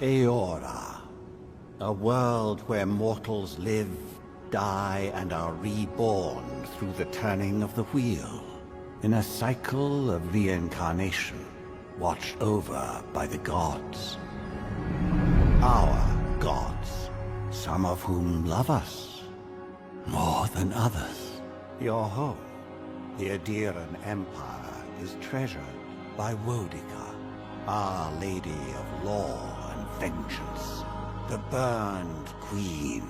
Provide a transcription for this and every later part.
Eora, a world where mortals live, die, and are reborn through the turning of the wheel, in a cycle of reincarnation, watched over by the gods. Our gods, some of whom love us more than others. Your home, the Adiran Empire, is treasured by Wodica, Our Lady of Law and Vengeance, the Burned Queen.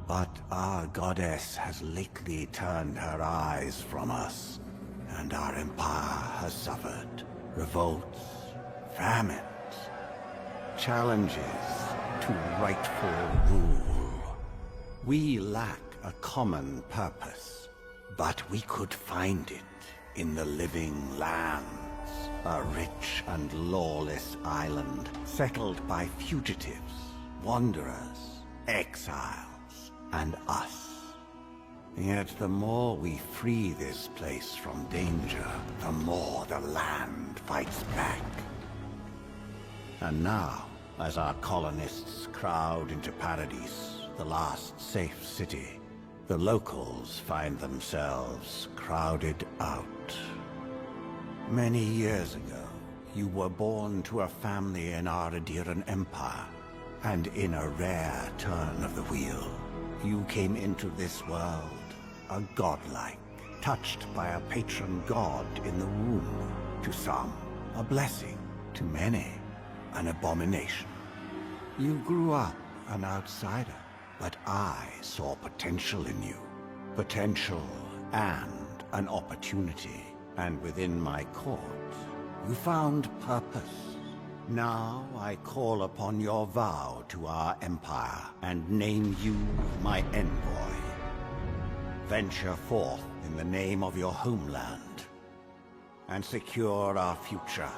But our goddess has lately turned her eyes from us, and our empire has suffered revolts, famines, challenges to rightful rule. We lack a common purpose, but we could find it in the living lands, a rich and lawless island settled by fugitives, wanderers, exiles, and us. Yet the more we free this place from danger, the more the land fights back. And now, as our colonists crowd into Paradise, the last safe city, the locals find themselves crowded out. Many years ago, you were born to a family in our Adiran Empire, and in a rare turn of the wheel, you came into this world, a godlike, touched by a patron god in the womb. To some, a blessing. To many, an abomination. You grew up an outsider, but I saw potential in you. Potential and an opportunity. And within my court, you found purpose. Now I call upon your vow to our empire and name you my envoy. Venture forth in the name of your homeland and secure our future.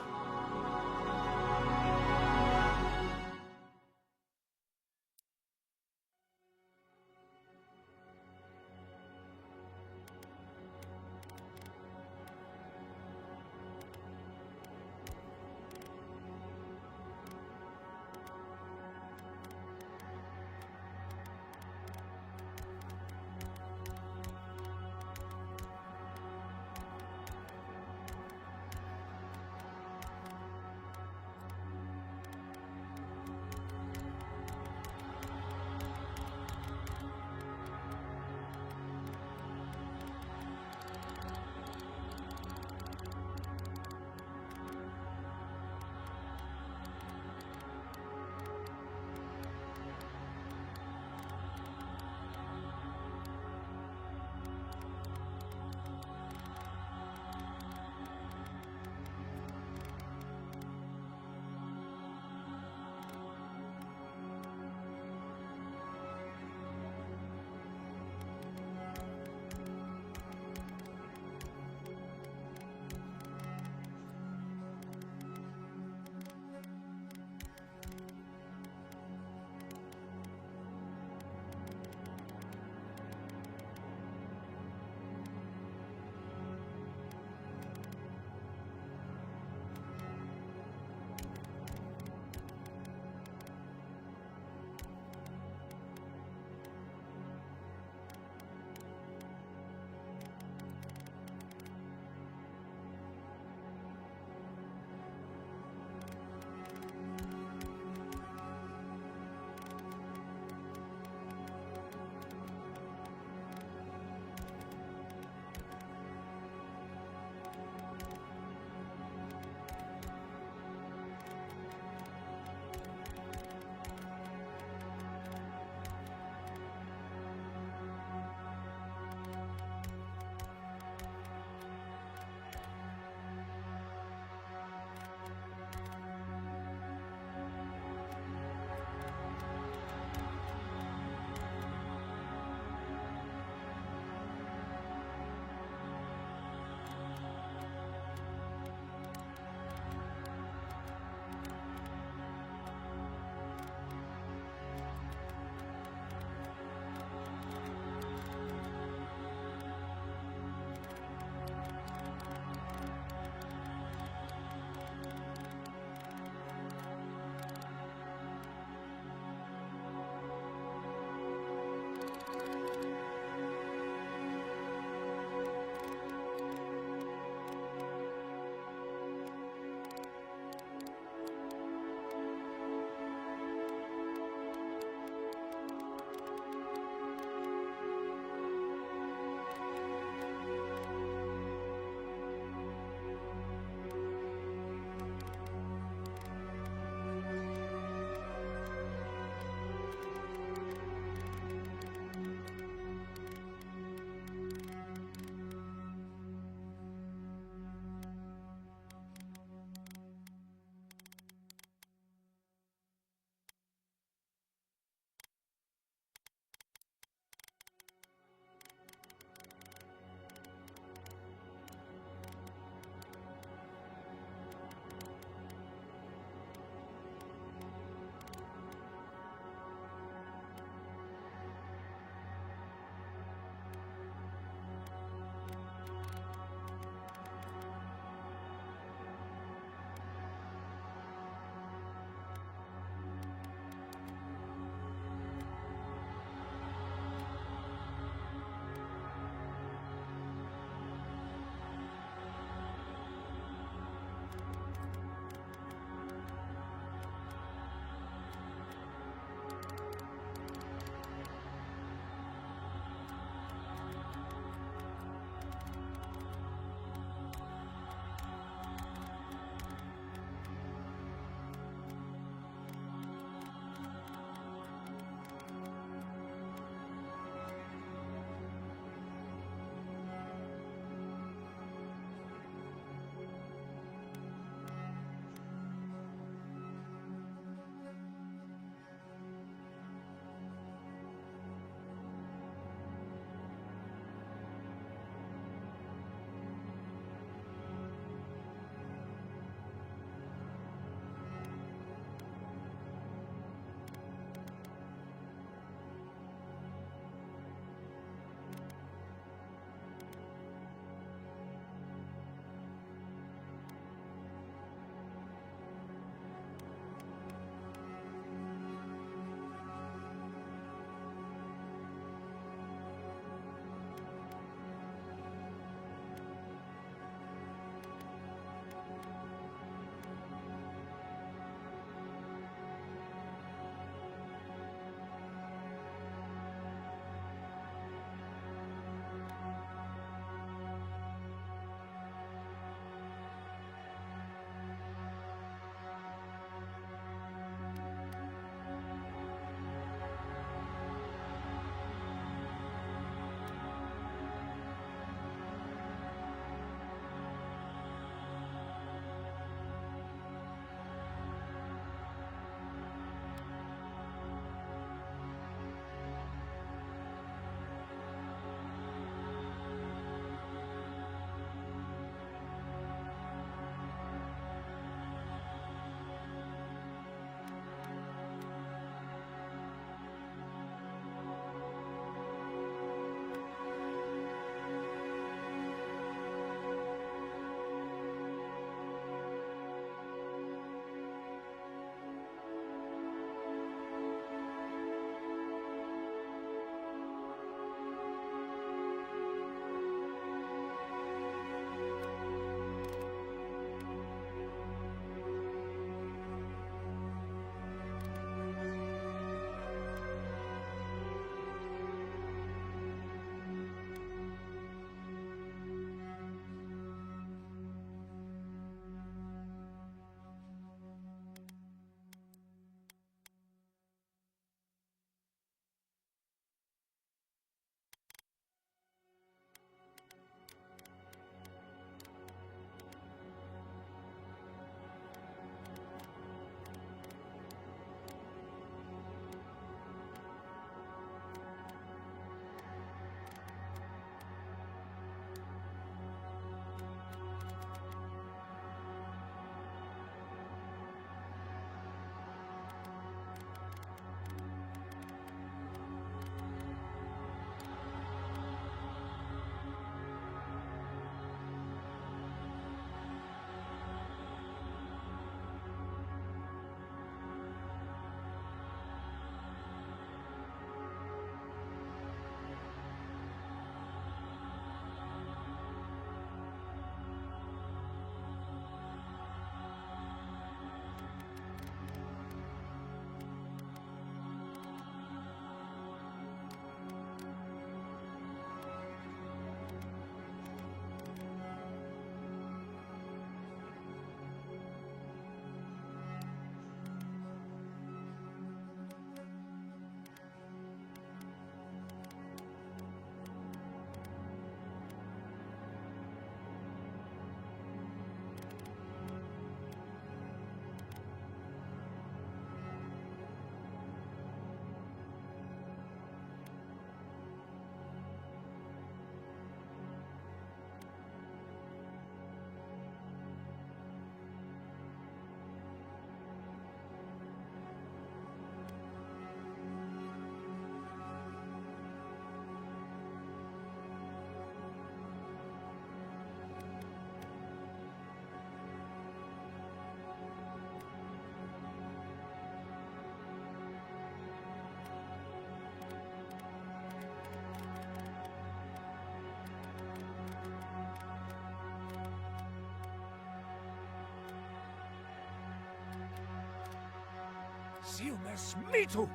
Silmes mitum!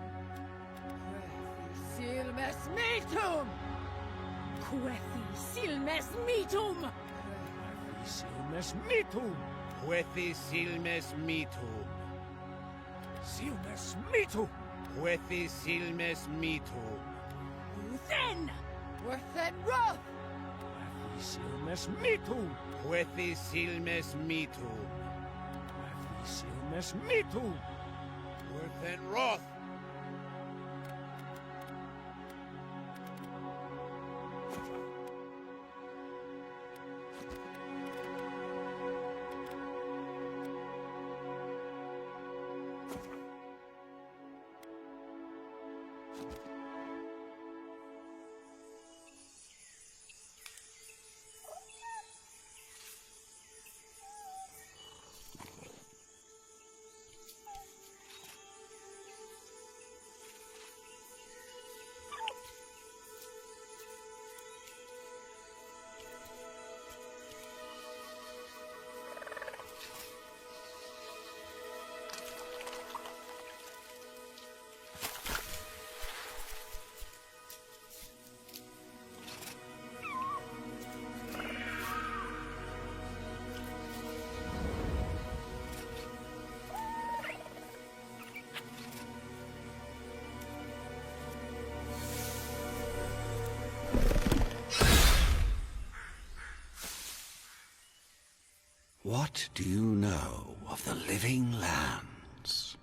Silmes mitum! Quethi silmes mitum! Silmes mitum! Puethi silmes mitum. Silmes mitum! Puethi silmes mitum. Uthen! Worthen roth! Silmes mitum! Puethi silmes mitum. Silmes mitum! Worth and wrath. What do you know of the living lands?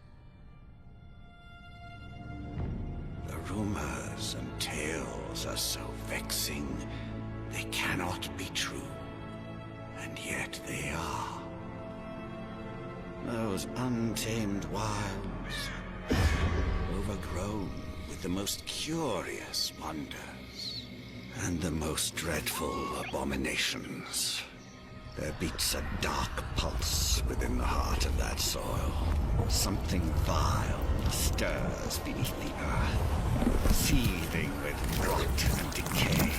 The rumors and tales are so vexing, they cannot be true. And yet they are. Those untamed wilds, overgrown with the most curious wonders and the most dreadful abominations. There beats a dark pulse within the heart of that soil. Something vile stirs beneath the earth, seething with rot and decay.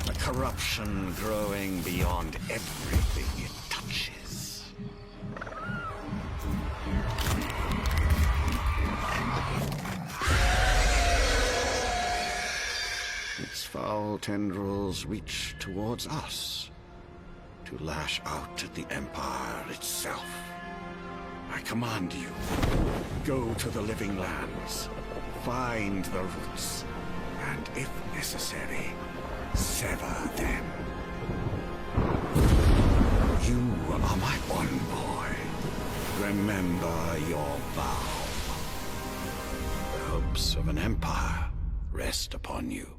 A corruption growing beyond everything it touches. Its foul tendrils reach towards us, to lash out at the Empire itself. I command you, go to the living lands, find the roots, and if necessary, sever them. You are my one boy. Remember your vow. The hopes of an empire rest upon you.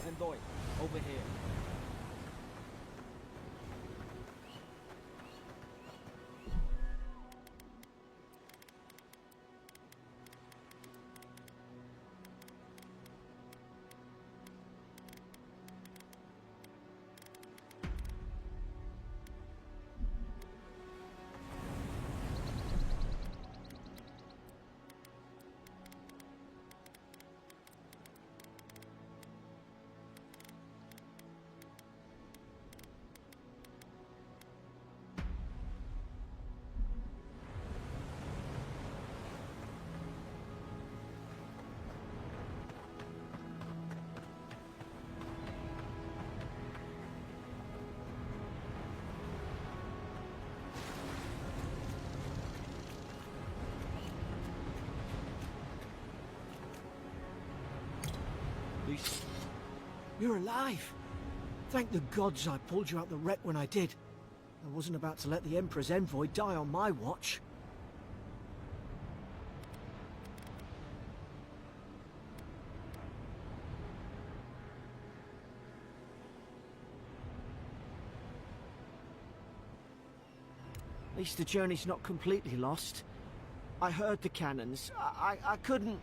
Envoy, over here. You're alive! Thank the gods I pulled you out the wreck when I did. I wasn't about to let the Emperor's envoy die on my watch. At least the journey's not completely lost. I heard the cannons. I couldn't...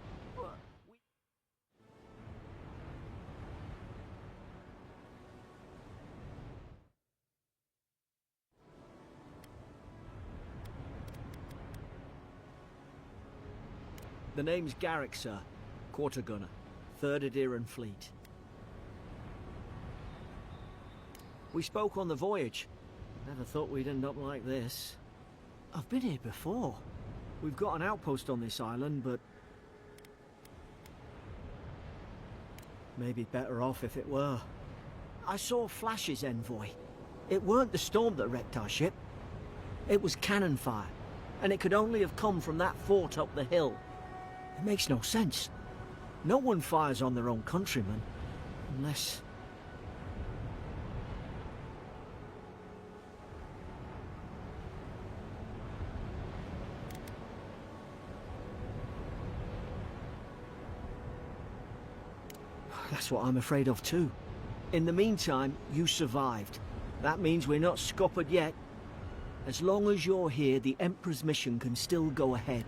The name's Garrick, sir. Quarter gunner. 3rd Adheran Fleet. We spoke on the voyage. Never thought we'd end up like this. I've been here before. We've got an outpost on this island, but... maybe better off if it were. I saw Flash's envoy. It weren't the storm that wrecked our ship. It was cannon fire, and it could only have come from that fort up the hill. It makes no sense. No one fires on their own countrymen, unless... That's what I'm afraid of too. In the meantime, you survived. That means we're not scuppered yet. As long as you're here, the Emperor's mission can still go ahead.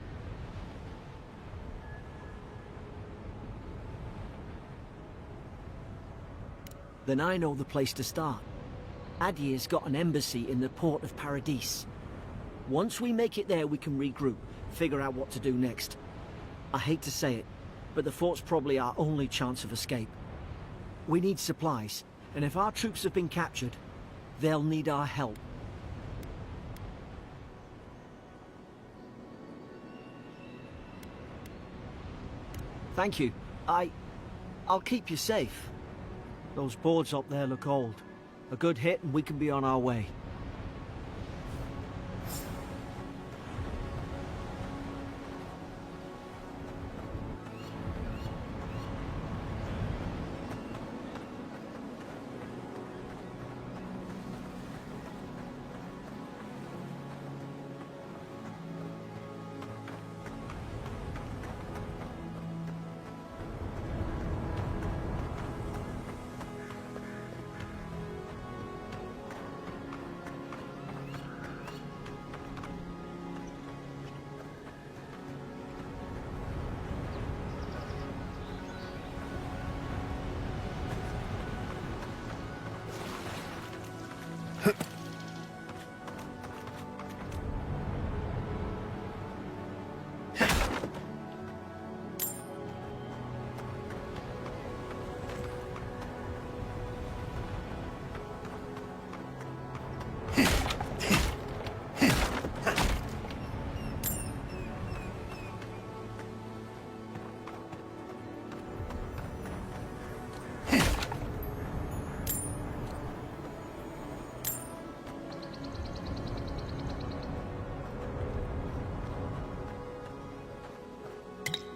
Then I know the place to start. Adir's got an embassy in the port of Paradis. Once we make it there, we can regroup, figure out what to do next. I hate to say it, but the fort's probably our only chance of escape. We need supplies, and if our troops have been captured, they'll need our help. Thank you. I'll keep you safe. Those boards up there look old. A good hit and we can be on our way.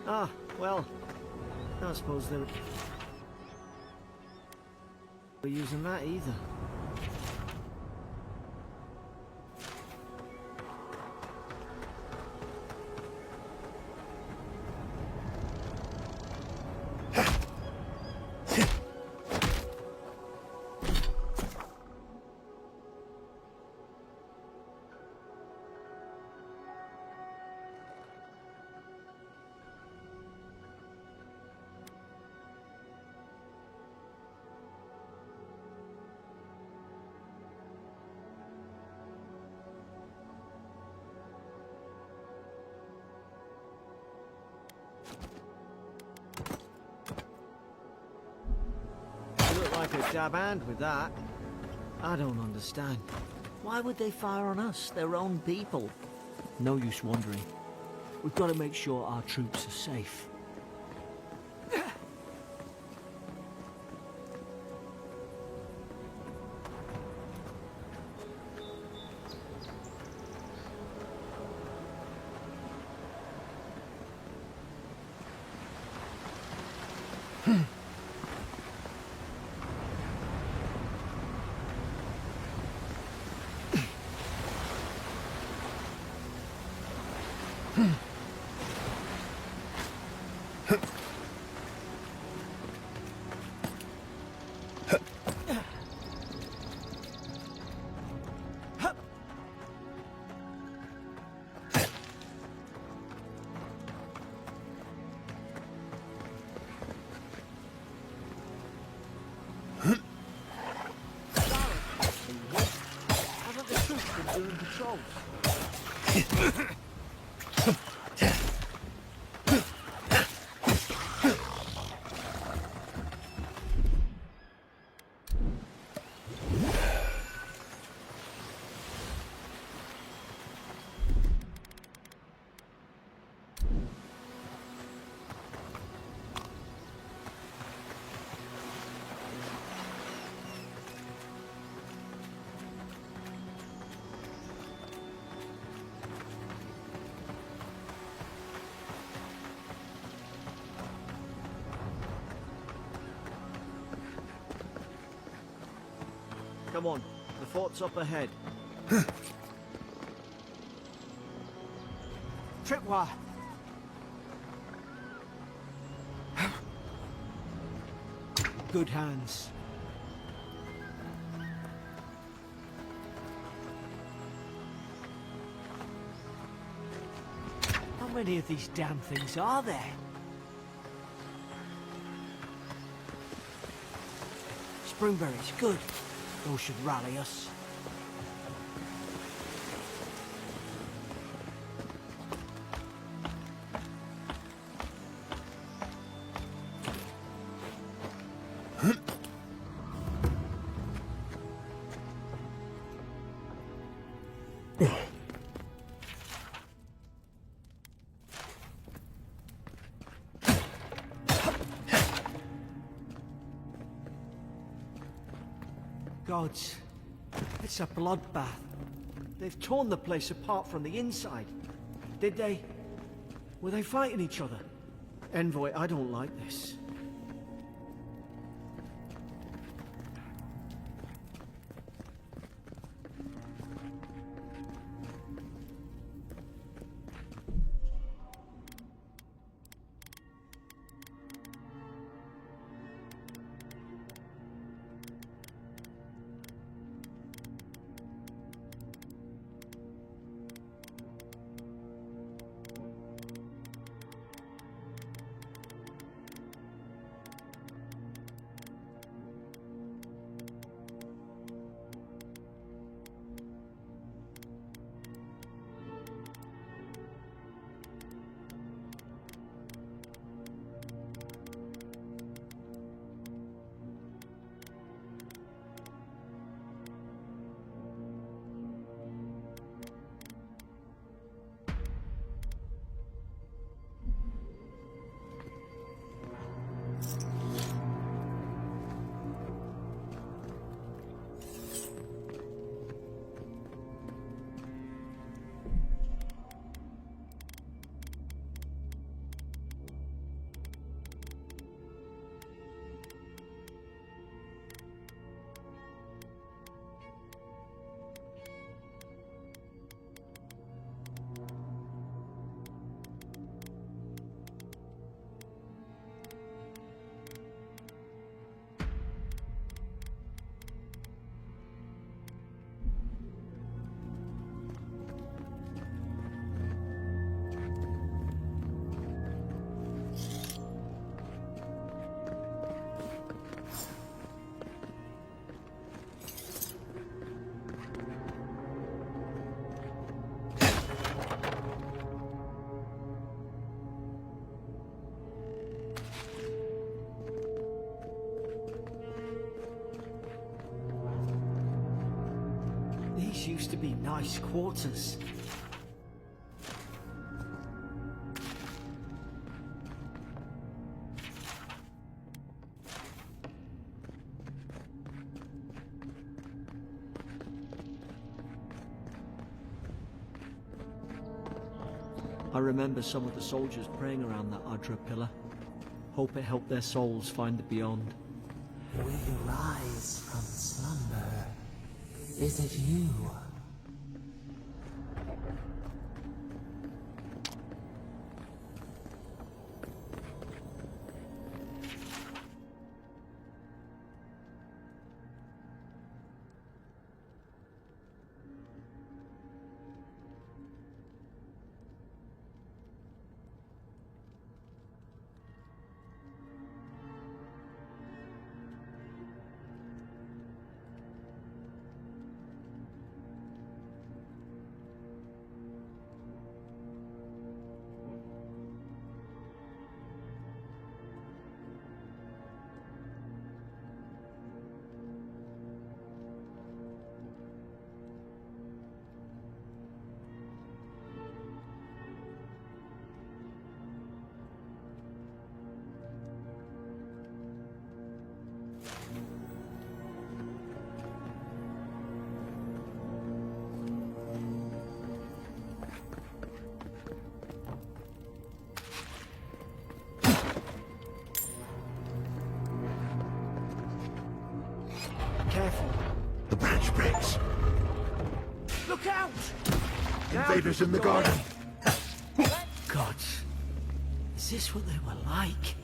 Ah, well, I suppose they were using that either. Like a dab hand with that. I don't understand. Why would they fire on us, their own people? No use wondering. We've got to make sure our troops are safe. Haven't the troops been doing patrols? Come on, the fort's up ahead. Tripwire! Good hands. How many of these damn things are there? Springberries, good. Those should rally us. Gods, it's a bloodbath. They've torn the place apart from the inside. Did they? Were they fighting each other? Envoy, I don't like this. These used to be nice quarters. I remember some of the soldiers praying around that Adra pillar. Hope it helped their souls find the beyond. We rise from slumber. Is it you? raiders in the garden. Gods, is this what they were like?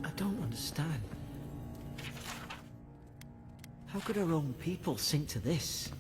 I don't understand. How could our own people sink to this?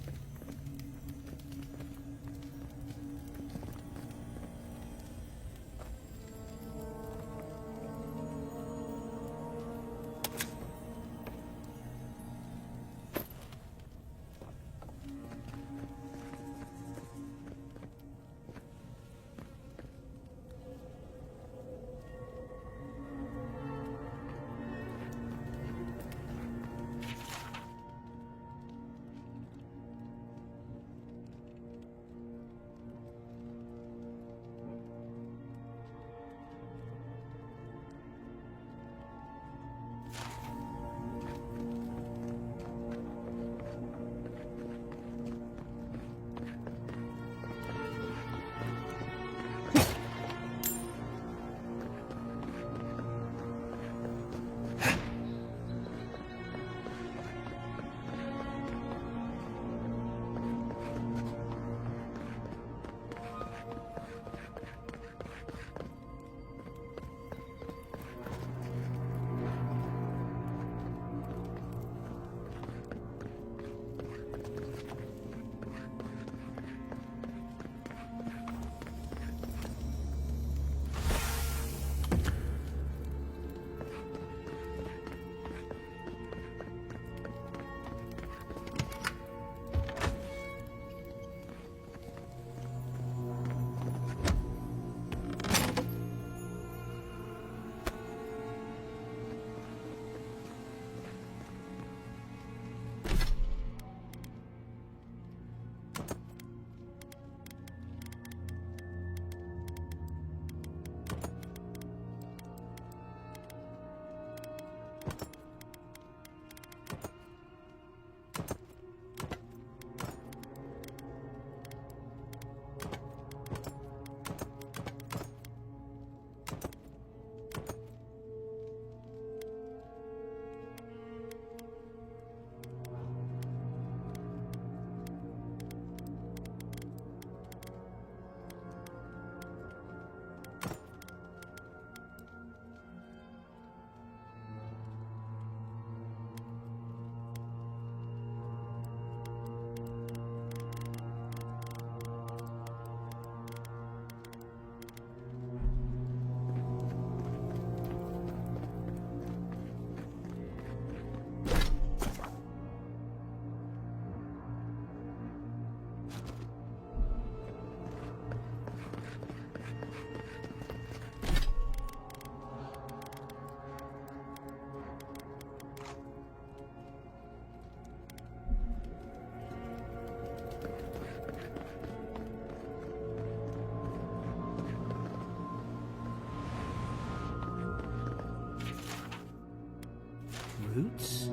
Roots?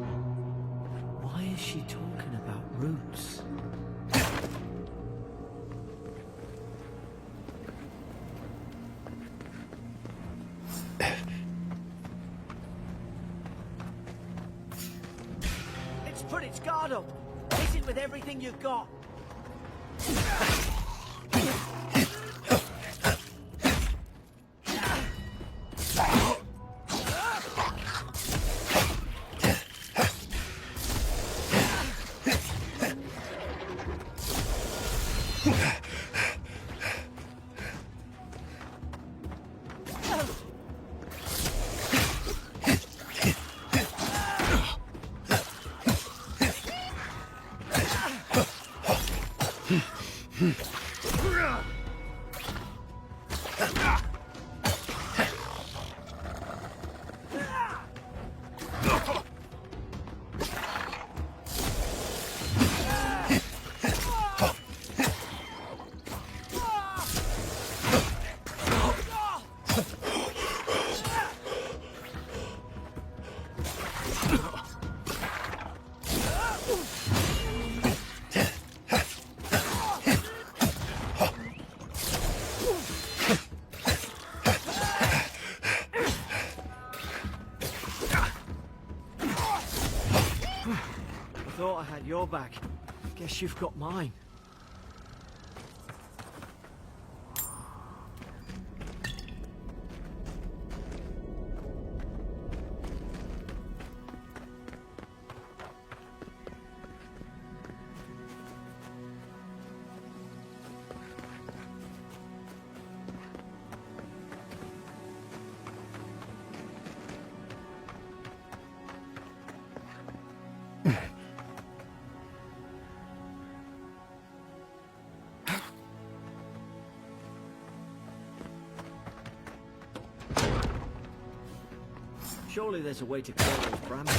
Why is she talking about roots? It's put its guard up. Hit it with everything you've got. Thought I had your back. Guess you've got mine. Surely there's a way to clear those brambles.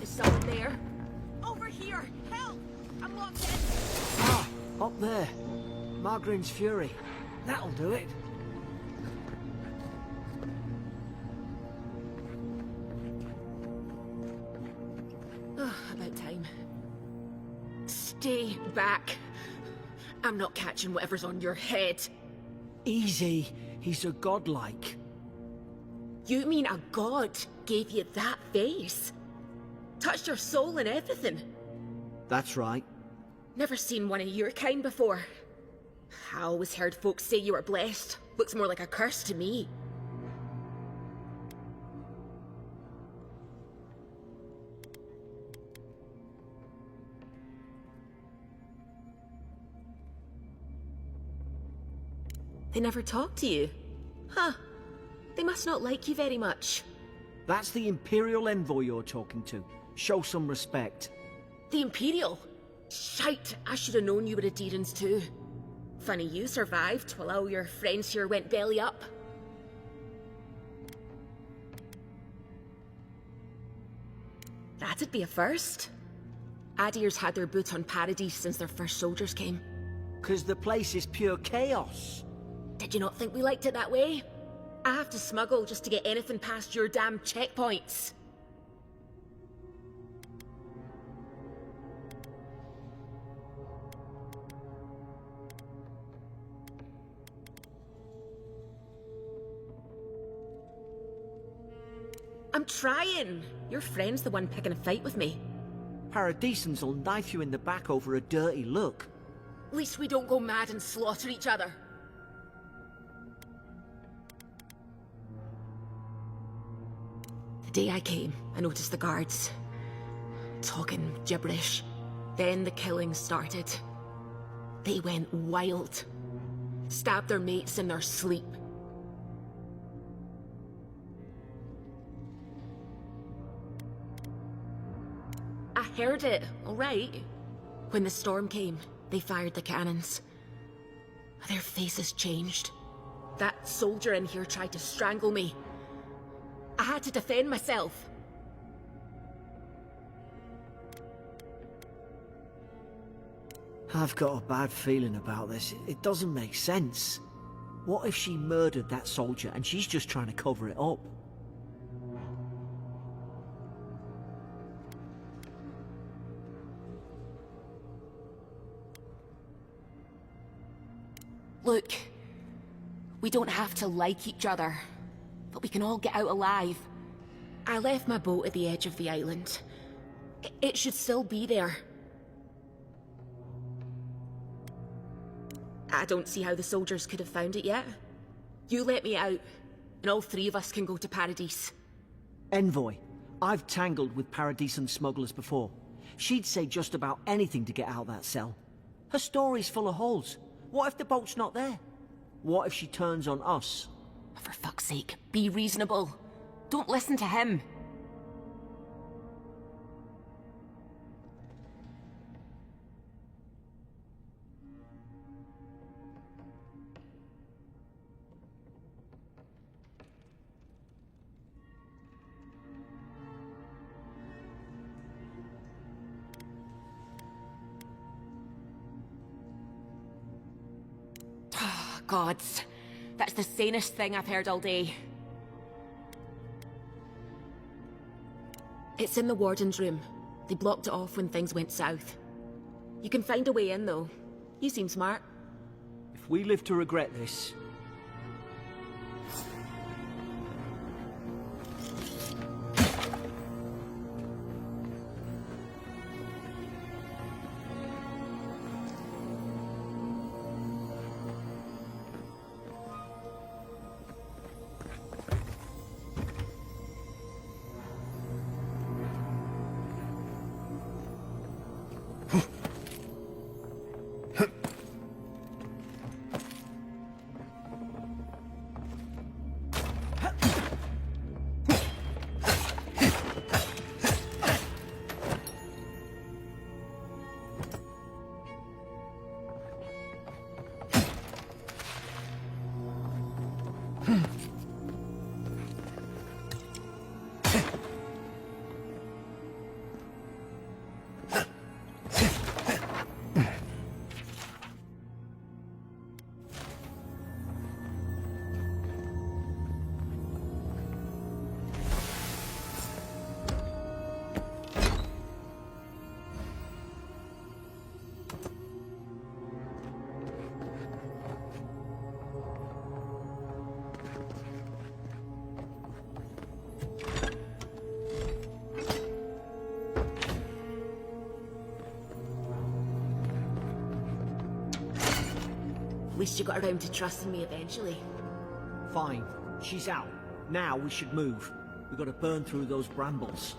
Is someone there? Over here! Help! I'm locked in! Ah, up there. Margarine's Fury. That'll do it. About time. Stay back. I'm not catching whatever's on your head. Easy. He's a godlike. You mean a god gave you that face? Touched your soul and everything? That's right. Never seen one of your kind before. I always heard folks say you were blessed. Looks more like a curse to me. They never talk to you? Huh. They must not like you very much. That's the Imperial envoy you're talking to. Show some respect. The Imperial? Shite, I should have known you were Adherents too. Funny you survived while all your friends here went belly up. That'd be a first. Adir's had their boot on Paradise since their first soldiers came. 'Cause the place is pure chaos. Did you not think we liked it that way? I have to smuggle just to get anything past your damn checkpoints. I'm trying. Your friend's the one picking a fight with me. Paradisans will knife you in the back over a dirty look. At least we don't go mad and slaughter each other. The day I came, I noticed the guards talking gibberish. Then the killing started. They went wild. Stabbed their mates in their sleep. I heard it, all right. When the storm came, they fired the cannons. Their faces changed. That soldier in here tried to strangle me. I had to defend myself. I've got a bad feeling about this. It doesn't make sense. What if she murdered that soldier and she's just trying to cover it up? Look, we don't have to like each other, but we can all get out alive. I left my boat at the edge of the island. It should still be there. I don't see how the soldiers could have found it yet. You let me out, and all three of us can go to Paradise. Envoy, I've tangled with Paradisan smugglers before. She'd say just about anything to get out that cell. Her story's full of holes. What if the boat's not there? What if she turns on us? For fuck's sake, be reasonable. Don't listen to him. Gods. That's the sanest thing I've heard all day. It's in the warden's room. They blocked it off when things went south. You can find a way in, though. You seem smart. If we live to regret this... At least you got around to trusting me eventually. Fine. She's out. Now we should move. We've got to burn through those brambles.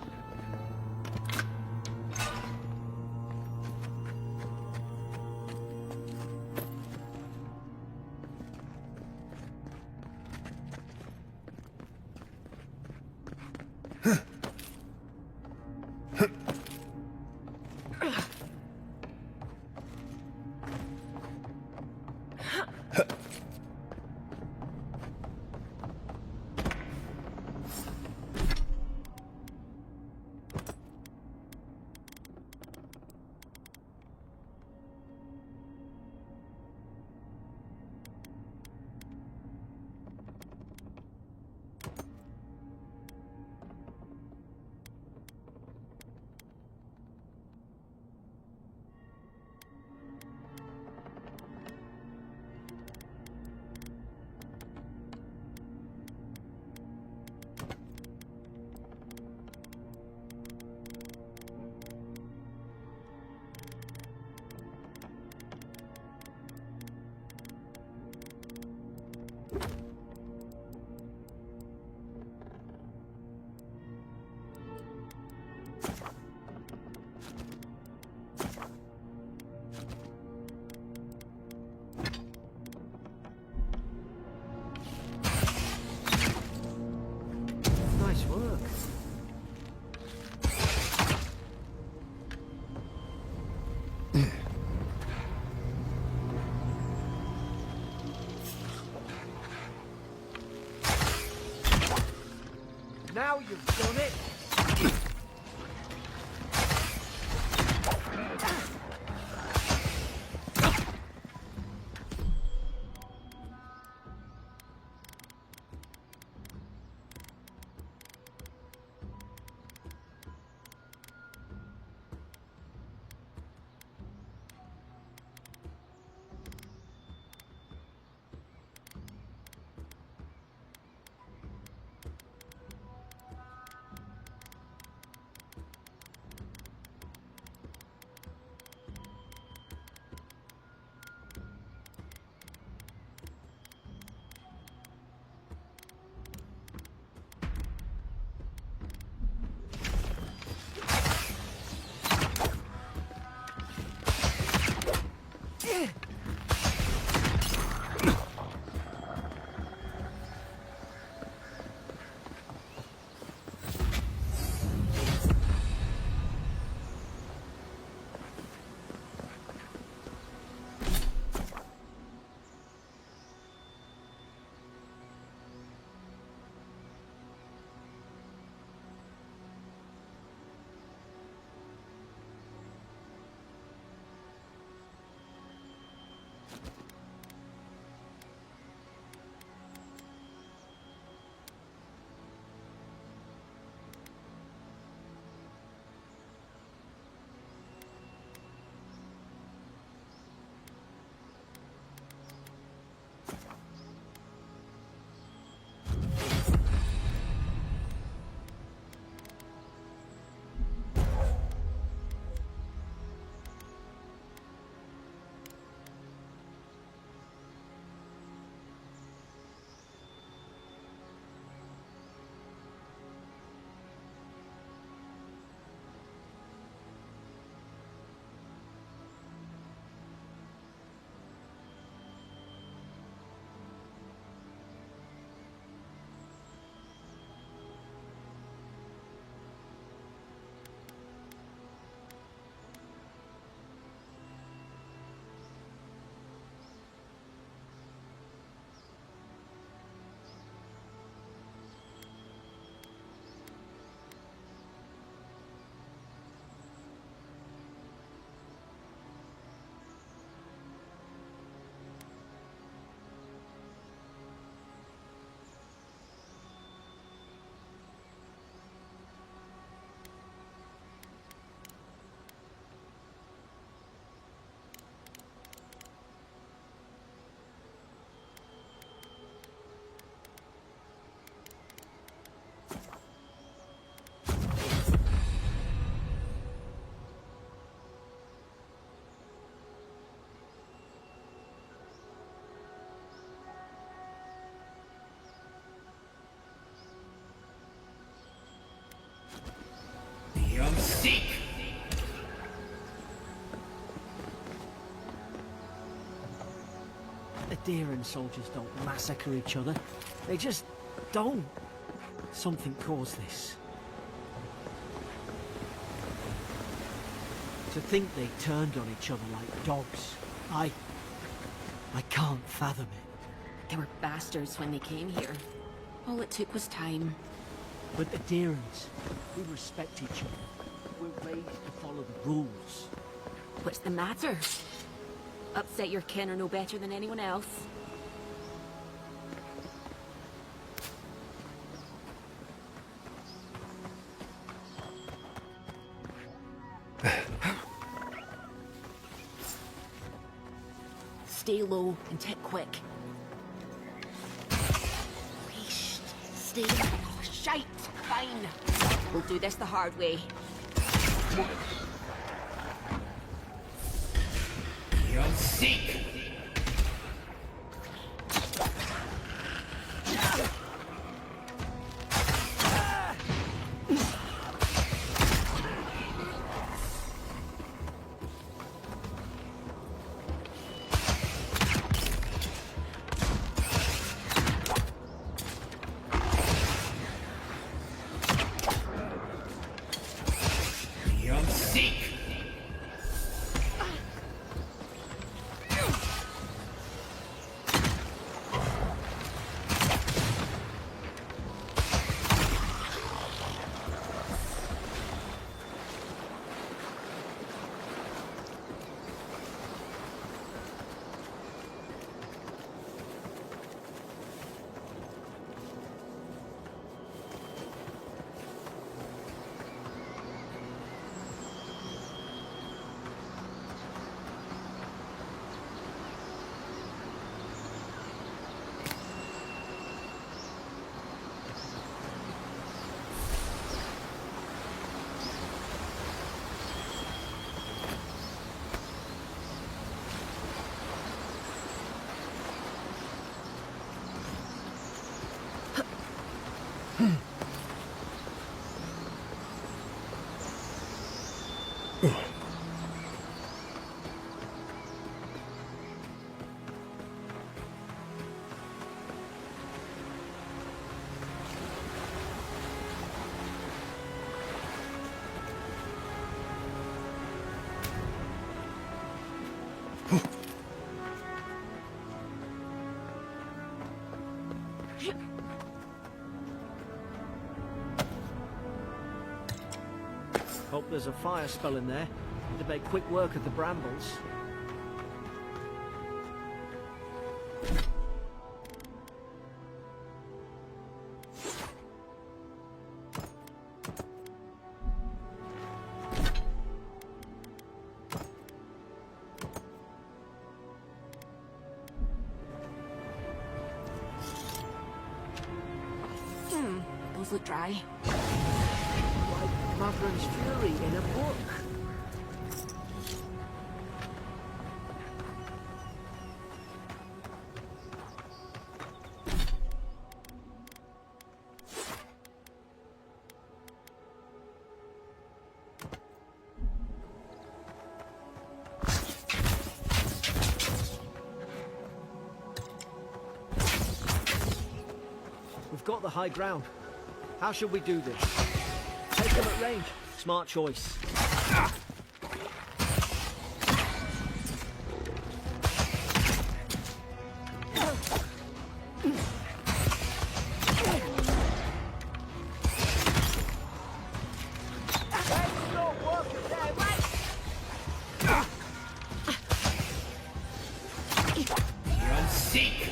Nice work. Now you've done it! seek! Adherent soldiers don't massacre each other. They just don't. Something caused this. To think they turned on each other like dogs. I can't fathom it. They were bastards when they came here. All it took was time. But adherents, we respect each other. We're raised to follow the rules. What's the matter? Upset your kin are no better than anyone else. Stay low and tick quick. Leashed. Stay. Oh, shite. Fine. We'll do this the hard way. You'll seek! You'll seek! Hope there's a fire spell in there. Need to make quick work of the brambles. Those look dry. Like Mavren's Fury in a book. We've got the high ground. How should we do this? Take them at range. Smart choice. You'll seek!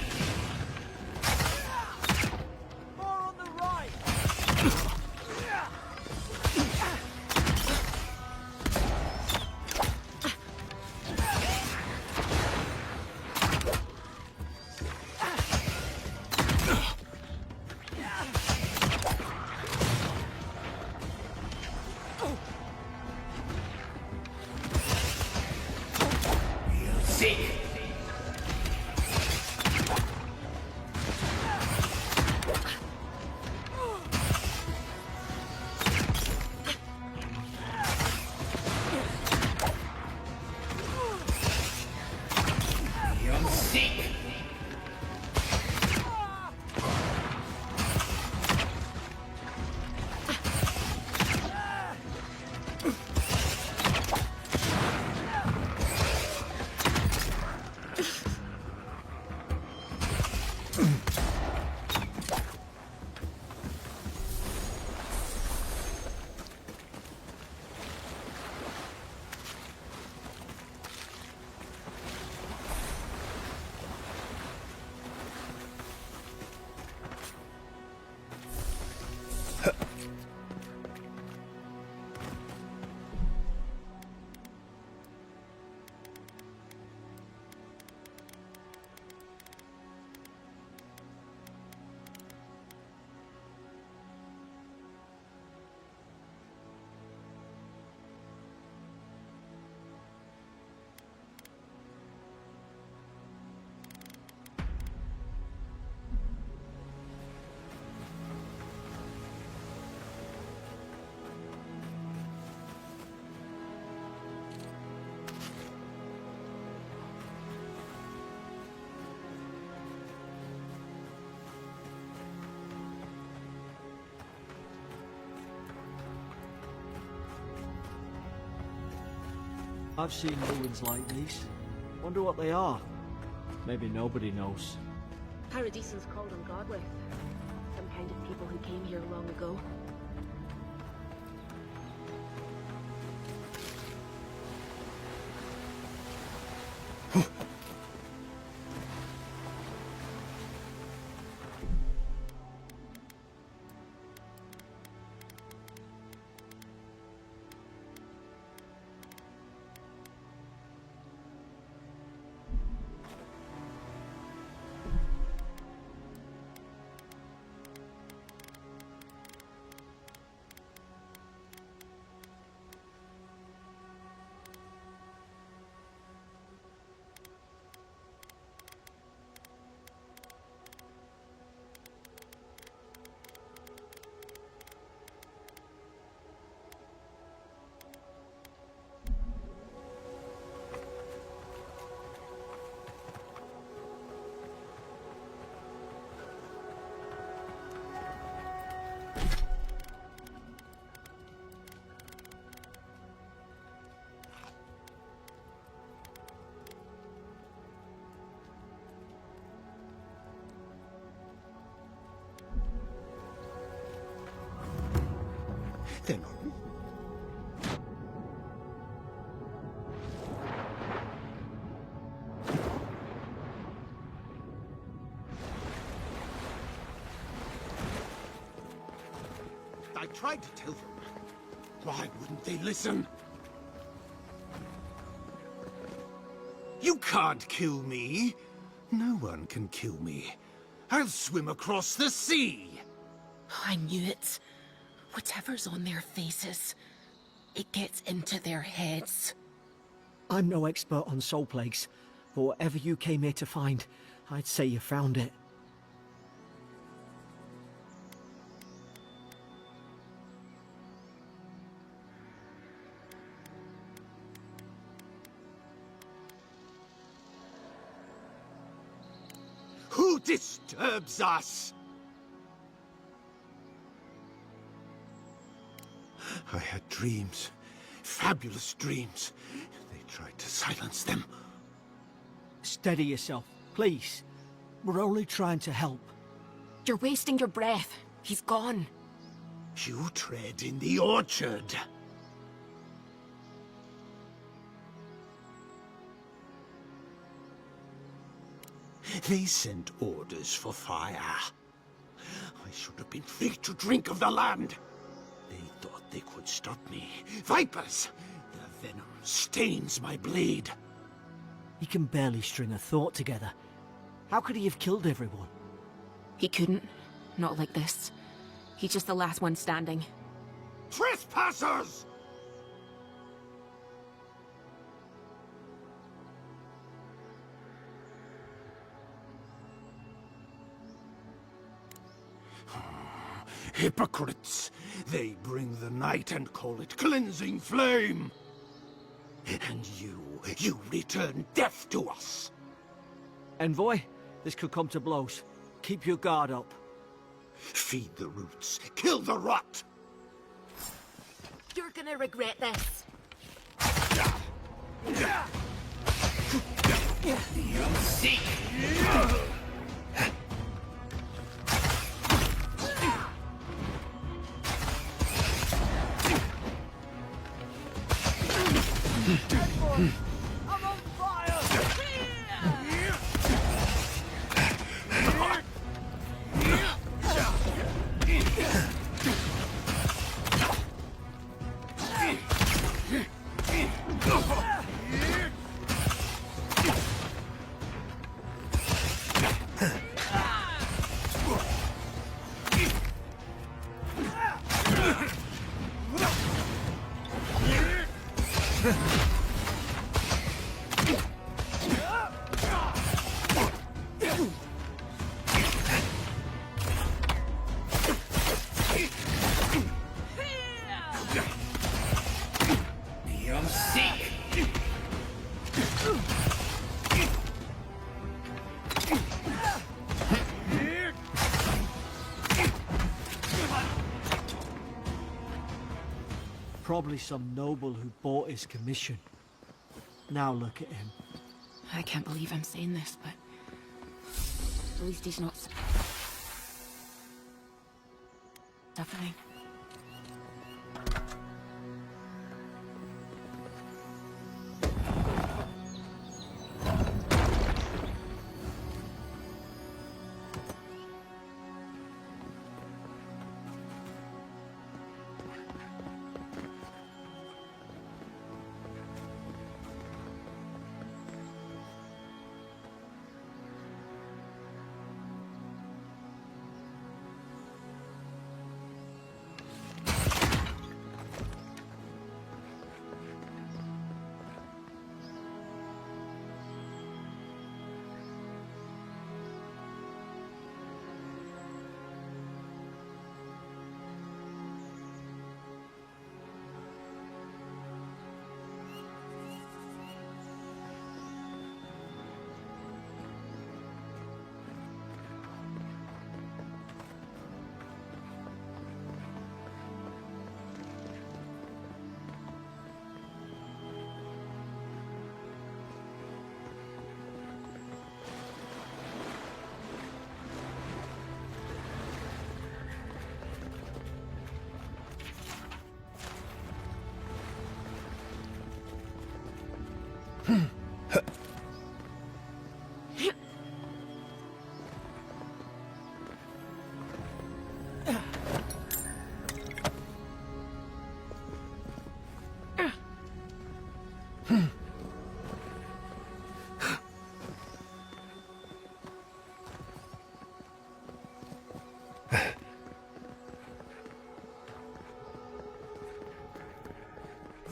More on the right. You'll seek! I've seen ruins like these. Wonder what they are. Maybe nobody knows. Paradisans called them godless. Some kind of people who came here long ago. Then I tried to tell them. Why wouldn't they listen? You can't kill me. No one can kill me. I'll swim across the sea. I knew it. Whatever's on their faces, it gets into their heads. I'm no expert on soul plagues, but whatever you came here to find, I'd say you found it. Who disturbs us? I had dreams. Fabulous dreams. They tried to silence them. Steady yourself, please. We're only trying to help. You're wasting your breath. He's gone. You tread in the orchard. They sent orders for fire. I should have been free to drink of the land. They thought they could stop me. Vipers! The venom stains my blade. He can barely string a thought together. How could he have killed everyone? He couldn't. Not like this. He's just the last one standing. Trespassers! Hypocrites! They bring the night and call it cleansing flame! And you return death to us! Envoy, this could come to blows. Keep your guard up. Feed the roots, kill the rot! You're gonna regret this. You seek. I'm on fire! You seek. Probably some noble who bought his commission. Now look at him. I can't believe I'm saying this, but at least he's not suffering.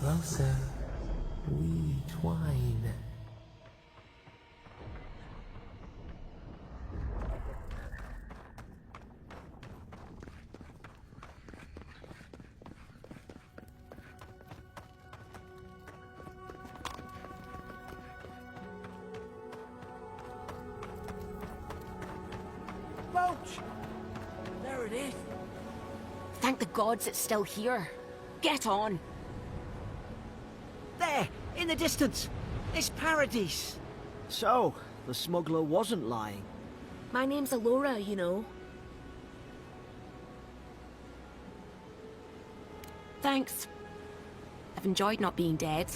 Closer, we twine. Roach! There it is. Thank the gods it's still here. Get on. There, in the distance. It's Paradise. So, the smuggler wasn't lying. My name's Alora, you know. Thanks. I've enjoyed not being dead.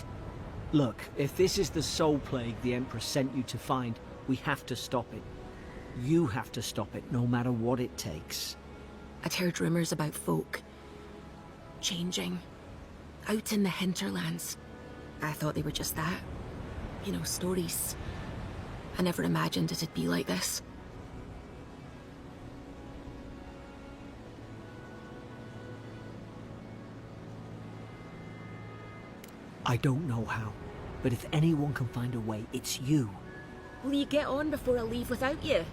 Look, if this is the soul plague the Empress sent you to find, we have to stop it. You have to stop it, no matter what it takes. I'd heard rumors about folk changing out in the hinterlands. I thought they were just that. You know, stories. I never imagined it'd be like this. I don't know how, but if anyone can find a way, it's you. Will you get on before I leave without you?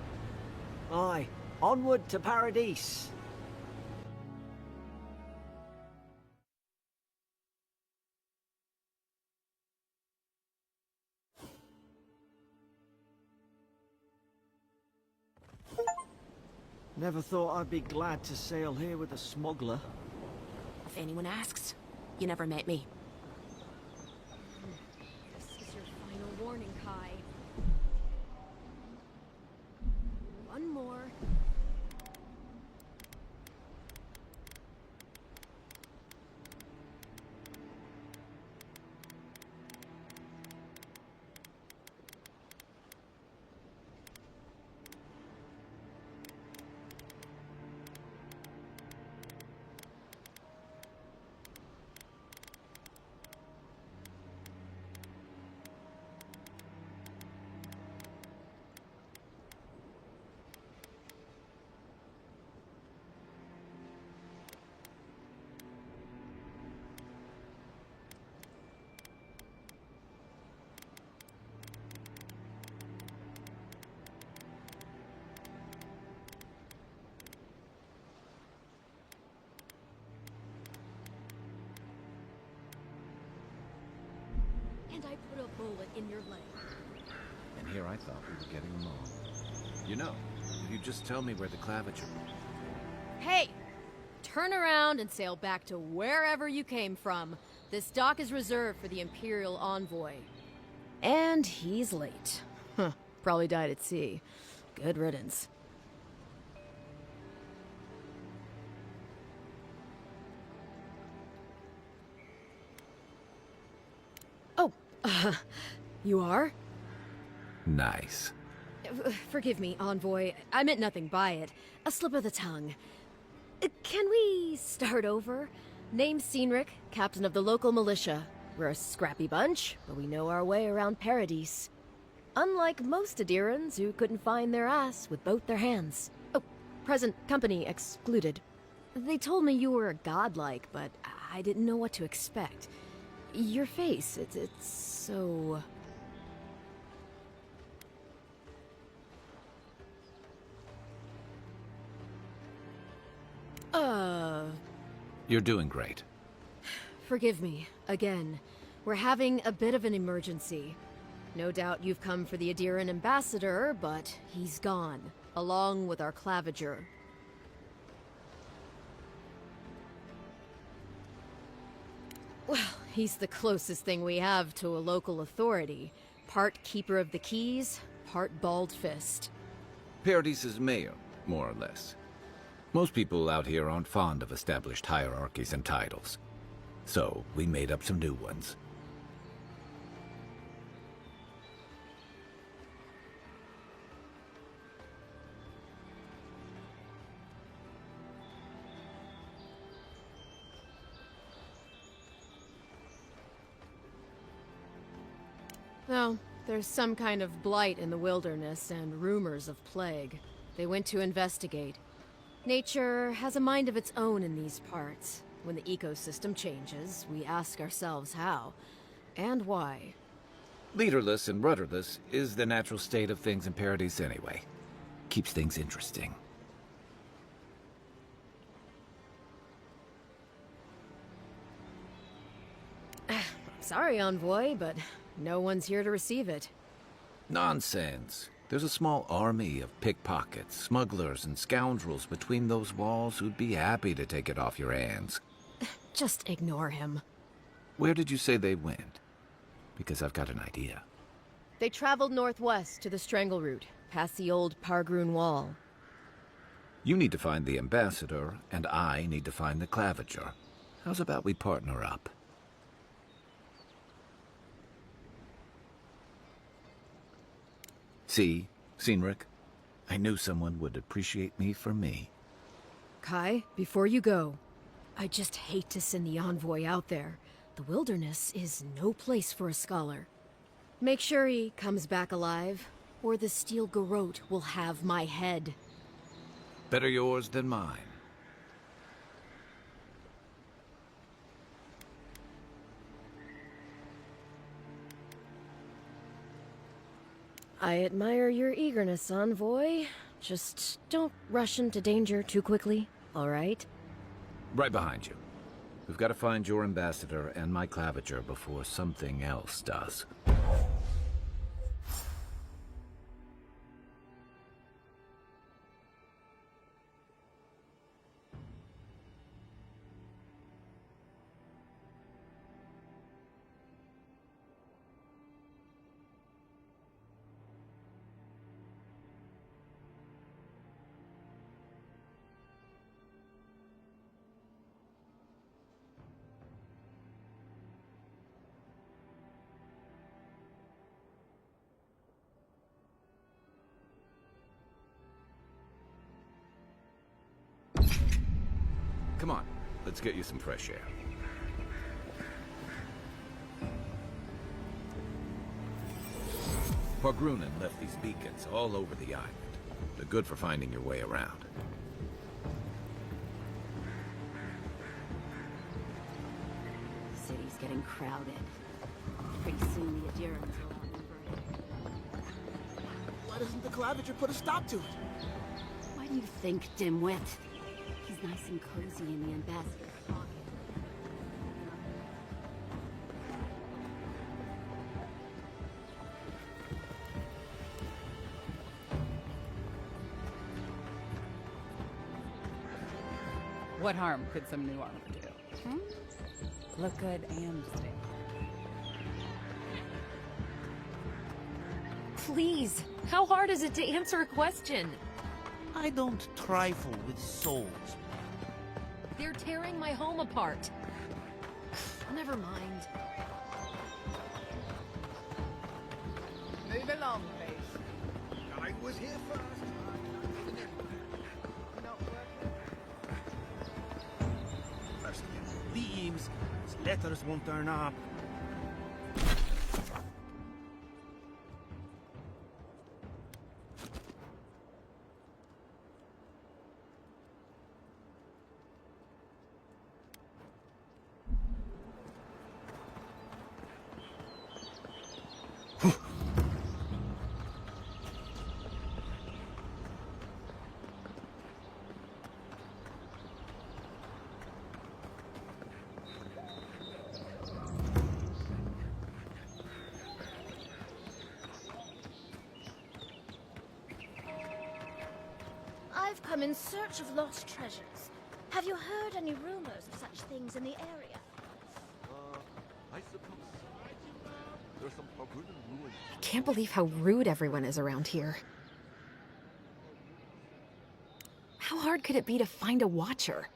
Aye, onward to Paradise. Never thought I'd be glad to sail here with a smuggler. If anyone asks, you never met me. This is your final warning, Kai. One more. And I put a bullet in your leg. And here I thought we were getting along. You know, if you just tell me where the claviture... Hey! Turn around and sail back to wherever you came from. This dock is reserved for the Imperial Envoy. And he's late. Huh, probably died at sea. Good riddance. Oh, you are? Nice. Forgive me, Envoy. I meant nothing by it. A slip of the tongue. Can we start over? Name's Cynric, captain of the local militia. We're a scrappy bunch, but we know our way around Paradise. Unlike most Adirans who couldn't find their ass with both their hands. Oh, present company excluded. They told me you were godlike, but I didn't know what to expect. Your face, it's so... You're doing great. Forgive me, again. We're having a bit of an emergency. No doubt you've come for the Adiran ambassador, but he's gone, along with our claviger. Well, he's the closest thing we have to a local authority. Part keeper of the keys, part bald fist. Paradise's mayor, more or less. Most people out here aren't fond of established hierarchies and titles. So, we made up some new ones. Well, there's some kind of blight in the wilderness and rumors of plague. They went to investigate. Nature has a mind of its own in these parts. When the ecosystem changes, we ask ourselves how and why. Leaderless and rudderless is the natural state of things in Paradise anyway. Keeps things interesting. Sorry, Envoy, but no one's here to receive it. Nonsense. There's a small army of pickpockets, smugglers, and scoundrels between those walls who'd be happy to take it off your hands. Just ignore him. Where did you say they went? Because I've got an idea. They traveled northwest to the Strangle Route, past the old Pargroon Wall. You need to find the ambassador, and I need to find the claviger. How's about we partner up? See, Cynric? I knew someone would appreciate me for me. Kai, before you go, I just hate to send the Envoy out there. The wilderness is no place for a scholar. Make sure he comes back alive, or the Steel Garrote will have my head. Better yours than mine. I admire your eagerness, Envoy. Just don't rush into danger too quickly, all right? Right behind you. We've got to find your ambassador and my claviger before something else does. Come on, let's get you some fresh air. Pargrunen left these beacons all over the island. They're good for finding your way around. The city's getting crowded. Pretty soon the Adirans will outnumber it. Why doesn't the claviger put a stop to it? Why do you think, dimwit? He's nice and cozy in the ambassador's pocket. What harm could some new armor do? Look good and stay. Please, how hard is it to answer a question? I don't trifle with souls. They're tearing my home apart. Never mind. Move along, please. I was here first. First get leaves, these letters won't turn up. I've come in search of lost treasures. Have you heard any rumors of such things in the area? I suppose there's some forbidden ruins. I can't believe how rude everyone is around here. How hard could it be to find a watcher?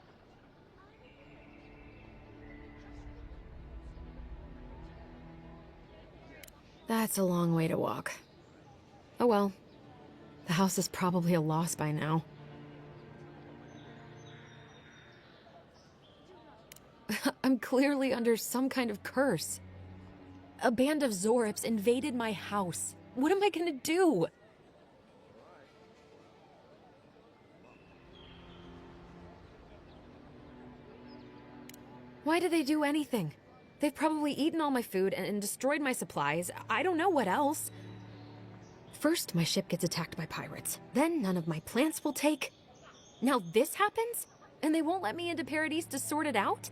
That's a long way to walk. Oh well. The house is probably a loss by now. I'm clearly under some kind of curse. A band of Zorips invaded my house. What am I gonna do? Why did they do anything? They've probably eaten all my food and destroyed my supplies. I don't know what else. First, my ship gets attacked by pirates. Then none of my plants will take. Now this happens? And they won't let me into Paradise to sort it out?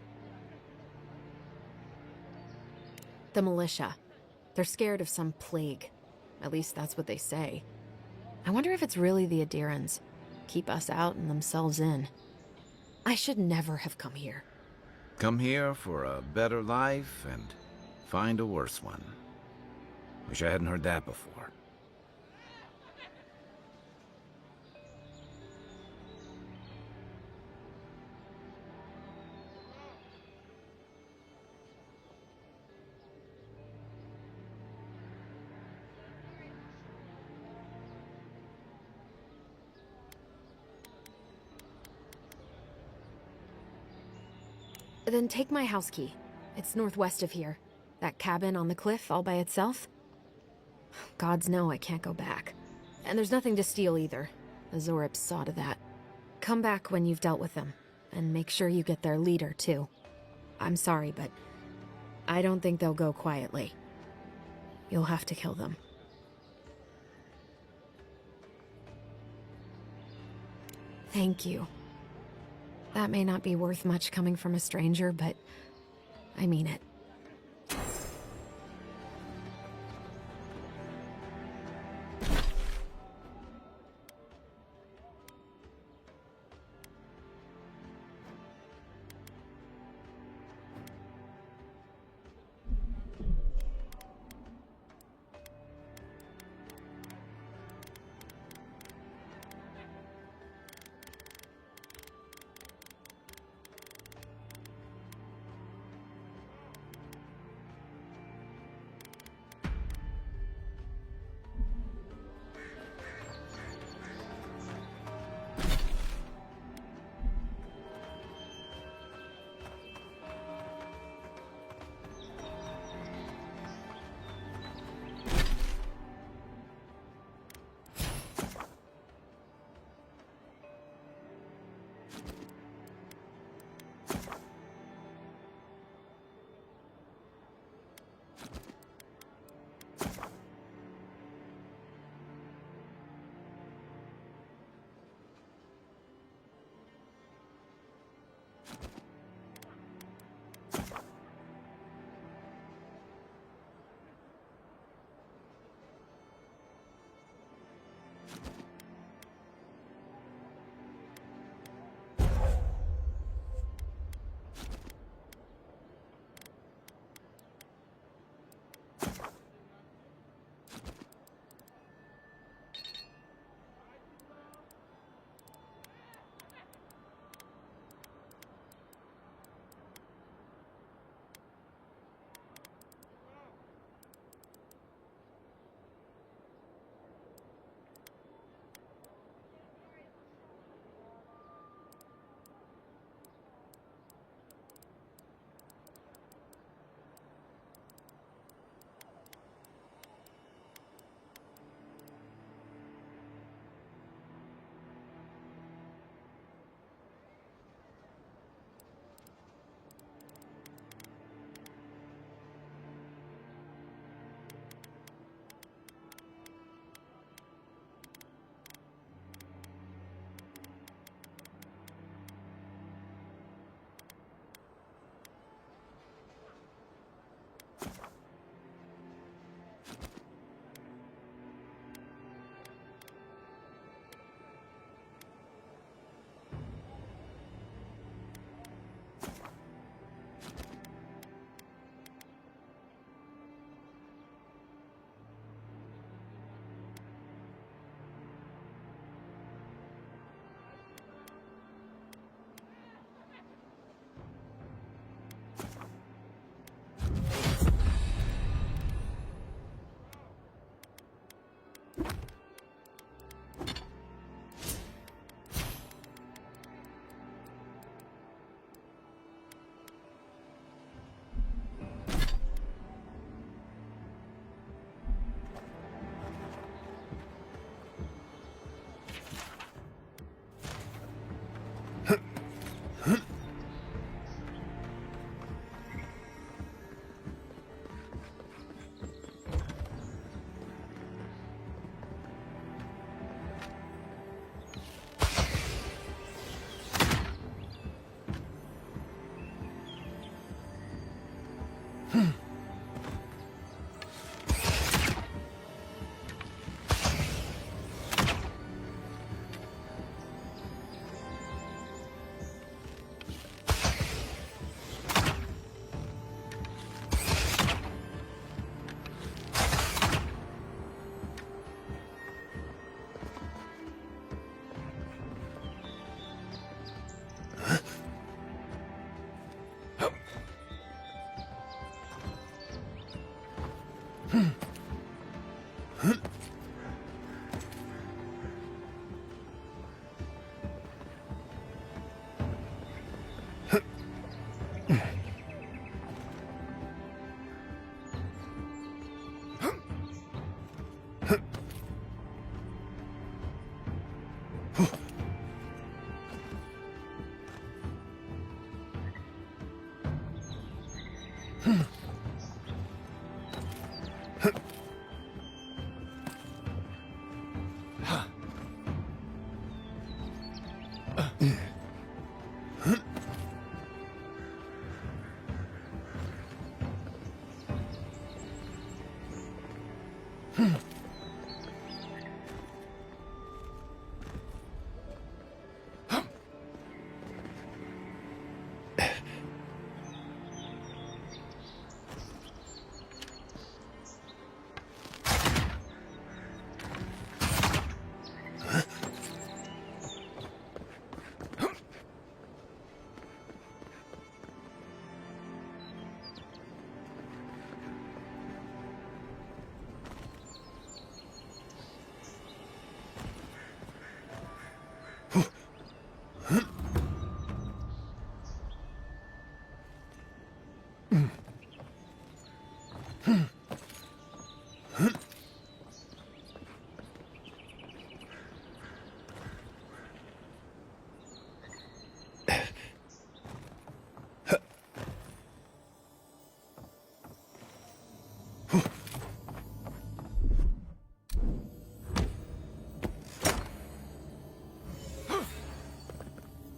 The militia. They're scared of some plague. At least that's what they say. I wonder if it's really the Adirans. Keep us out and themselves in. I should never have come here. Come here for a better life and find a worse one. Wish I hadn't heard that before. Then take my house key. It's northwest of here. That cabin on the cliff all by itself. Gods know I can't go back. And there's nothing to steal either. The Zorips saw to that. Come back when you've dealt with them. And make sure you get their leader, too. I'm sorry, but I don't think they'll go quietly. You'll have to kill them. Thank you. That may not be worth much coming from a stranger, but I mean it.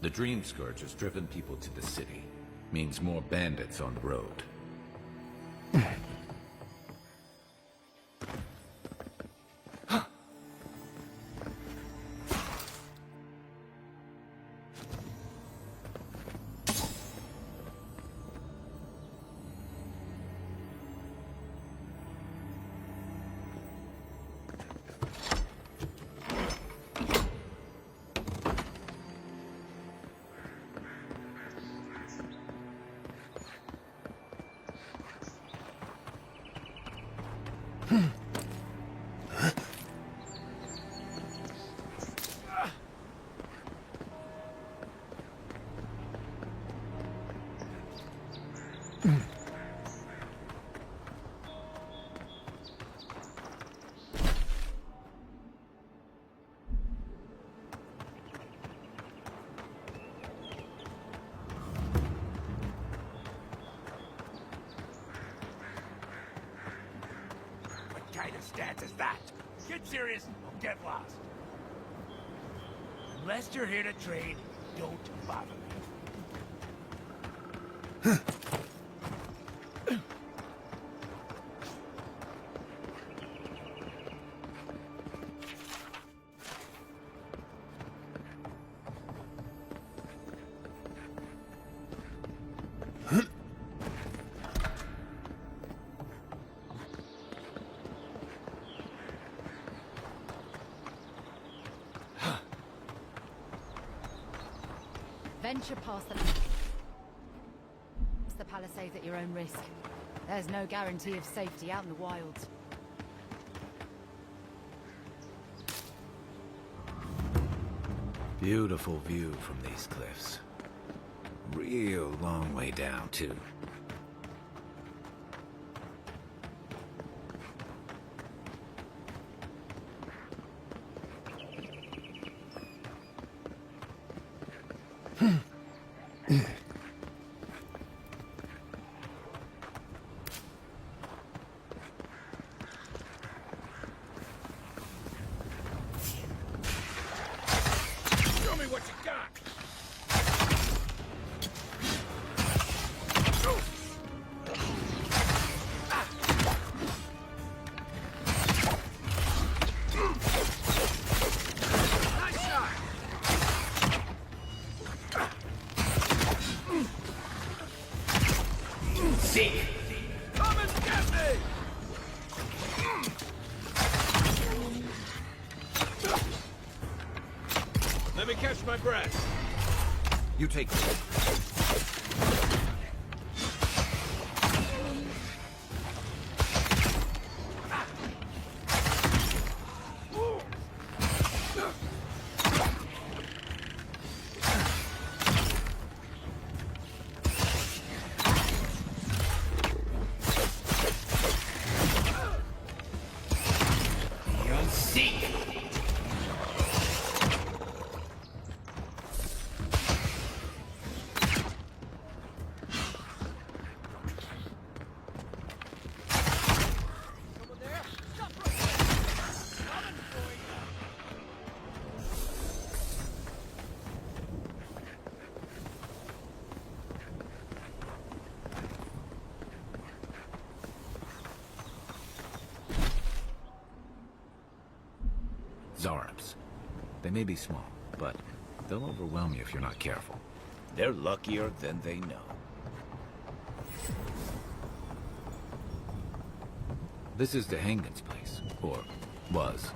The Dream Scourge has driven people to the city. Means more bandits on the road. What kind of stance is that? Get serious or get lost. Unless you're here to trade, don't bother me. Venture past the palisades at your own risk. There's no guarantee of safety out in the wilds. Beautiful view from these cliffs. Real long way down, too. Show me what you got! Nice shot! Sick! Come and get me! Let me catch my breath. You take this. You're sick! Zarops. They may be small, but they'll overwhelm you if you're not careful. They're luckier than they know. This is the Hengen's place, or was.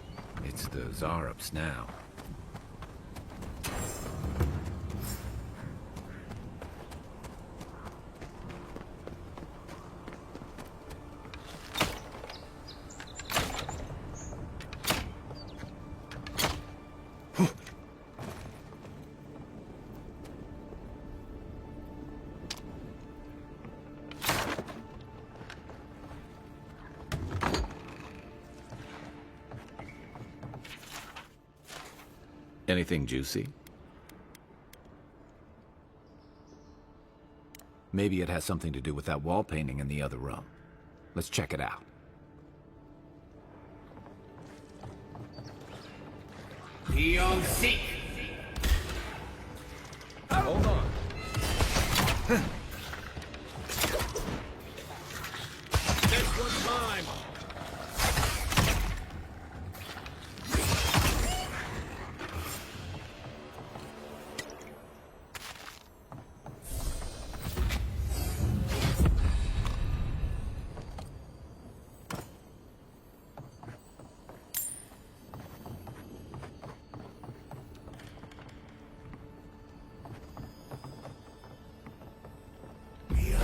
It's the Zarops now. Anything juicy? Maybe it has something to do with that wall painting in the other room. Let's check it out. Beyond seek! Hold on. This one's mine!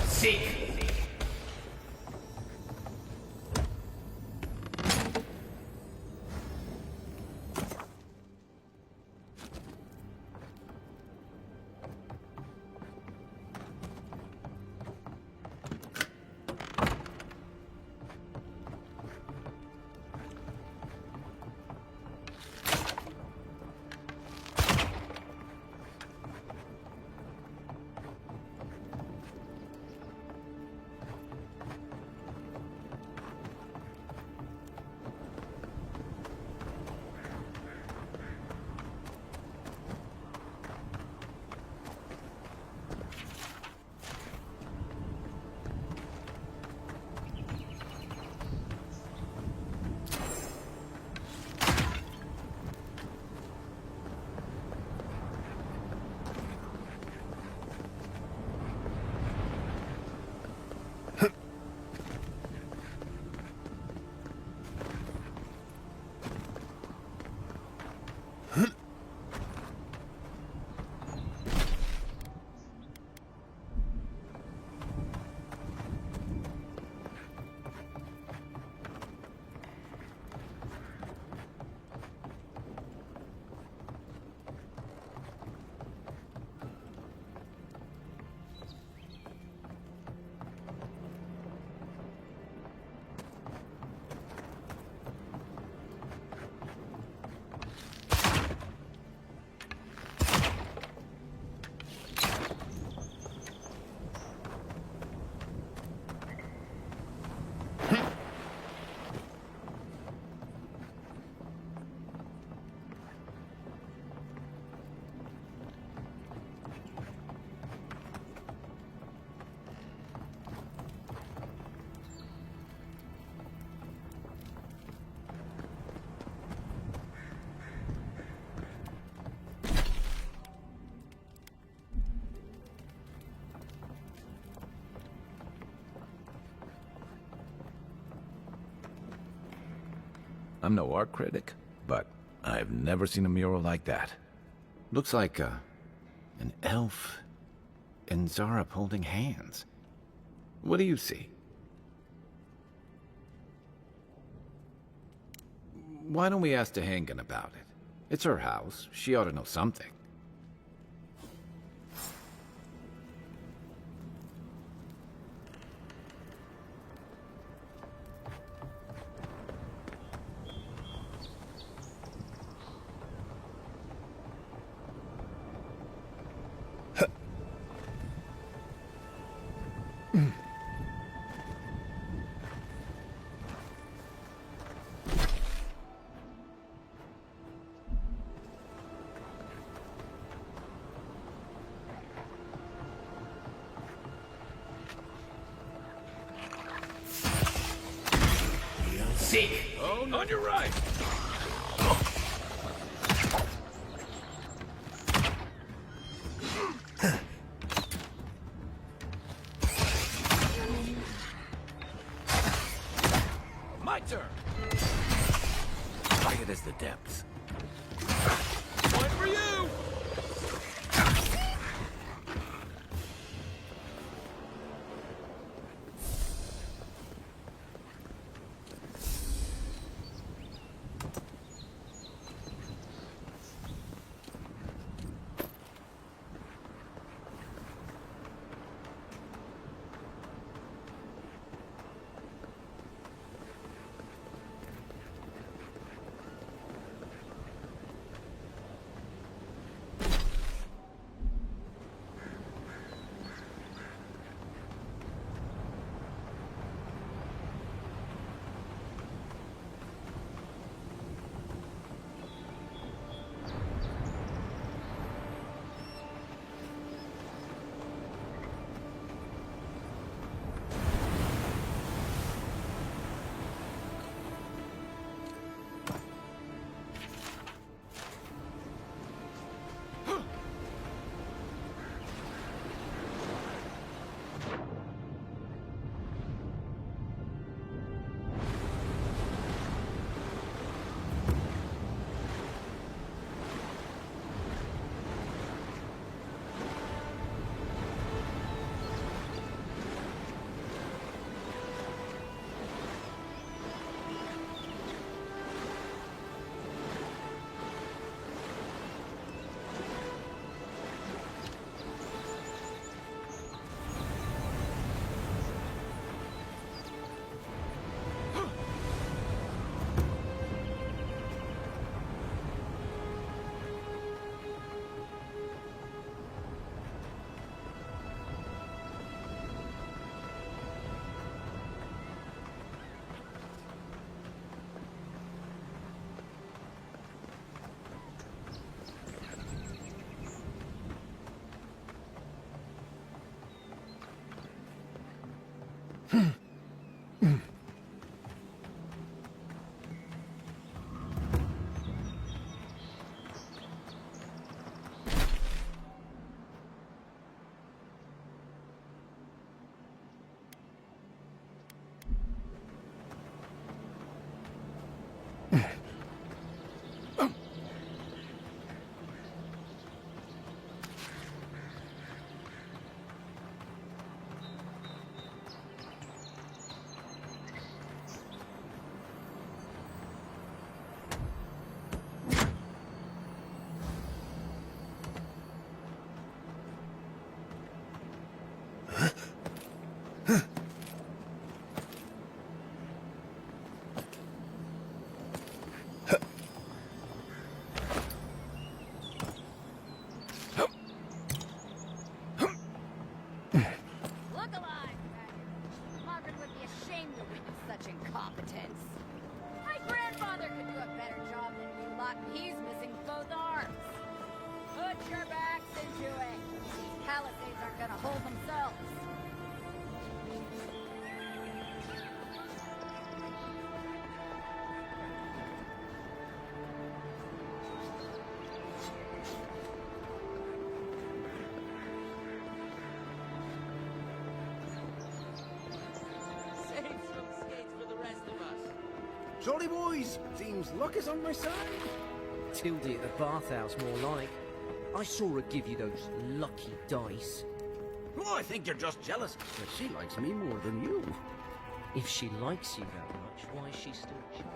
Seek! I'm no art critic, but I've never seen a mural like that. Looks like an elf and Zarop holding hands. What do you see? Why don't we ask Tehangan about it? It's her house. She ought to know something. Seek! Oh, on your right! the depths. One for you! Look alive, Dagger. Margaret would be ashamed to witness such incompetence. My grandfather could do a better job than we lot. He's missing both arms. Put your backs into it. These palisades aren't gonna hold themselves. Save some skates for the rest of us. Jolly boys! Seems luck is on my side. Tildy at the bathhouse, more like. I saw her give you those lucky dice. Oh, I think you're just jealous. But she likes me more than you. If she likes you that much, why is she still charging?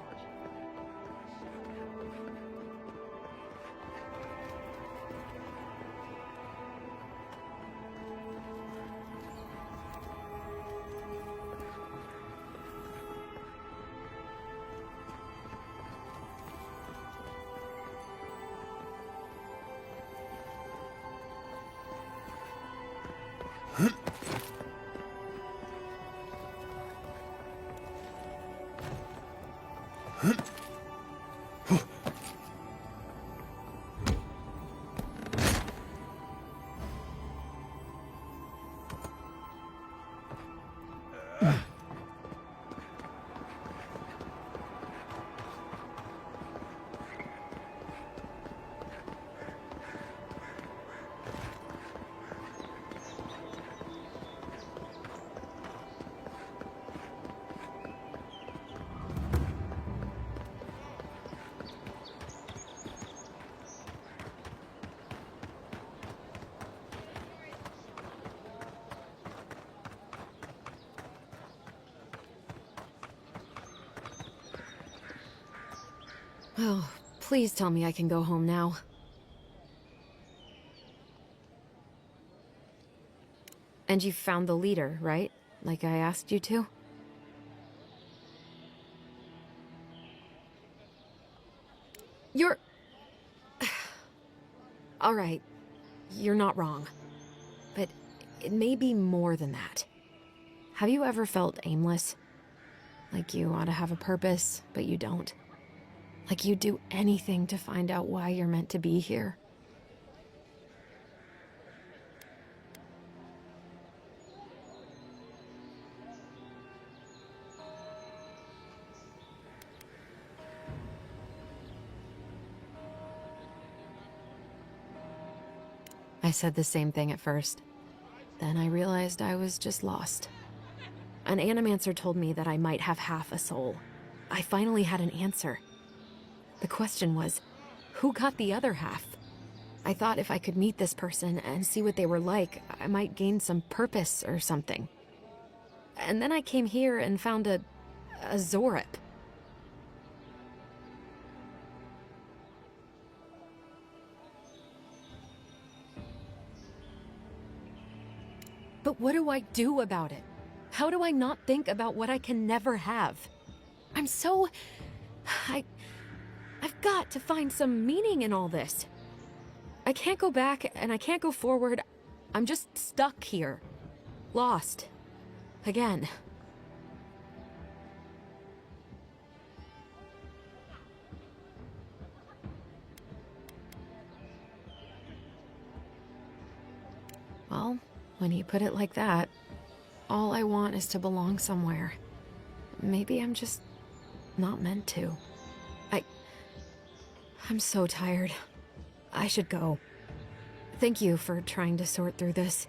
Oh, please tell me I can go home now. And you found the leader, right? Like I asked you to? You're... Alright, you're not wrong. But it may be more than that. Have you ever felt aimless? Like you ought to have a purpose, but you don't? Like you'd do anything to find out why you're meant to be here? I said the same thing at first. Then I realized I was just lost. An animancer told me that I might have half a soul. I finally had an answer. The question was, who got the other half? I thought if I could meet this person and see what they were like, I might gain some purpose or something. And then I came here and found a Zorip. But what do I do about it? How do I not think about what I can never have? I'm so... I've got to find some meaning in all this. I can't go back and I can't go forward. I'm just stuck here. Lost. Again. Well, when you put it like that, all I want is to belong somewhere. Maybe I'm just not meant to. I'm so tired. I should go. Thank you for trying to sort through this.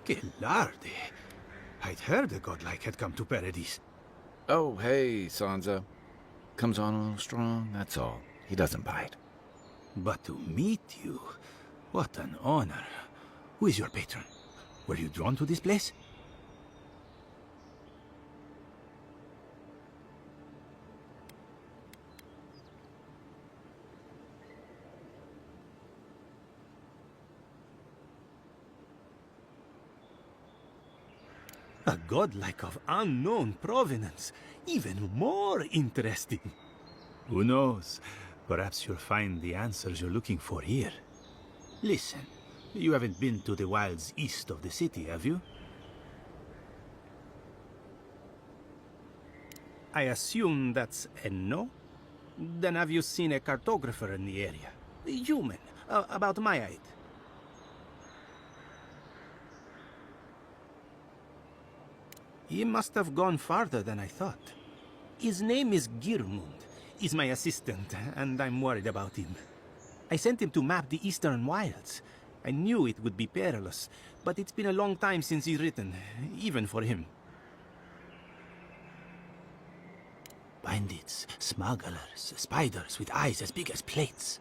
Gelarde. I'd heard a godlike had come to Paradise. Oh, hey, Sansa. Comes on a little strong, that's all. He doesn't bite. But to meet you, what an honor. Who is your patron? Were you drawn to this place? A godlike of unknown provenance. Even more interesting. Who knows? Perhaps you'll find the answers you're looking for here. Listen, you haven't been to the wilds east of the city, have you? I assume that's a no? Then have you seen a cartographer in the area? A human, about my height. He must have gone farther than I thought. His name is Girmund. He's my assistant, and I'm worried about him. I sent him to map the eastern wilds. I knew it would be perilous, but it's been a long time since he's written, even for him. Bandits, smugglers, spiders with eyes as big as plates.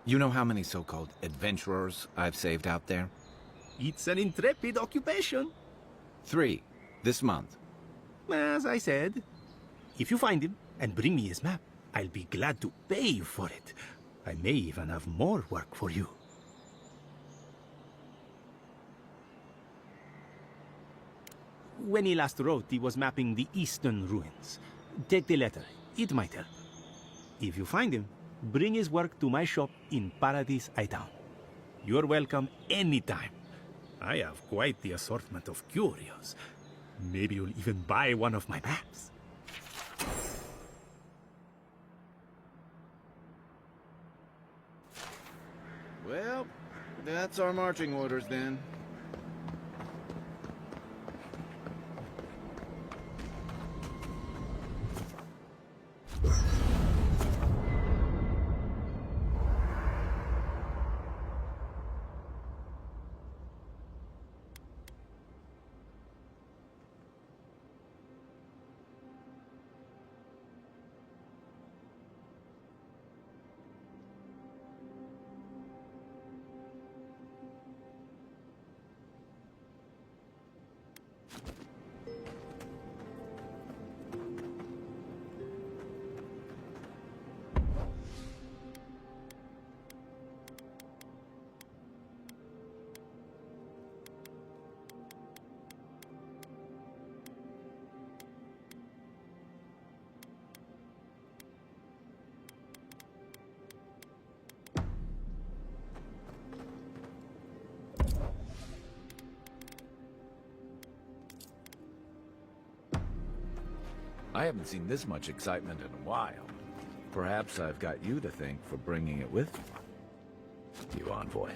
You know how many so-called adventurers I've saved out there? It's an intrepid occupation. 3, this month. As I said, if you find him and bring me his map, I'll be glad to pay you for it. I may even have more work for you. When he last wrote, he was mapping the eastern ruins. Take the letter. It might help. If you find him, bring his work to my shop in Paradise Town. You're welcome anytime. I have quite the assortment of curios. Maybe you'll even buy one of my maps. Well, that's our marching orders then. I haven't seen this much excitement in a while. Perhaps I've got you to thank for bringing it with you, Envoy.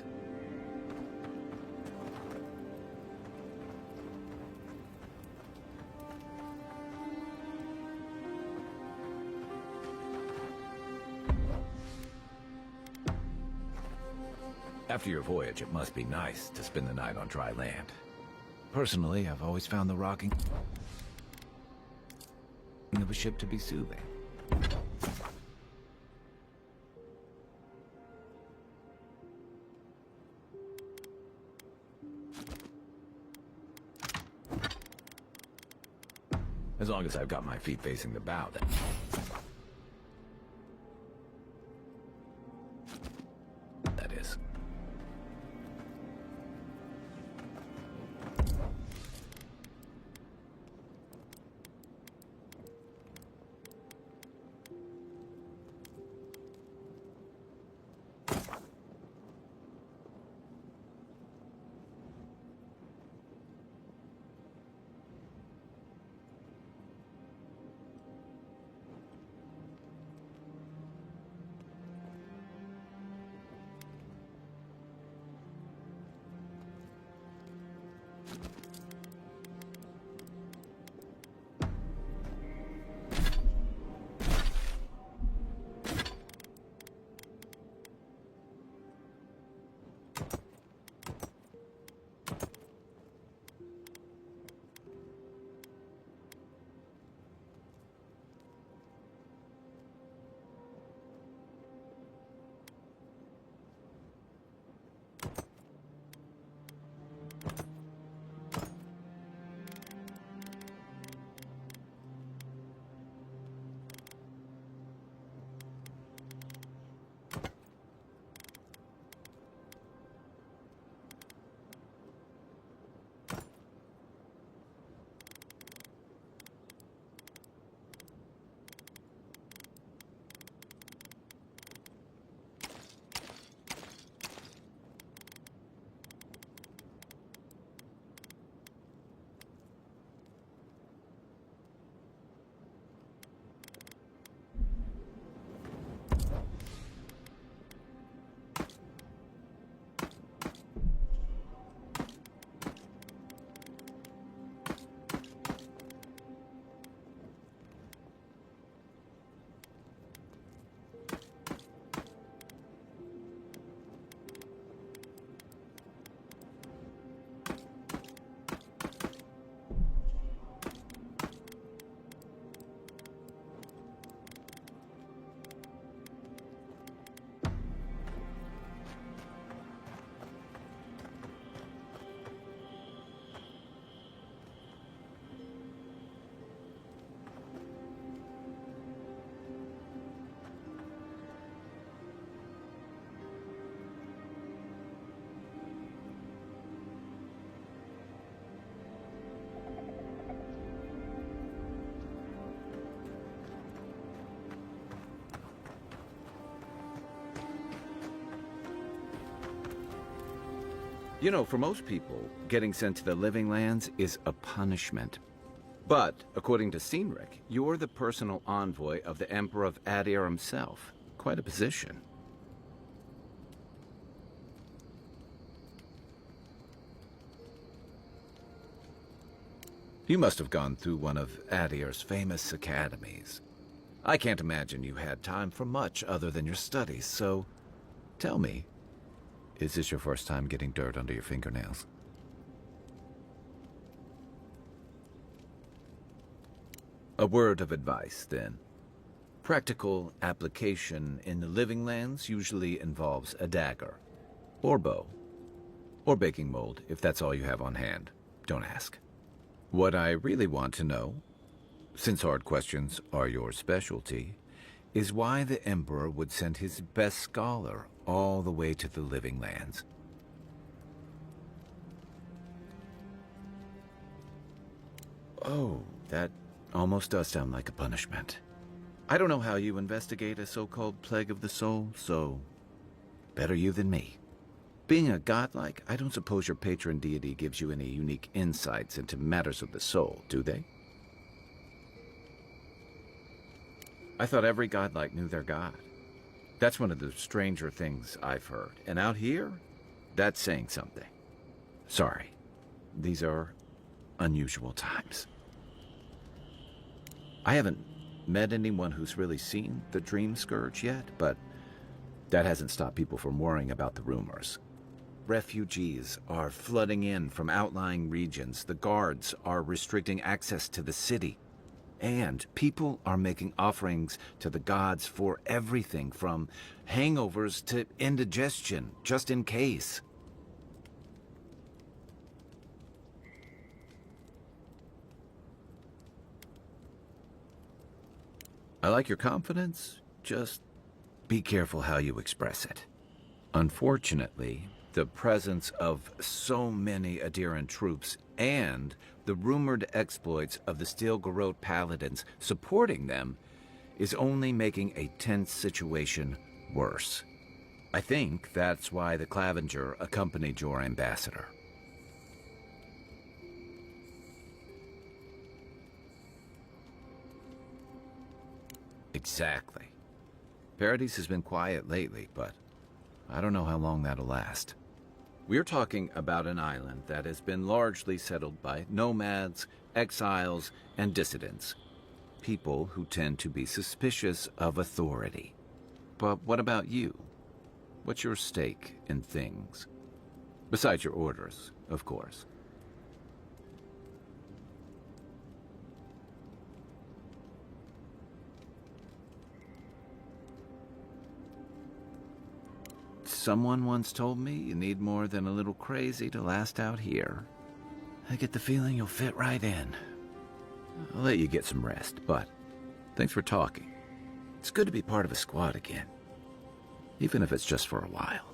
After your voyage, it must be nice to spend the night on dry land. Personally, I've always found the rocking of a ship to be soothing. As long as I've got my feet facing the bow, then. That is. You know, for most people, getting sent to the Living Lands is a punishment. But, according to Cynric, you're the personal envoy of the Emperor of Adir himself. Quite a position. You must have gone through one of Adir's famous academies. I can't imagine you had time for much other than your studies, so tell me, is this your first time getting dirt under your fingernails? A word of advice, then. Practical application in the Living Lands usually involves a dagger, or bow, or baking mold, if that's all you have on hand. Don't ask. What I really want to know, since hard questions are your specialty, is why the Emperor would send his best scholar all the way to the Living Lands. Oh, that almost does sound like a punishment. I don't know how you investigate a so-called plague of the soul, so better you than me. Being a godlike, I don't suppose your patron deity gives you any unique insights into matters of the soul, do they? I thought every godlike knew their god. That's one of the stranger things I've heard. And out here, that's saying something. Sorry, these are unusual times. I haven't met anyone who's really seen the Dream Scourge yet, but that hasn't stopped people from worrying about the rumors. Refugees are flooding in from outlying regions. The guards are restricting access to the city. And people are making offerings to the gods for everything from hangovers to indigestion, just in case. I like your confidence, just be careful how you express it. Unfortunately, the presence of so many Adiran troops and the rumored exploits of the Steel Garrote paladins supporting them is only making a tense situation worse. I think that's why the Clavenger accompanied your ambassador. Exactly. Paradise has been quiet lately, but I don't know how long that'll last. We're talking about an island that has been largely settled by nomads, exiles, and dissidents. People who tend to be suspicious of authority. But what about you? What's your stake in things? Besides your orders, of course. Someone once told me you need more than a little crazy to last out here. I get the feeling you'll fit right in. I'll let you get some rest, but thanks for talking. It's good to be part of a squad again, even if it's just for a while.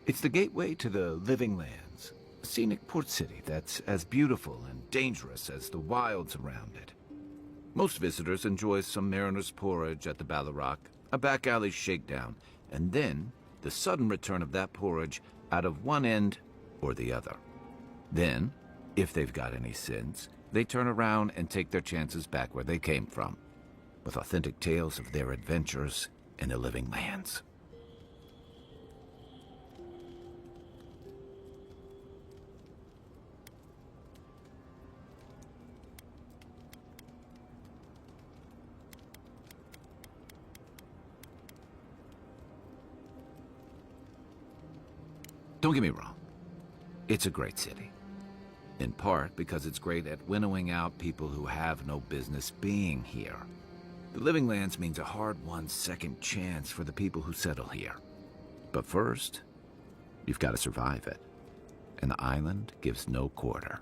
It's the gateway to the Living Lands, a scenic port city that's as beautiful and dangerous as the wilds around it. Most visitors enjoy some mariner's porridge at the Ballarrock, a back alley shakedown, and then the sudden return of that porridge out of one end or the other. Then, if they've got any sense, they turn around and take their chances back where they came from, with authentic tales of their adventures in the Living Lands. Don't get me wrong, it's a great city. In part because it's great at winnowing out people who have no business being here. The Living Lands means a hard-won second chance for the people who settle here. But first, you've got to survive it. And the island gives no quarter.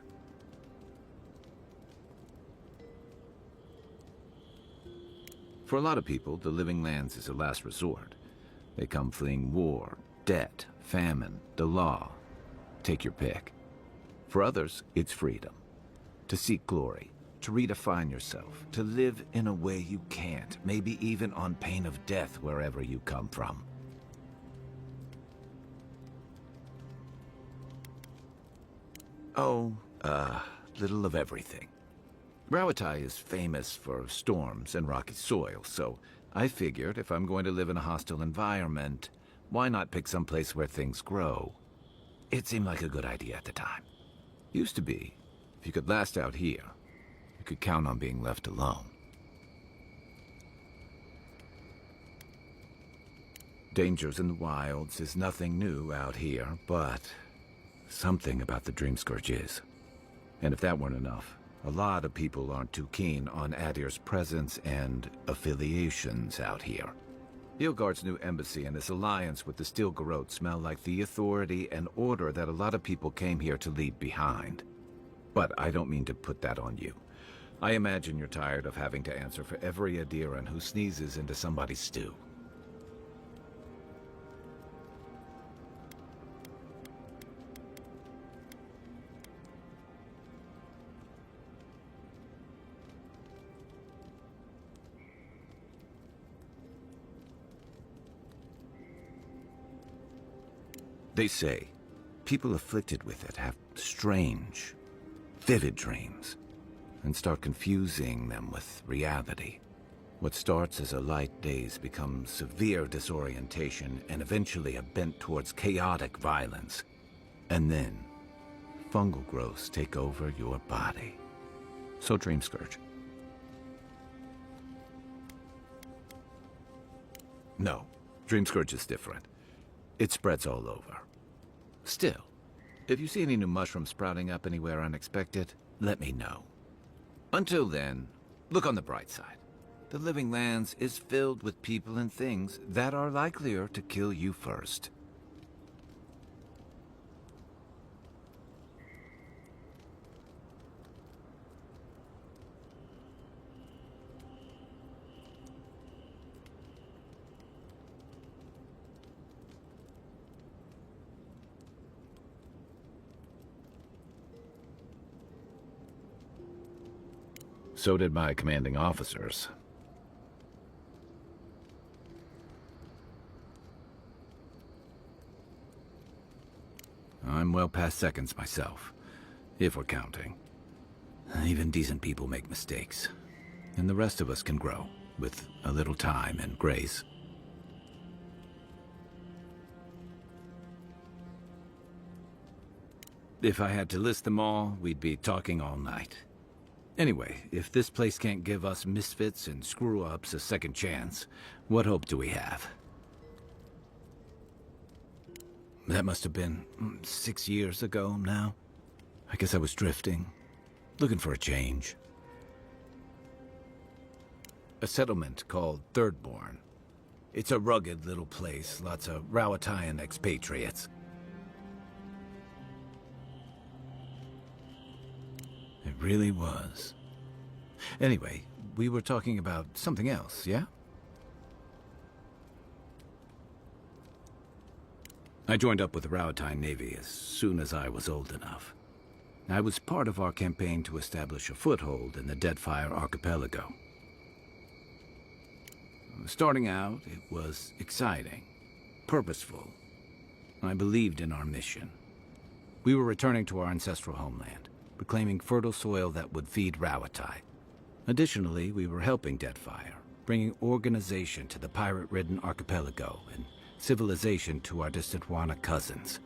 For a lot of people, the Living Lands is a last resort. They come fleeing war, debt, famine, the law. Take your pick. For others, it's freedom. To seek glory, to redefine yourself, to live in a way you can't, maybe even on pain of death wherever you come from. Oh, little of everything. Rawatai is famous for storms and rocky soil, so I figured if I'm going to live in a hostile environment, why not pick some place where things grow? It seemed like a good idea at the time. Used to be, if you could last out here, you could count on being left alone. Dangers in the wilds is nothing new out here, but something about the Dream Scourge is. And if that weren't enough, a lot of people aren't too keen on Adir's presence and affiliations out here. Ilgard's new embassy and his alliance with the Steel Garrote smell like the authority and order that a lot of people came here to leave behind. But I don't mean to put that on you. I imagine you're tired of having to answer for every Adiran who sneezes into somebody's stew. They say people afflicted with it have strange, vivid dreams and start confusing them with reality. What starts as a light daze becomes severe disorientation and eventually a bent towards chaotic violence. And then, fungal growths take over your body. So Dream Scourge. No, Dream Scourge is different. It spreads all over. Still, if you see any new mushrooms sprouting up anywhere unexpected, let me know. Until then, look on the bright side. The Living Lands is filled with people and things that are likelier to kill you first. So did my commanding officers. I'm well past seconds myself, if we're counting. Even decent people make mistakes, and the rest of us can grow, with a little time and grace. If I had to list them all, we'd be talking all night. Anyway, if this place can't give us misfits and screw-ups a second chance, what hope do we have? That must have been 6 years ago now. I guess I was drifting, looking for a change. A settlement called Thirdborn. It's a rugged little place, lots of Rawatayan expatriates. It really was. Anyway, we were talking about something else, yeah? I joined up with the Rawatayan Navy as soon as I was old enough. I was part of our campaign to establish a foothold in the Deadfire Archipelago. Starting out, it was exciting, purposeful. I believed in our mission. We were returning to our ancestral homeland, reclaiming fertile soil that would feed Rawatai. Additionally, we were helping Deadfire, bringing organization to the pirate-ridden archipelago and civilization to our distant Wana cousins.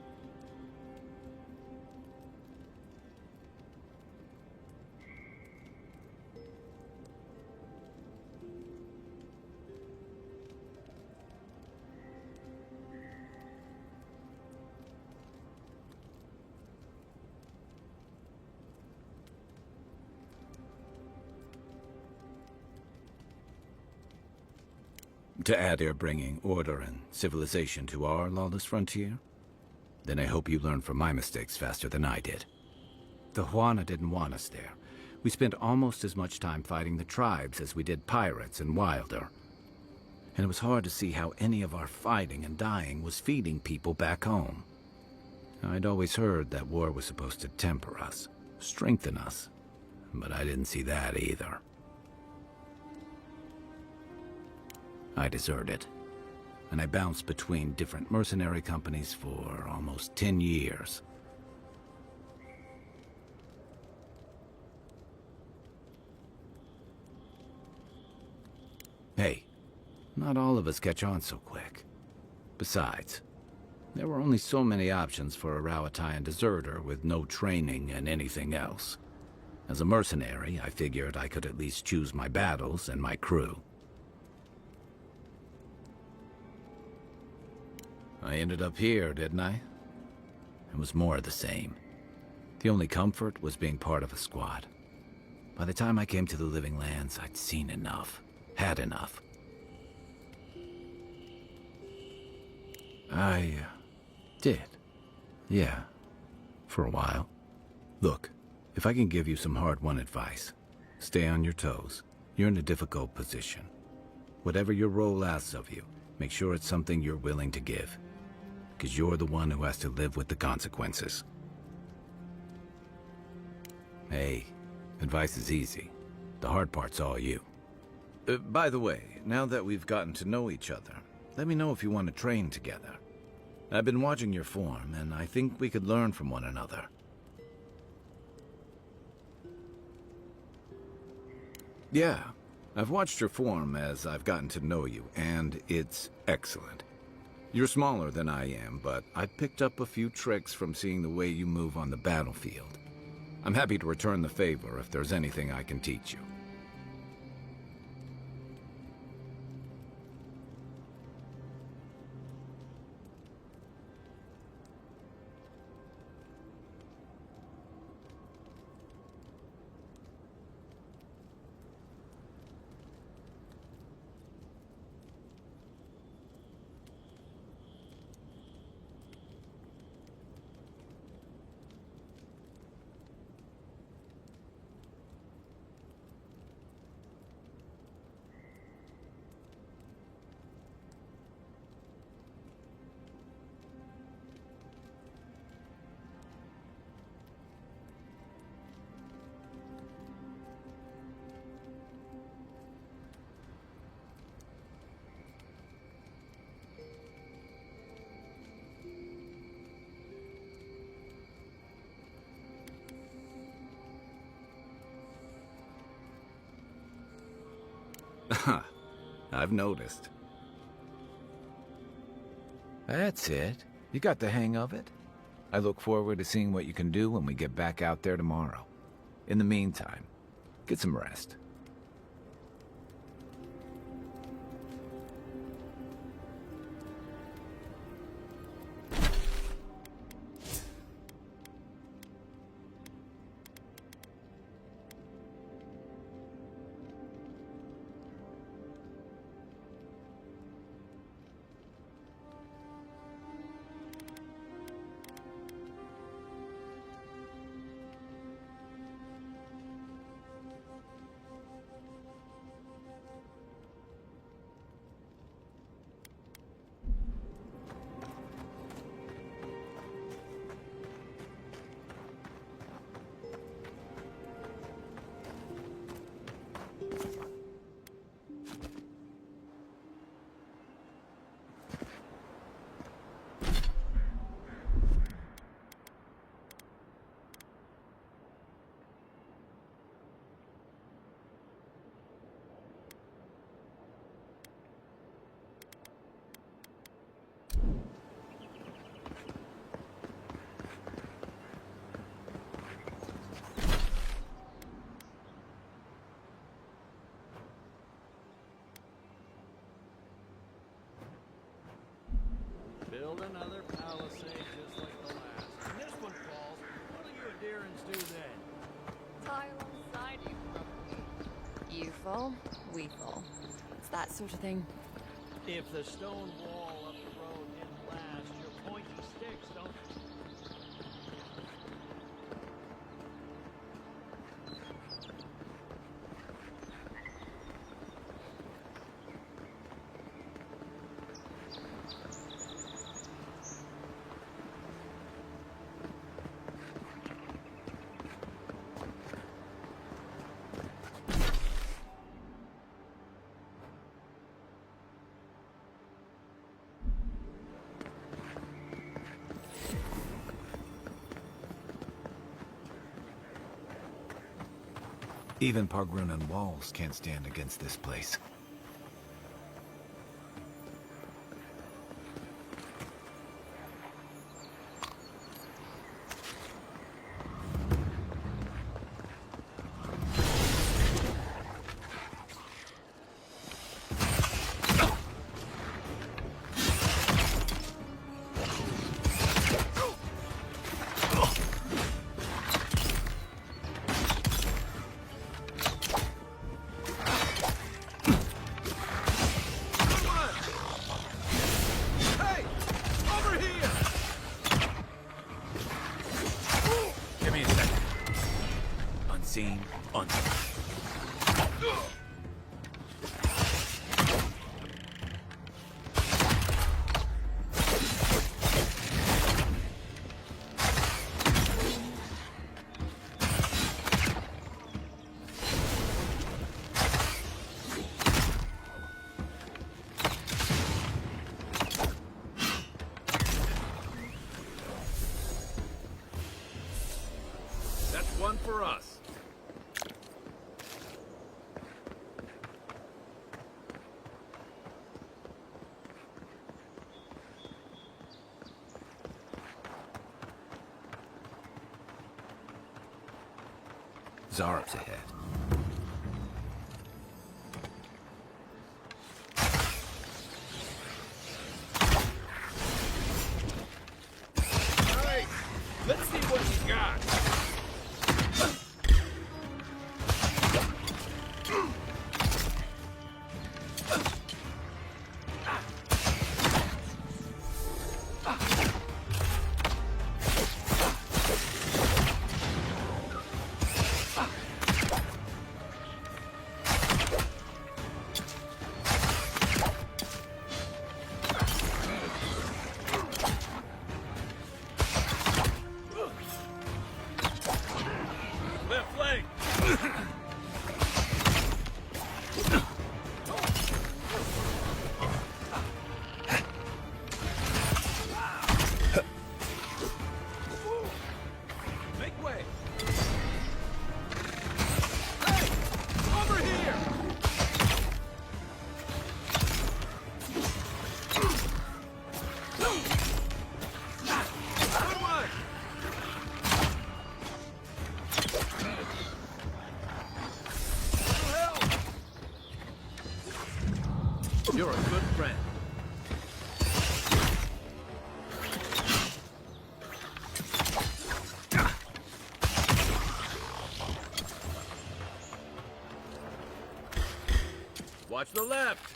To Adir bringing order and civilization to our lawless frontier? Then I hope you learn from my mistakes faster than I did. The Huana didn't want us there. We spent almost as much time fighting the tribes as we did pirates and Wilder. And it was hard to see how any of our fighting and dying was feeding people back home. I'd always heard that war was supposed to temper us, strengthen us. but I didn't see that either. I deserted, and I bounced between different mercenary companies for almost 10 years. Hey, not all of us catch on so quick. Besides, there were only so many options for a Rowatayan deserter with no training and anything else. As a mercenary, I figured I could at least choose my battles and my crew. I ended up here, didn't I? It was more of the same. The only comfort was being part of a squad. By the time I came to the Living Lands, I'd seen enough. Had enough. I did. Yeah. For a while. Look, if I can give you some hard-won advice, stay on your toes. You're in a difficult position. Whatever your role asks of you, make sure it's something you're willing to give. Because you're the one who has to live with the consequences. Hey, advice is easy. The hard part's all you. By the way, now that we've gotten to know each other, let me know if you want to train together. I've been watching your form, and I think we could learn from one another. Yeah, I've watched your form as I've gotten to know you, and it's excellent. You're smaller than I am, but I picked up a few tricks from seeing the way you move on the battlefield. I'm happy to return the favor if there's anything I can teach you. I've noticed. That's it. You got the hang of it. I look forward to seeing what you can do when we get back out there tomorrow. In the meantime, get some rest. Build another palisade just like the last. When this one falls, what'll you adherents do then? Die alongside you, probably. You fall, we fall. It's that sort of thing. If the stone wall up the road didn't last, your pointy sticks don't. Even Pargrunan walls can't stand against this place. Unseen, unseen. That's one for us. Zarup's ahead. Alright, let's see what you got. Left leg. Make way. Hey, over here. Good one. You're a good friend. Watch the left.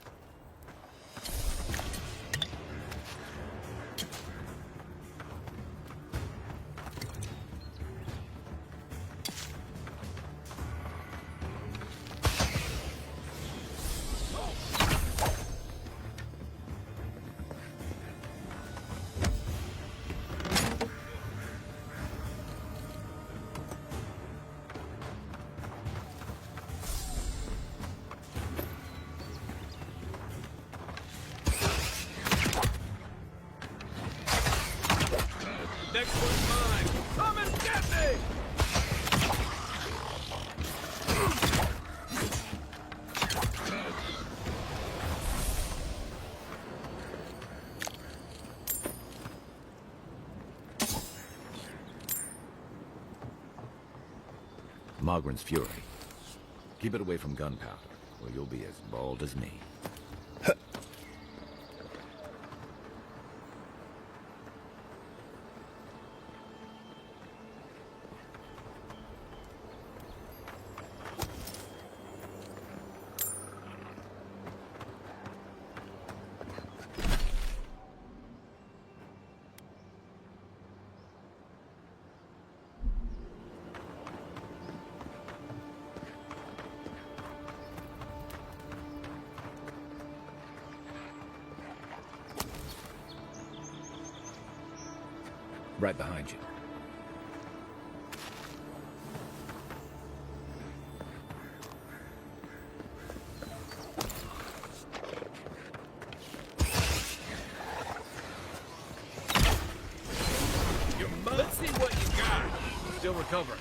Next one's mine. Come and get me! Mogren's fury. Keep it away from gunpowder, or you'll be as bald as me. Right behind you. Let's see what you got. Still recovering.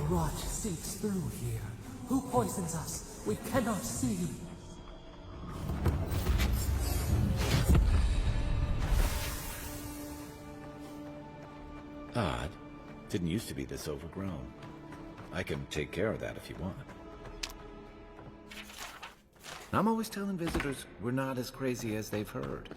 rot seeps through here. Who poisons us? We cannot see. Odd. Didn't used to be this overgrown. I can take care of that if you want. I'm always telling visitors we're not as crazy as they've heard.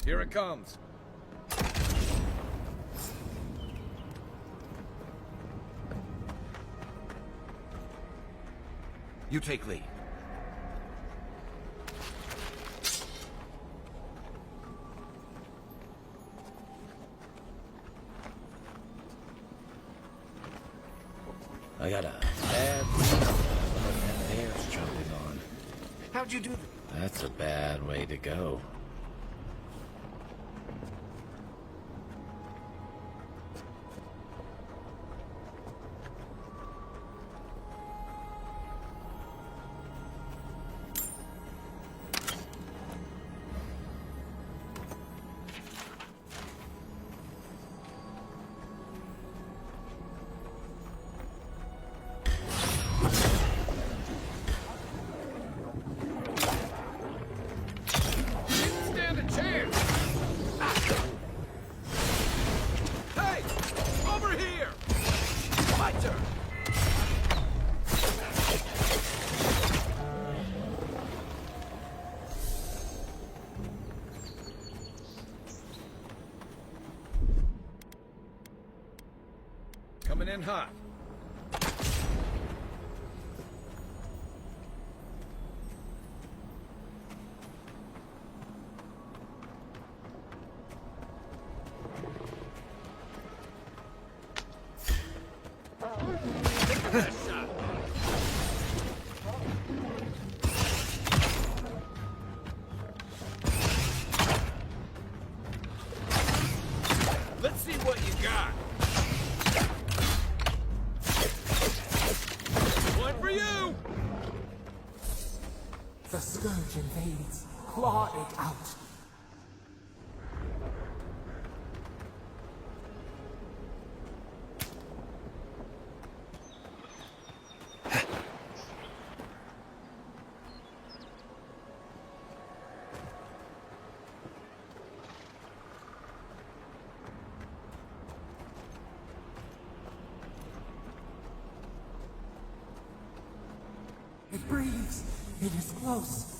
Here it comes. You take lead. I got a bad hair's jumping on. How'd you do that? That's a bad way to go. Coming in hot. Let's see what you got. One for you! The scourge invades. Claw it out. It breathes. It is close.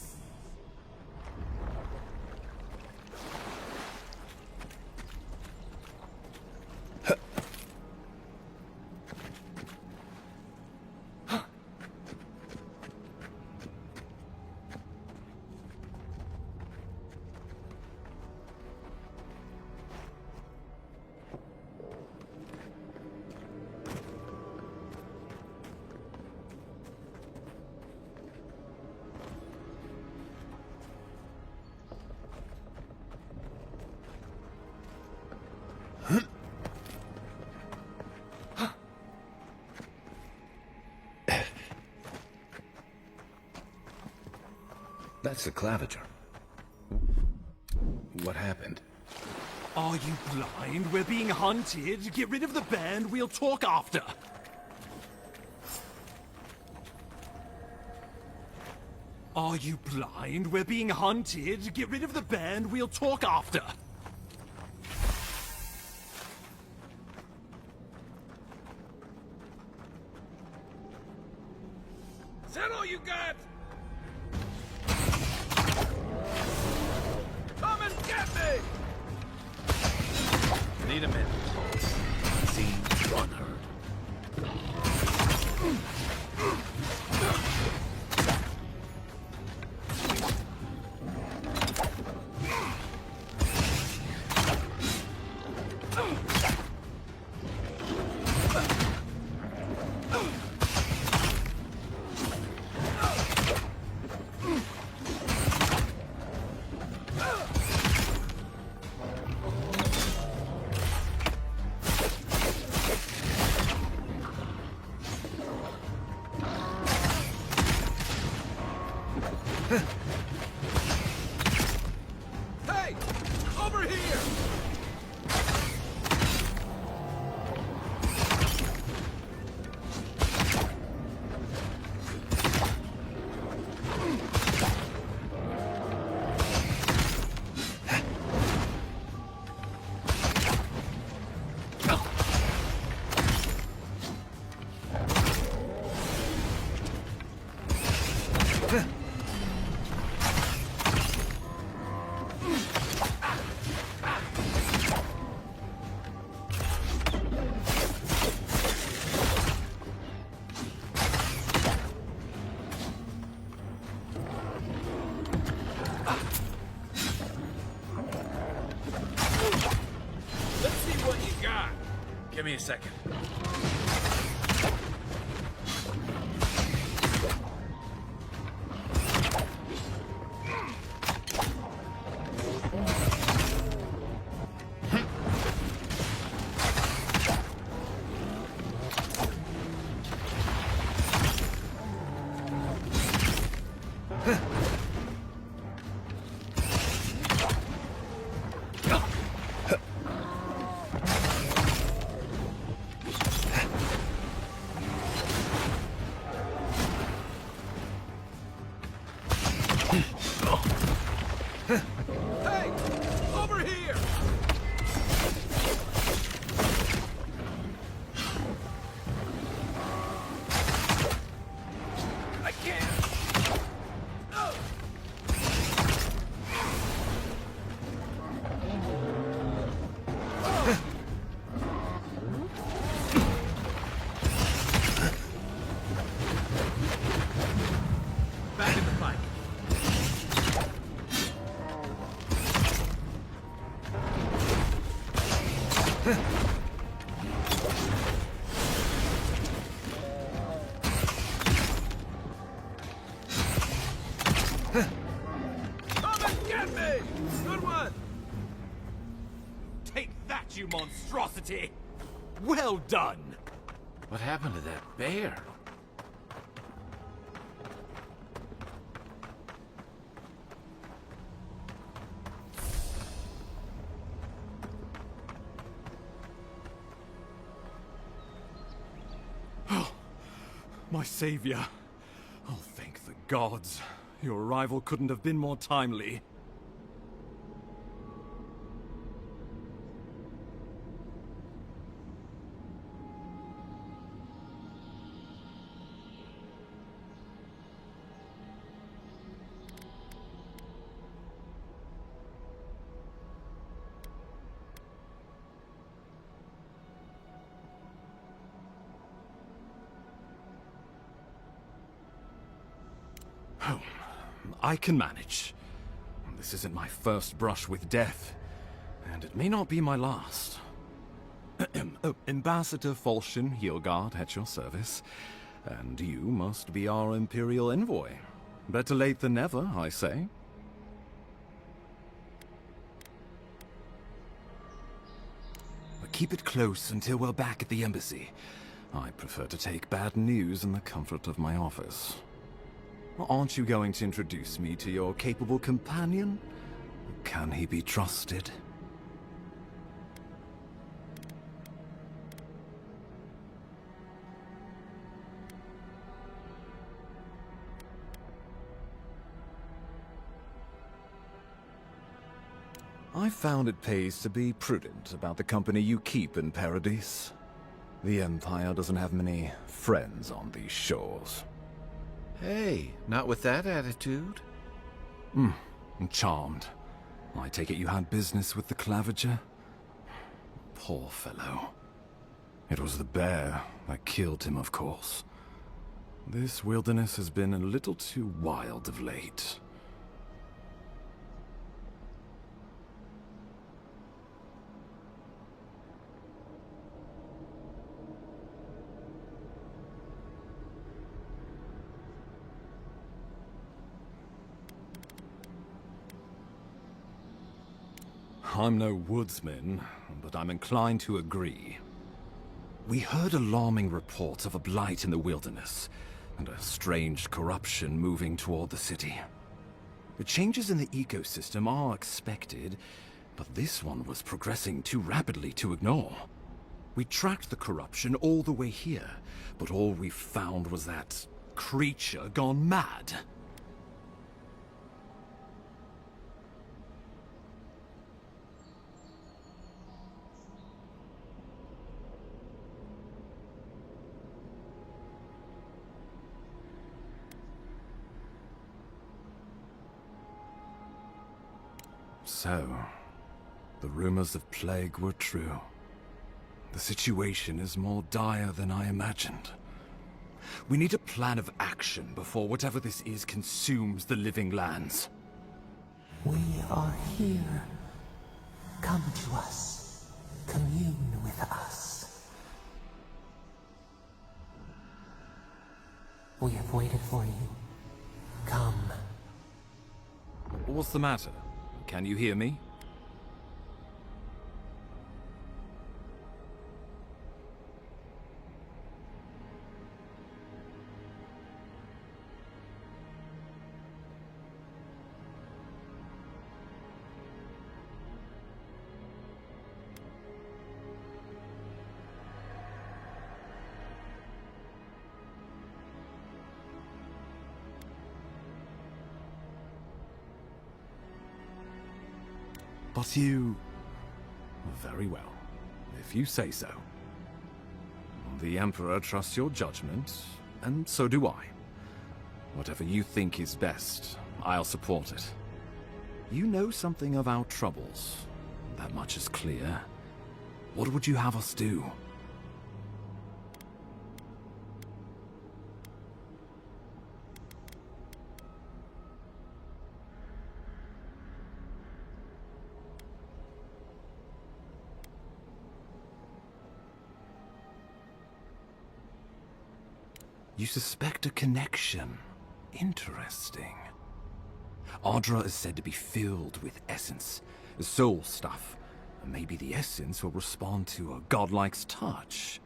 That's the claviger. What happened? Are you blind? We're being hunted. Get rid of the band, we'll talk after. Are you blind? We're being hunted. Get rid of the band, we'll talk after. Is that all you got? Come and get me! Need a minute. Seen, unheard. Hey! Over here! Let's see what you got. Give me a second. Hey! Over here! I can't! Oh! Back in the fight. Come and get me! Good one! Take that, you monstrosity! Well done! What happened to that bear? My savior. Oh, thank the gods. Your arrival couldn't have been more timely. Oh, I can manage. This isn't my first brush with death, and it may not be my last. Oh, Ambassador Falchion Heelguard at your service, and you must be our Imperial envoy. Better late than never, I say. But keep it close until we're back at the embassy. I prefer to take bad news in the comfort of my office. Aren't you going to introduce me to your capable companion? Can he be trusted? I found it pays to be prudent about the company you keep in Paradise. The Empire doesn't have many friends on these shores. Hey, not with that attitude. I'm charmed. I take it you had business with the Claviger? Poor fellow. It was the bear that killed him, of course. This wilderness has been a little too wild of late. I'm no woodsman, but I'm inclined to agree. We heard alarming reports of a blight in the wilderness, and a strange corruption moving toward the city. The changes in the ecosystem are expected, but this one was progressing too rapidly to ignore. We tracked the corruption all the way here, but all we found was that creature gone mad. So, the rumors of plague were true. The situation is more dire than I imagined. We need a plan of action before whatever this is consumes the living lands. We are here. Come to us. Commune with us. We have waited for you. Come. What's the matter? Can you hear me? But you... Very well, if you say so. The Emperor trusts your judgment, and so do I. Whatever you think is best, I'll support it. You know something of our troubles. That much is clear. What would you have us do? You suspect a connection. Interesting. Ardra is said to be filled with essence, soul stuff. Maybe the essence will respond to a godlike's touch.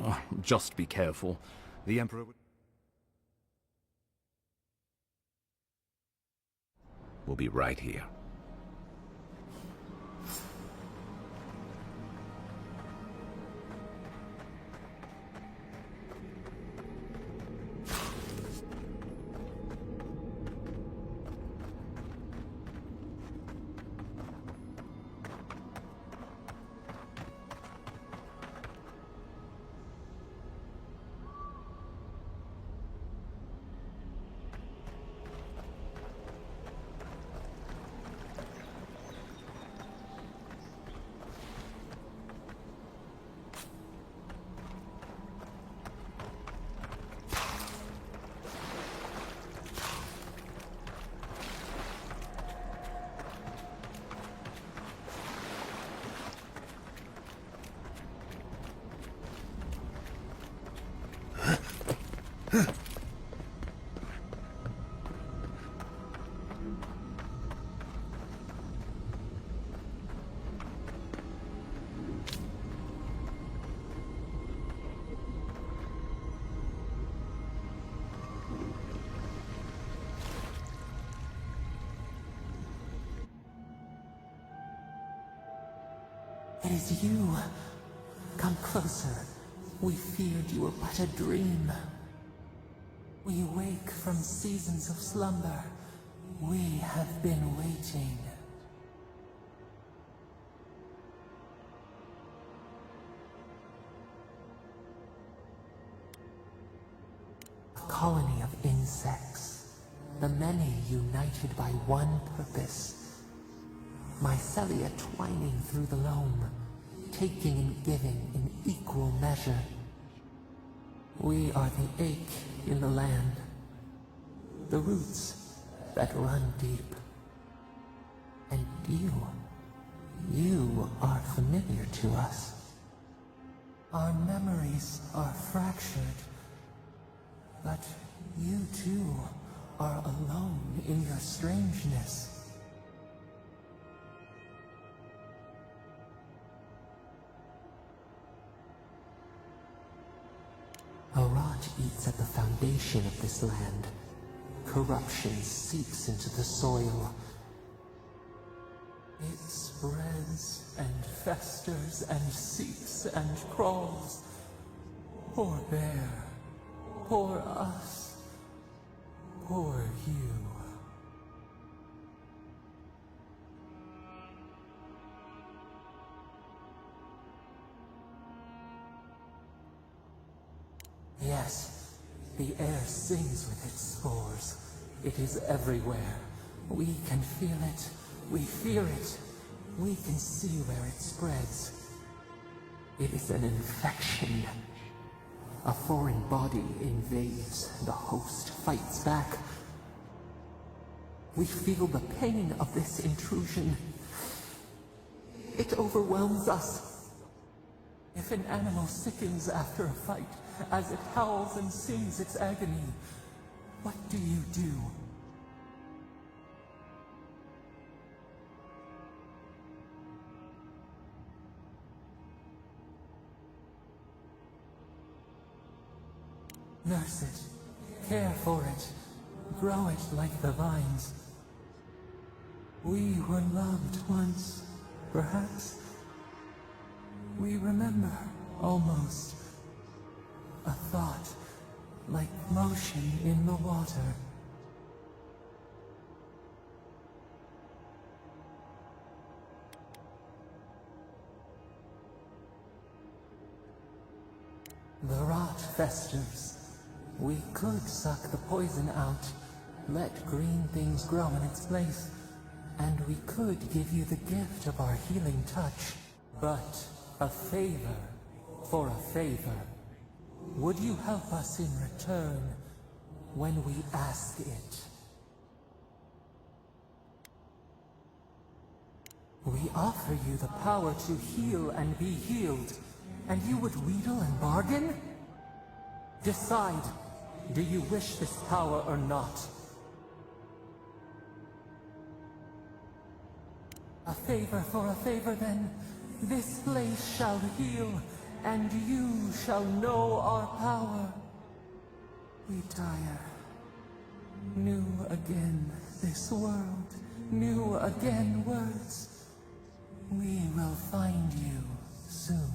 Oh, just be careful. The Emperor would... We'll be right here. It is you. Come closer. We feared you were but a dream. We wake from seasons of slumber. We have been waiting. A colony of insects. The many united by one purpose. Mycelia twining through the loam, taking and giving in equal measure. We are the ache in the land, the roots that run deep. And you are familiar to us. Our memories are fractured, but you too are alone in your strangeness. A rot eats at the foundation of this land. Corruption seeps into the soil. It spreads and festers and seeps and crawls. Poor bear. Poor us. Poor you. Yes, the air sings with its spores. It is everywhere. We can feel it. We fear it. We can see where it spreads. It is an infection. A foreign body invades. The host fights back. We feel the pain of this intrusion. It overwhelms us. If an animal sickens after a fight, as it howls and sings its agony, what do you do? Nurse it, care for it, grow it like the vines. We were loved once, perhaps. We remember, almost. A thought, like motion in the water. The rot festers. We could suck the poison out, let green things grow in its place, and we could give you the gift of our healing touch. But a favor for a favor. Would you help us in return when we ask it? We offer you the power to heal and be healed, and you would wheedle and bargain? Decide, do you wish this power or not? A favor for a favor then. This place shall heal, and you shall know our power. We tire. New again this world, new again words. We will find you soon.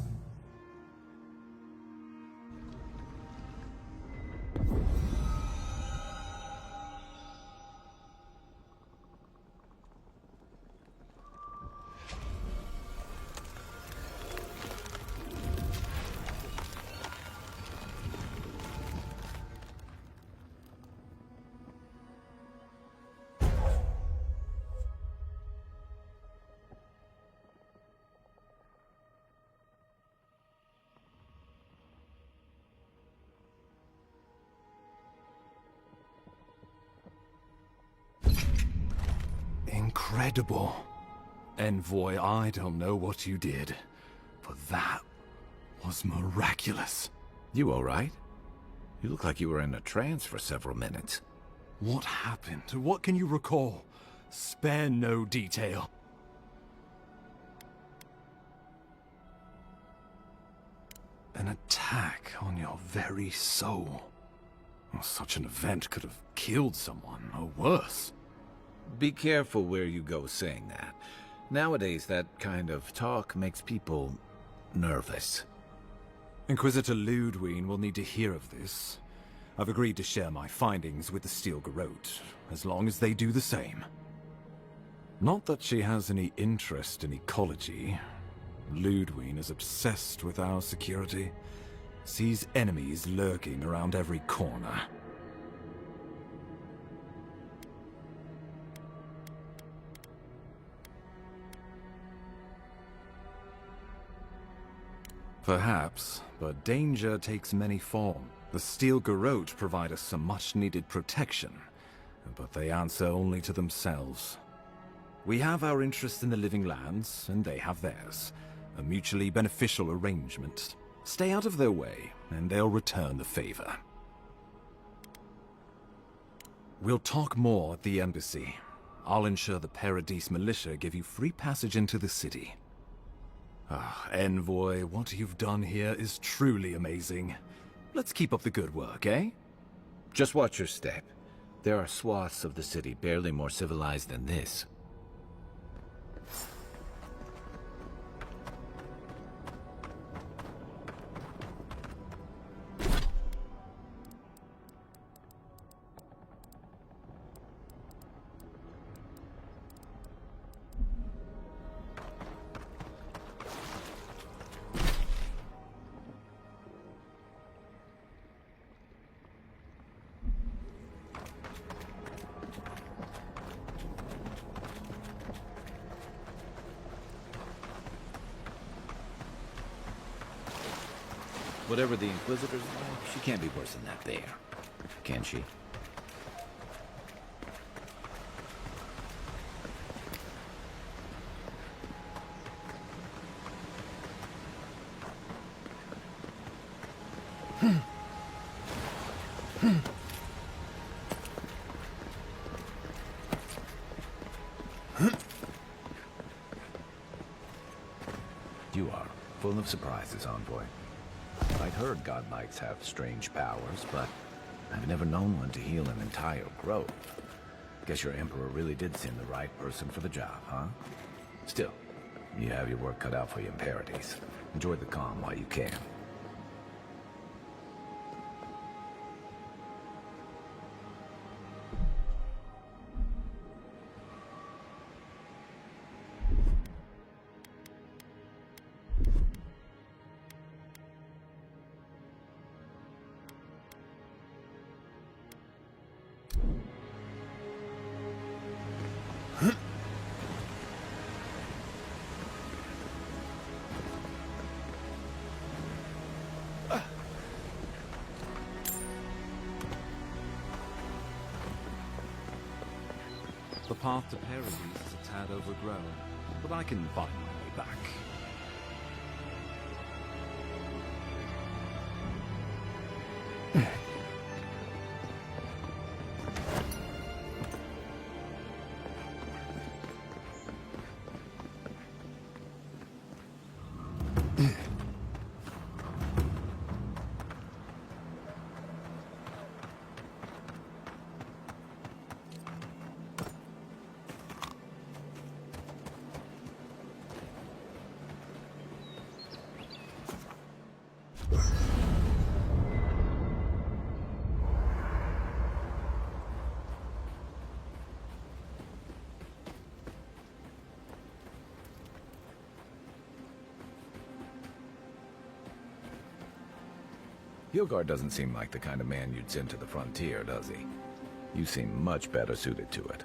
Incredible. Envoy, I don't know what you did, but that was miraculous. You all right? You look like you were in a trance for several minutes. What happened? What can you recall? Spare no detail. An attack on your very soul. Well, such an event could have killed someone, or worse. Be careful where you go saying that. Nowadays, that kind of talk makes people nervous. Inquisitor Ludwig will need to hear of this. I've agreed to share my findings with the Steel Garrote, as long as they do the same. Not that she has any interest in ecology. Ludwig is obsessed with our security. Sees enemies lurking around every corner. Perhaps, but danger takes many forms. The Steel Garrote provide us some much-needed protection, but they answer only to themselves. We have our interest in the living lands, and they have theirs. A mutually beneficial arrangement. Stay out of their way, and they'll return the favor. We'll talk more at the embassy. I'll ensure the Paradise militia give you free passage into the city. Ah, Envoy, what you've done here is truly amazing. Let's keep up the good work, eh? Just watch your step. There are swaths of the city barely more civilized than this. Whatever the Inquisitor's like, she can't be worse than that there. Can she? You are full of surprises, Envoy. I'd heard God Knights have strange powers, but I've never known one to heal an entire grove. Guess your Emperor really did send the right person for the job, huh? Still, you have your work cut out for you in Paradise. Enjoy the calm while you can. The path to Paradise is a tad overgrown, but I can find my way back. Hilgard doesn't seem like the kind of man you'd send to the frontier, does he? You seem much better suited to it.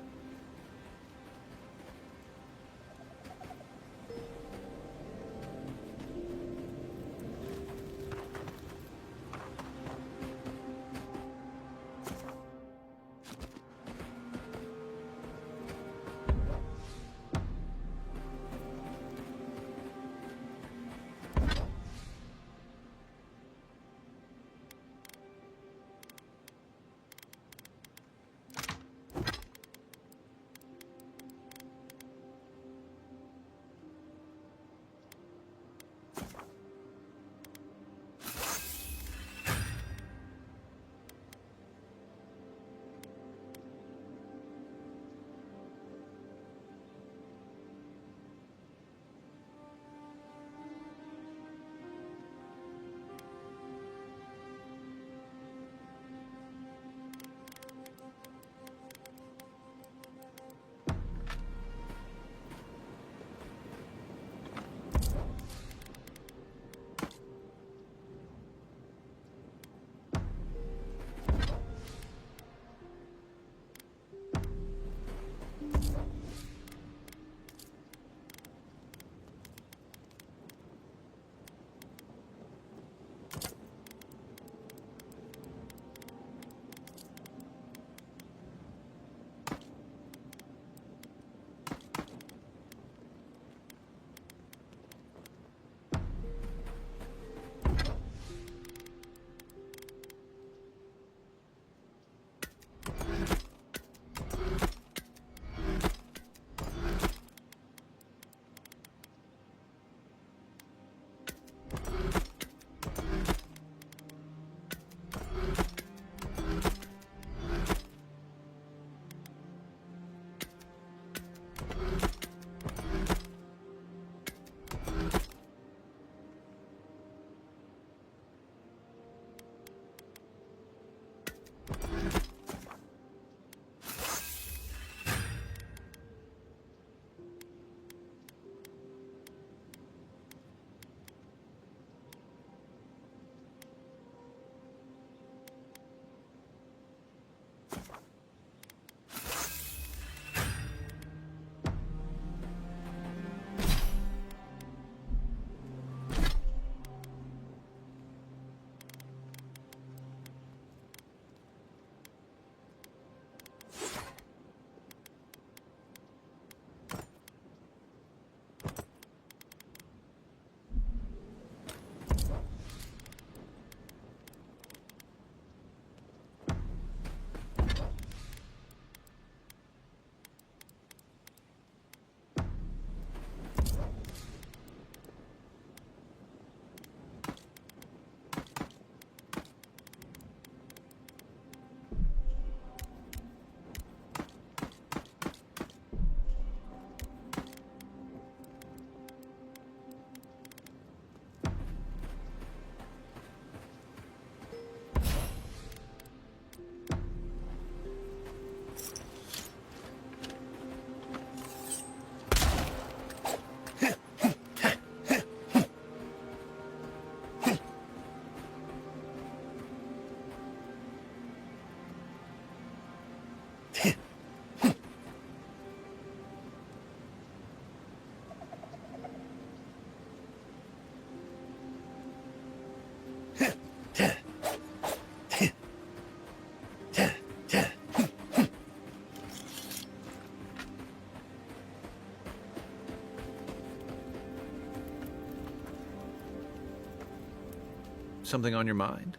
Something on your mind?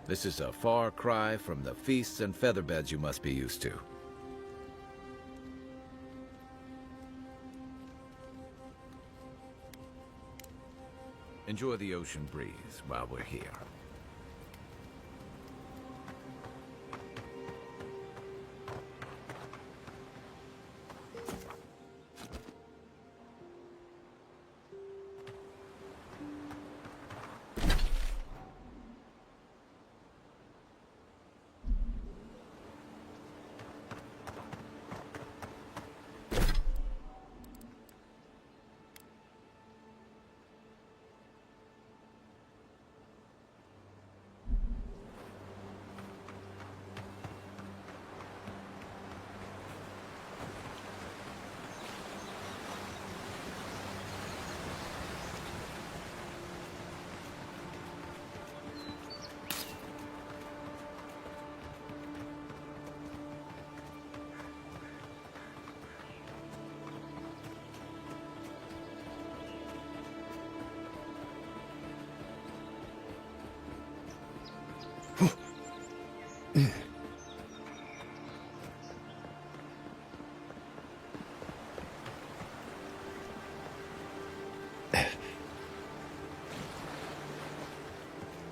This is a far cry from the feasts and featherbeds you must be used to. Enjoy the ocean breeze while we're here.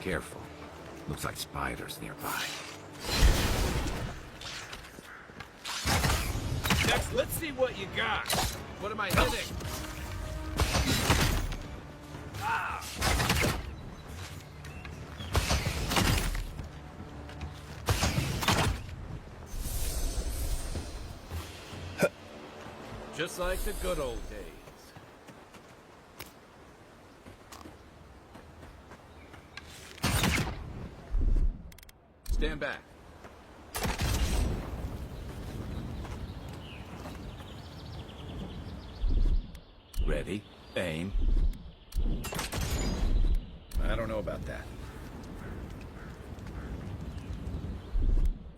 Careful. Looks like spiders nearby. Next, let's see what you got. What am I hitting? Ah! Just like the good old days. Stand back. Ready, aim. I don't know about that.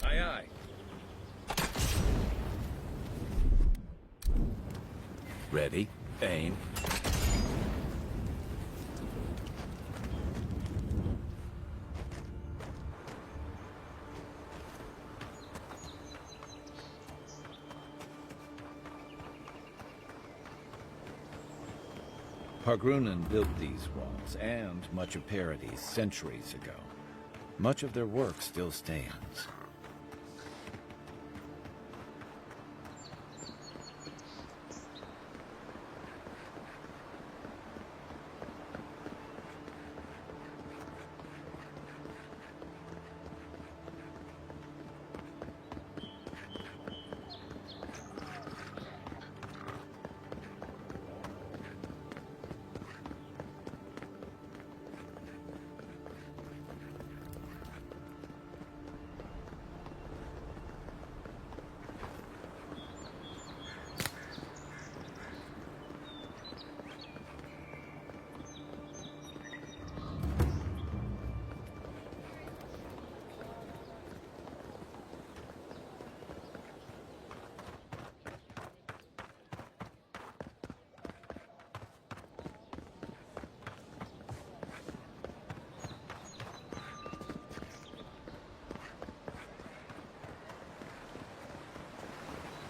Aye, aye. Ready, aim. Pargrunen built these walls, and much of Paradis centuries ago. Much of their work still stands.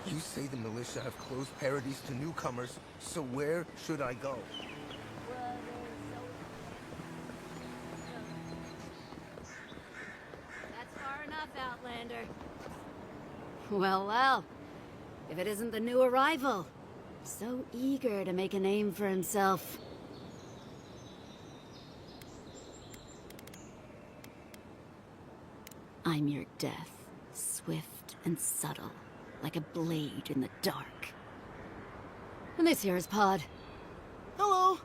You say the militia have closed Paradis to newcomers, so where should I go? That's far enough, Outlander. Well, well. If it isn't the new arrival. So eager to make a name for himself. I'm your death, swift and subtle, like a blade in the dark. And this here is Pod. Hello!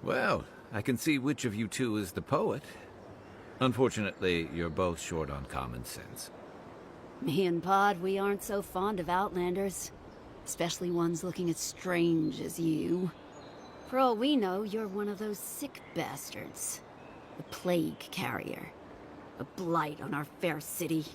Well, I can see which of you two is the poet. Unfortunately, you're both short on common sense. Me and Pod, we aren't so fond of Outlanders. Especially ones looking as strange as you. For all we know, you're one of those sick bastards. The plague carrier. A blight on our fair city.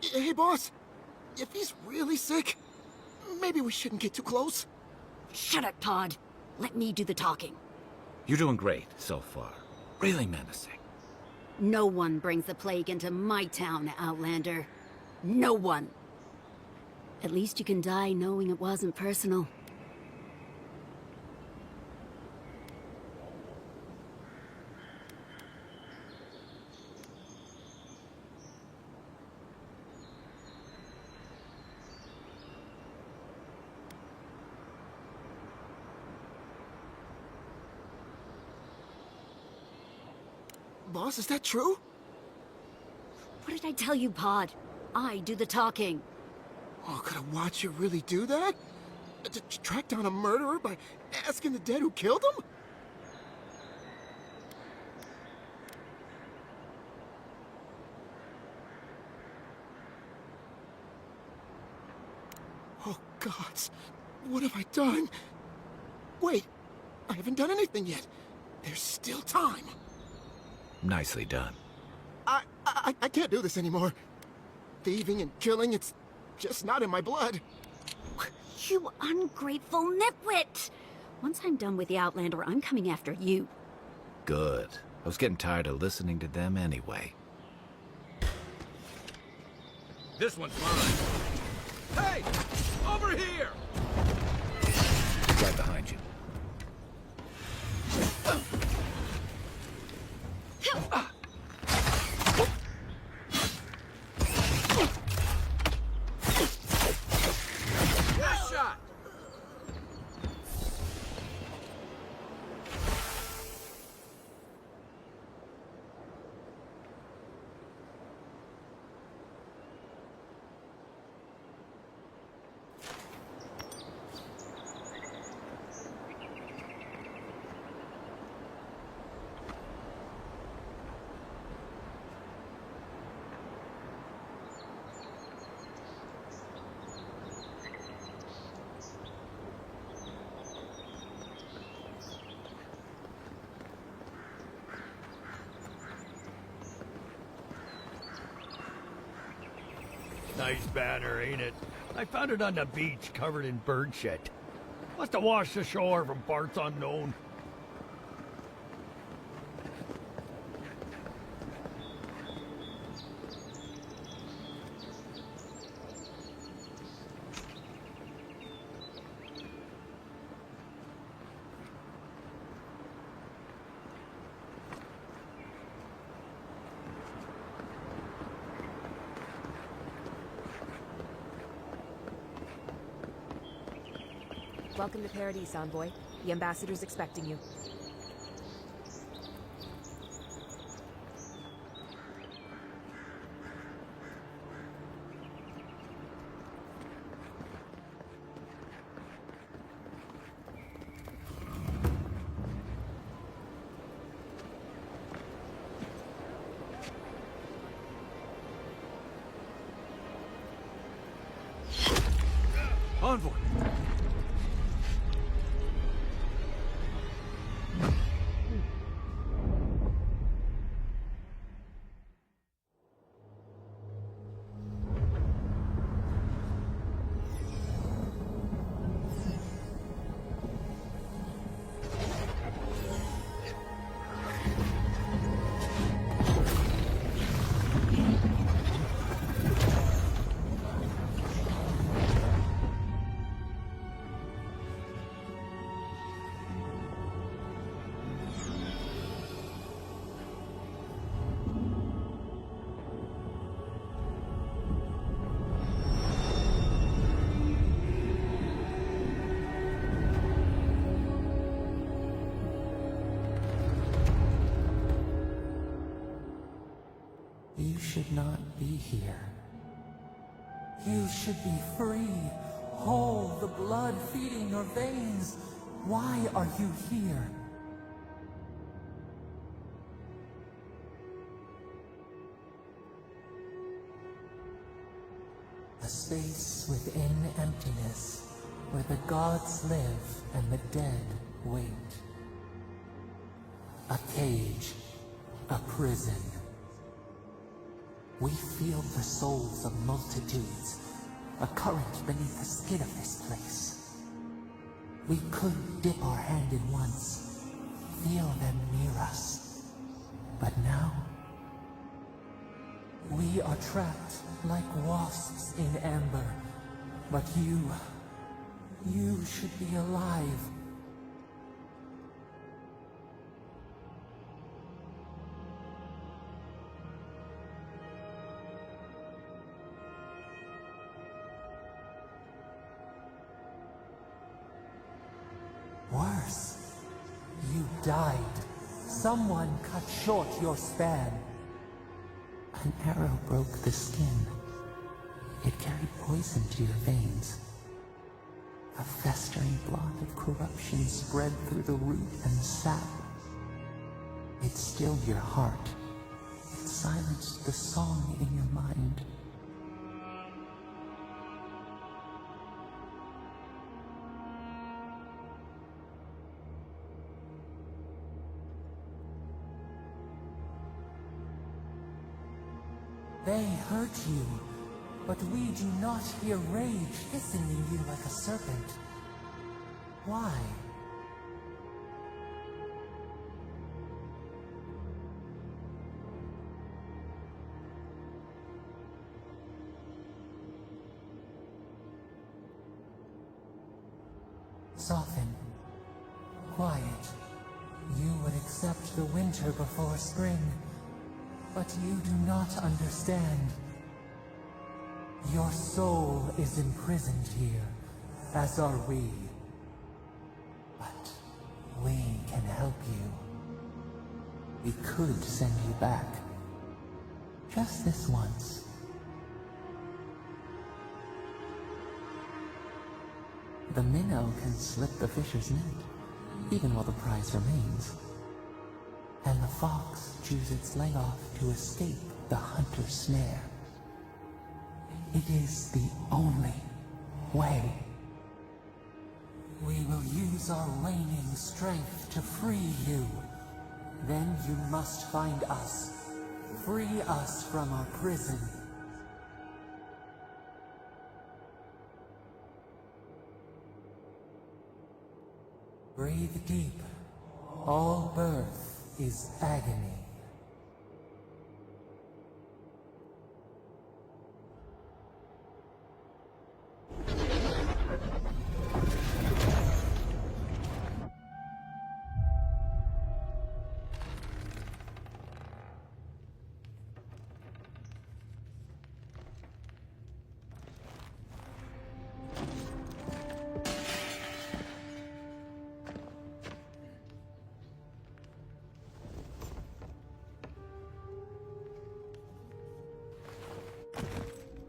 Hey, boss! if he's really sick, maybe we shouldn't get too close. Shut up, Todd. Let me do the talking. You're doing great so far. Really menacing. No one brings the plague into my town, Outlander. No one. At least you can die knowing it wasn't personal. Boss, is that true? What did I tell you, Pod? I do the talking. Oh, could I watch you really do that? To track down a murderer by asking the dead who killed him? Oh, gods. What have I done? Wait, I haven't done anything yet. There's still time. Nicely done. I can't do this anymore. Thieving and killing, it's just not in my blood. You ungrateful nitwit! Once I'm done with the Outlander, I'm coming after you. Good. I was getting tired of listening to them anyway. This one's mine. Hey! Over here! Right behind you. Nice shot! Nice banner, ain't it? I found it on the beach, covered in bird shit. Must have washed ashore from parts unknown. Welcome to Paradise, Envoy. The ambassador's expecting you. Envoy! You should not be here. You should be free, whole, the blood feeding your veins. Why are you here? A space within emptiness, where the gods live and the dead wait. A cage, a prison. We feel the souls of multitudes, a current beneath the skin of this place. We could dip our hand in once, feel them near us. But now, we are trapped like wasps in amber. But you should be alive. Worse, you died. Someone cut short your span. An arrow broke the skin. It carried poison to your veins. A festering blot of corruption spread through the root and sap. It stilled your heart. It silenced the song in your mind. They hurt you, but we do not hear rage hissing in you like a serpent. Why? Soften. Quiet. You would accept the winter before spring. But you do not understand. Your soul is imprisoned here, as are we. But we can help you. We could send you back. Just this once. The minnow can slip the fisher's net, even while the prize remains. And the fox chews its leg off to escape the hunter's snare. It is the only way. We will use our waning strength to free you. Then you must find us. Free us from our prison. Breathe deep. All birth is agony.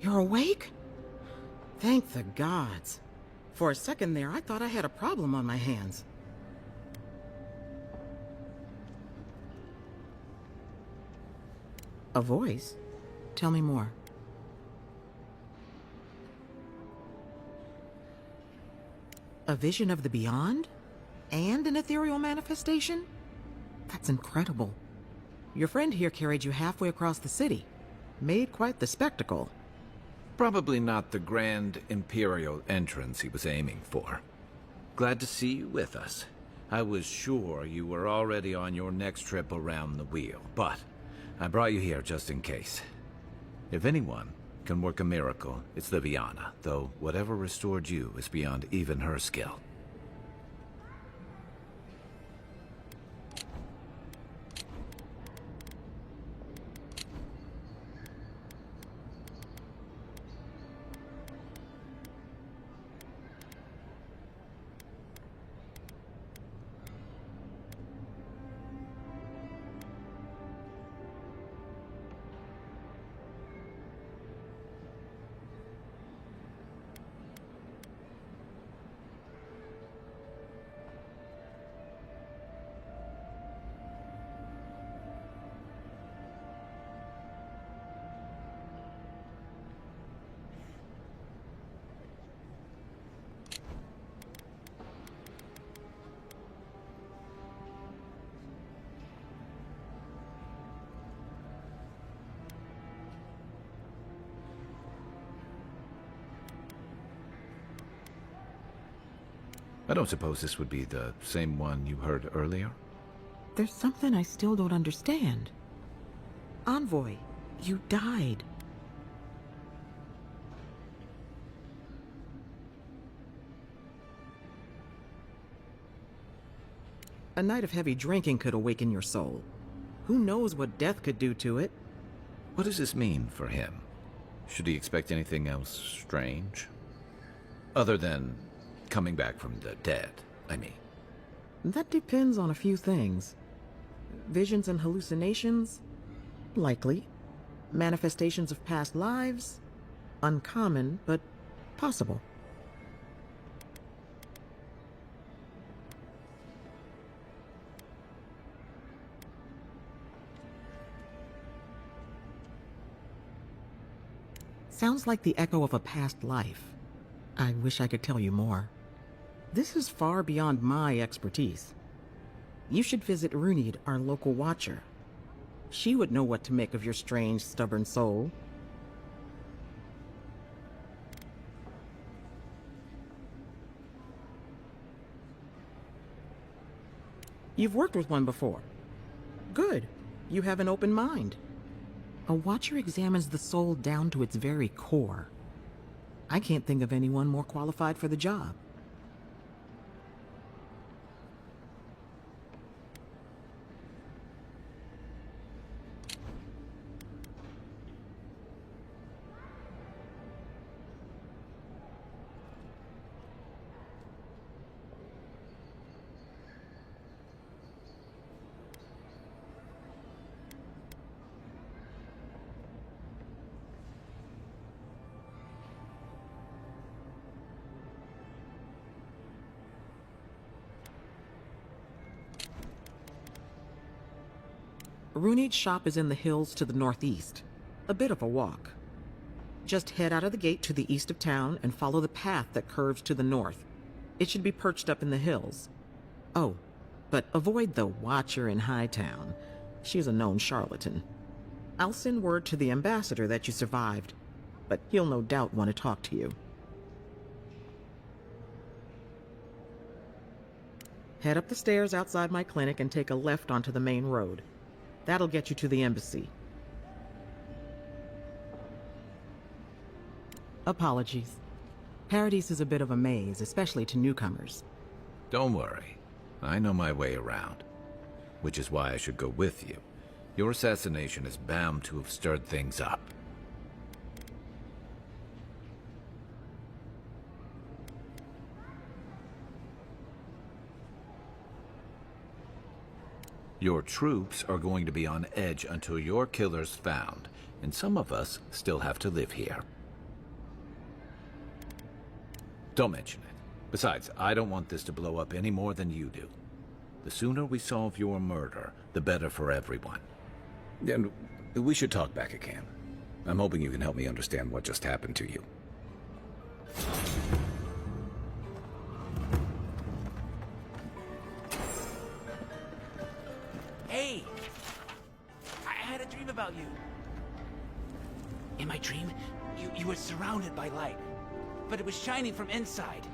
You're awake? Thank the gods. For a second there, I thought I had a problem on my hands. A voice? Tell me more. A vision of the beyond? And an ethereal manifestation? That's incredible. Your friend here carried you halfway across the city. Made quite the spectacle. Probably not the grand imperial entrance he was aiming for. Glad to see you with us. I was sure you were already on your next trip around the wheel, but I brought you here just in case. If anyone can work a miracle, it's Liviana, though whatever restored you is beyond even her skill. I don't suppose this would be the same one you heard earlier? There's something I still don't understand. Envoy, you died. A night of heavy drinking could awaken your soul. Who knows what death could do to it? What does this mean for him? Should he expect anything else strange? Other than coming back from the dead, I mean. That depends on a few things. Visions and hallucinations? Likely. Manifestations of past lives? Uncommon, but possible. Sounds like the echo of a past life. I wish I could tell you more. This is far beyond my expertise. You should visit Runid, our local watcher. She would know what to make of your strange, stubborn soul. You've worked with one before. Good. You have an open mind. A watcher examines the soul down to its very core. I can't think of anyone more qualified for the job. Runid's shop is in the hills to the northeast. A bit of a walk. Just head out of the gate to the east of town and follow the path that curves to the north. It should be perched up in the hills. Oh, but avoid the Watcher in Hightown. She's a known charlatan. I'll send word to the ambassador that you survived, but he'll no doubt want to talk to you. Head up the stairs outside my clinic and take a left onto the main road. That'll get you to the embassy. Apologies. Paradise is a bit of a maze, especially to newcomers. Don't worry. I know my way around. Which is why I should go with you. Your assassination is bound to have stirred things up. Your troops are going to be on edge until your killer's found, and some of us still have to live here. Don't mention it. Besides, I don't want this to blow up any more than you do. The sooner we solve your murder, the better for everyone. And we should talk back again. I'm hoping you can help me understand what just happened to you. Hey! I had a dream about you. In my dream, you were surrounded by light, but it was shining from inside.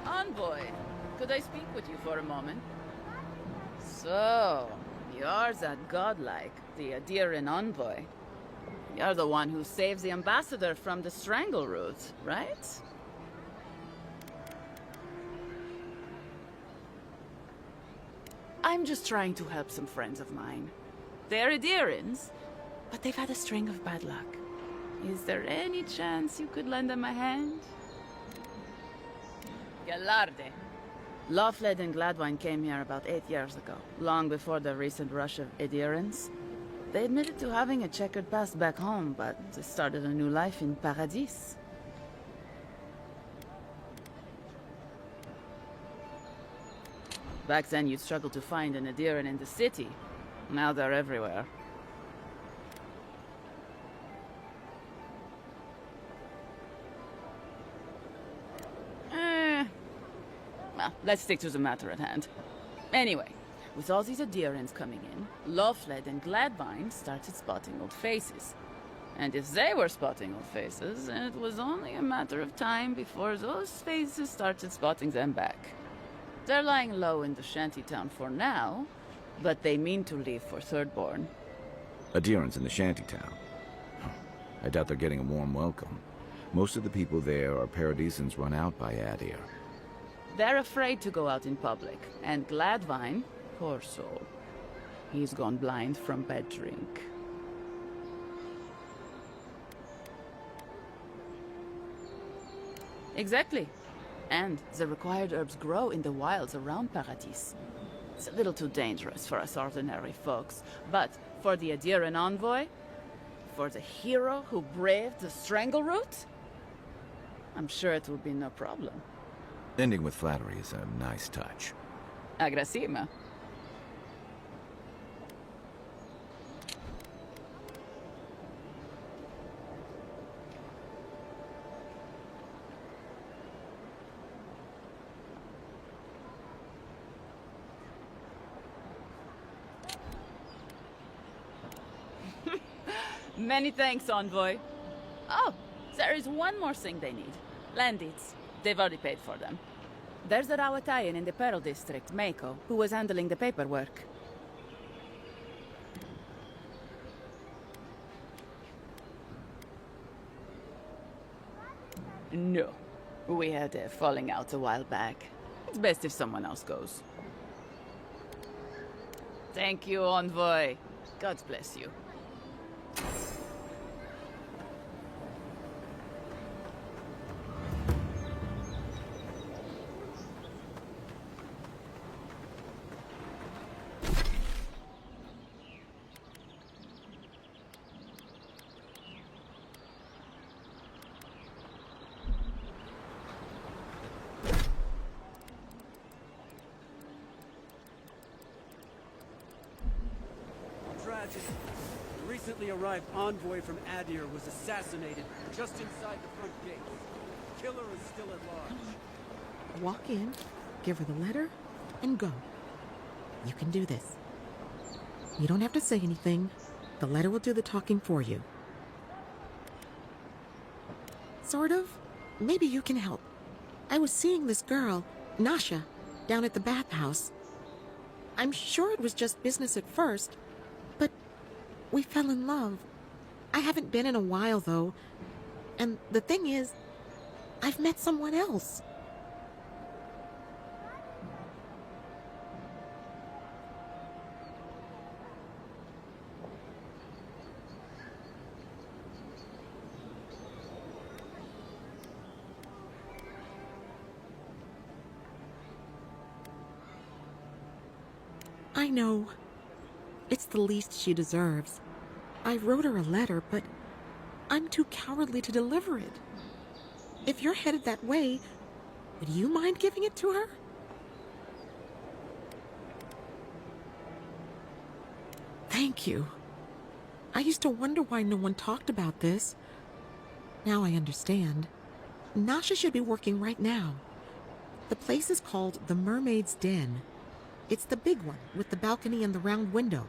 Envoy, could I speak with you for a moment? So, you're that godlike, the Adiran envoy. You're the one who saves the ambassador from the Strangleroot, right? I'm just trying to help some friends of mine. They're Adirans, but they've had a string of bad luck. Is there any chance you could lend them a hand? Galarde. Lawfled and Gladwine came here about 8 years ago, long before the recent rush of Adirans. They admitted to having a checkered past back home, but they started a new life in Paradis. Back then you'd struggle to find an Adiran in the city. Now they're everywhere. Well, let's stick to the matter at hand. Anyway, with all these Adirans coming in, Loveled and Gladvine started spotting old faces. And if they were spotting old faces, it was only a matter of time before those faces started spotting them back. They're lying low in the shantytown for now, but they mean to leave for Thirdborn. Adirans in the shantytown. I doubt they're getting a warm welcome. Most of the people there are Paradisans run out by Adir. They're afraid to go out in public, and Gladvine, poor soul, he's gone blind from bad drink. Exactly. And the required herbs grow in the wilds around Paradis. It's a little too dangerous for us ordinary folks, but for the Adiran envoy, for the hero who braved the strangle route, I'm sure it will be no problem. Ending with flattery is a nice touch. Agrasima. Many thanks, Envoy. Oh, there is one more thing they need. Land deeds. They've already paid for them. There's a Rawatayan in the Pearl District, Mako, who was handling the paperwork. No. We had a falling out a while back. It's best if someone else goes. Thank you, Envoy. God bless you. Tragedy. The recently arrived envoy from Adir was assassinated just inside the front gate. The killer is still at large. Walk in, give her the letter, and go. You can do this. You don't have to say anything. The letter will do the talking for you. Sort of. Maybe you can help. I was seeing this girl, Nasha, down at the bathhouse. I'm sure it was just business at first, but we fell in love. I haven't been in a while, though. And the thing is, I've met someone else. I know. It's the least she deserves. I wrote her a letter, but I'm too cowardly to deliver it. If you're headed that way, would you mind giving it to her? Thank you. I used to wonder why no one talked about this. Now I understand. Nasha should be working right now. The place is called the Mermaid's Den. It's the big one, with the balcony and the round window.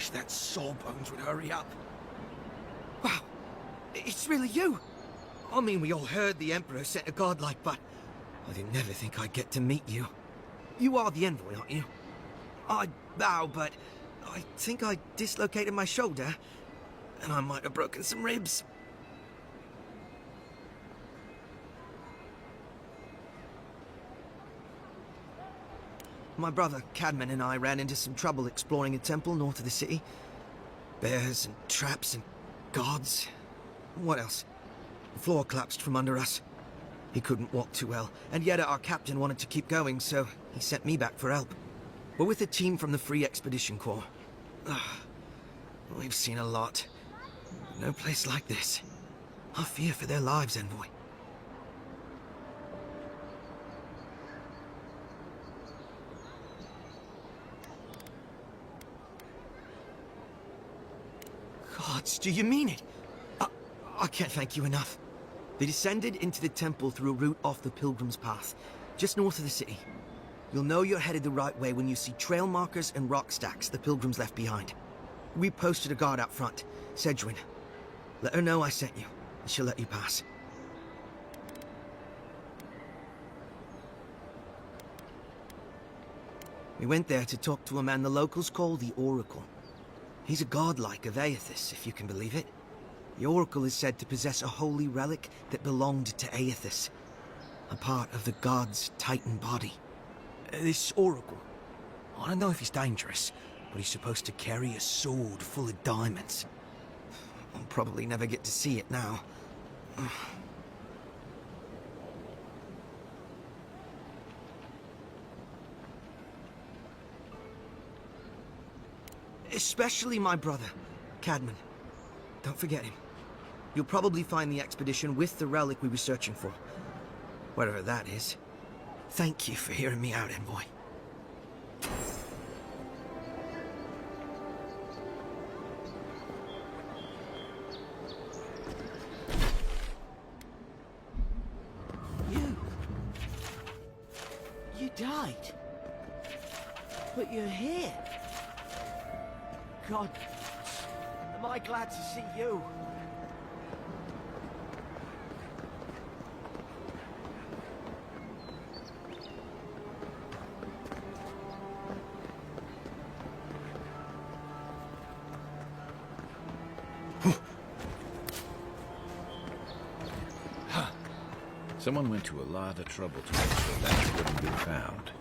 wish that sawbones would hurry up. Wow, it's really you! I mean, we all heard the Emperor sent a godlike, but I didn't never think I'd get to meet you. You are the envoy, aren't you? I'd bow, but I think I dislocated my shoulder, and I might have broken some ribs. My brother, Cadman, and I ran into some trouble exploring a temple north of the city. Bears and traps and guards. What else? The floor collapsed from under us. He couldn't walk too well, and yet our captain wanted to keep going, so he sent me back for help. We're with a team from the Free Expedition Corps. We've seen a lot. No place like this. I fear for their lives, Envoy. Gods, do you mean it? I can't thank you enough. They descended into the temple through a route off the Pilgrim's Path, just north of the city. You'll know you're headed the right way when you see trail markers and rock stacks the Pilgrims left behind. We posted a guard out front, Sedgwin. Let her know I sent you, and she'll let you pass. We went there to talk to a man the locals call the Oracle. He's a godlike of Aethys, if you can believe it. The Oracle is said to possess a holy relic that belonged to Aethys, a part of the god's Titan body. This Oracle, I don't know if he's dangerous, but he's supposed to carry a sword full of diamonds. I'll probably never get to see it now. Especially my brother, Cadman. Don't forget him. You'll probably find the expedition with the relic we were searching for. Whatever that is. Thank you for hearing me out, Envoy. You died. But you're here. God, am I glad to see you. Someone went to a lot of trouble to make sure that wouldn't be found.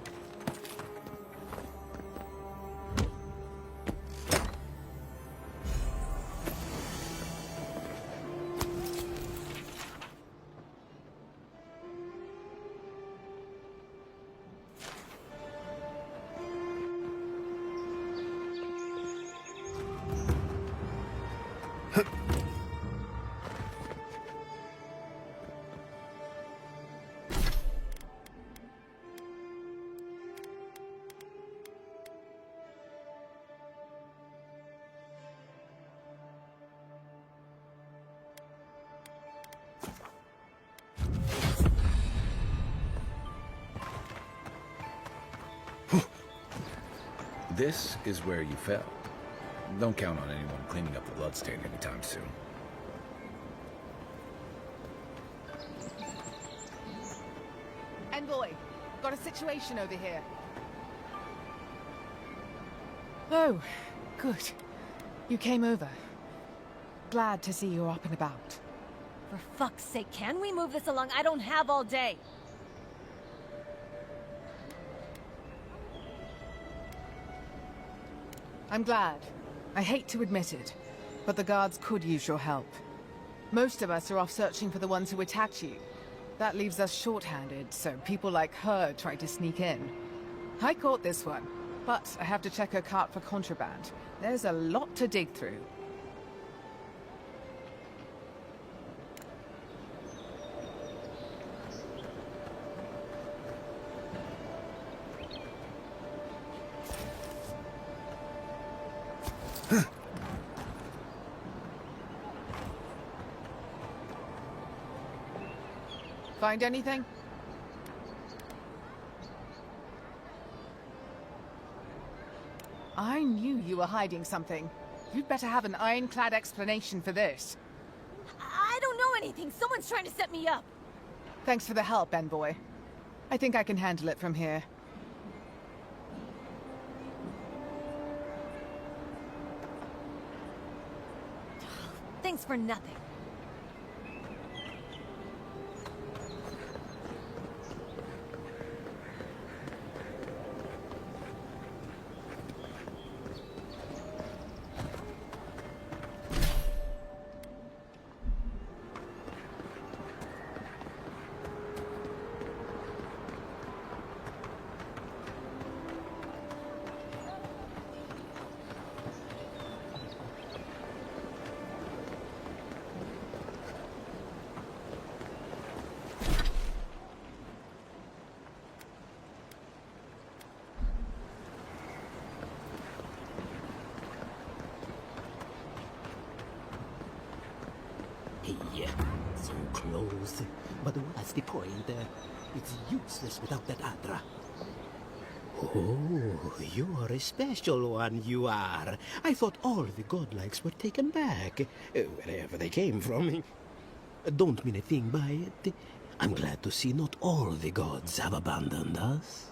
This is where you fell. Don't count on anyone cleaning up the bloodstain anytime soon. Envoy, got a situation over here. Oh, good. You came over. Glad to see you're up and about. For fuck's sake, can we move this along? I don't have all day. I'm glad. I hate to admit it, but the guards could use your help. Most of us are off searching for the ones who attacked you. That leaves us short-handed, so people like her try to sneak in. I caught this one, but I have to check her cart for contraband. There's a lot to dig through. Find anything? I knew you were hiding something. You'd better have an ironclad explanation for this. I don't know anything. Someone's trying to set me up. Thanks for the help, Envoy. I think I can handle it from here. Thanks for nothing. Yeah, so close. But what's the point? It's useless without that Adra. Oh, you're a special one, you are. I thought all the godlikes were taken back, wherever they came from. Don't mean a thing by it. I'm glad to see not all the gods have abandoned us.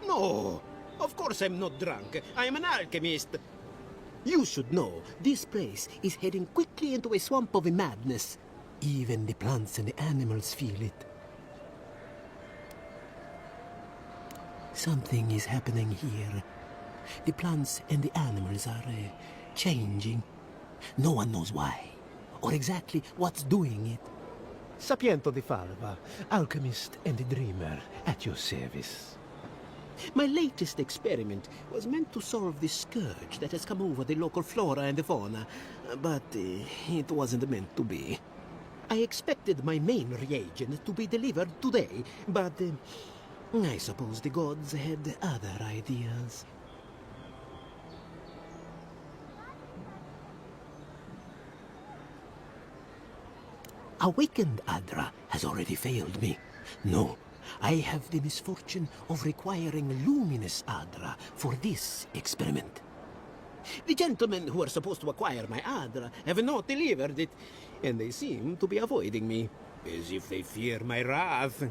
No, of course I'm not drunk. I'm an alchemist. You should know, this place is heading quickly into a swamp of madness. Even the plants and the animals feel it. Something is happening here. The plants and the animals are changing. No one knows why, or exactly what's doing it. Sapiento di Falva, alchemist and dreamer, at your service. My latest experiment was meant to solve the scourge that has come over the local flora and the fauna, but it wasn't meant to be. I expected my main reagent to be delivered today, but I suppose the gods had other ideas. Awakened Adra has already failed me. No, I have the misfortune of requiring luminous Adra for this experiment. The gentlemen who are supposed to acquire my Adra have not delivered it, and they seem to be avoiding me, as if they fear my wrath.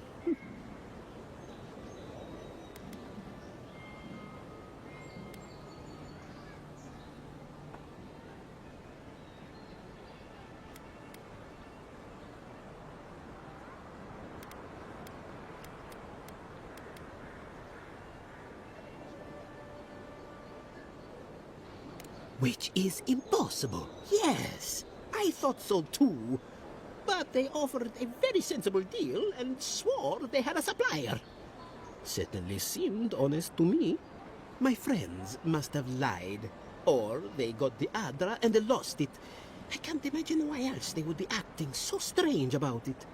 Which is impossible. Yes, I thought so too. But they offered a very sensible deal and swore they had a supplier. Certainly seemed honest to me. My friends must have lied. Or they got the Adra and they lost it. I can't imagine why else they would be acting so strange about it.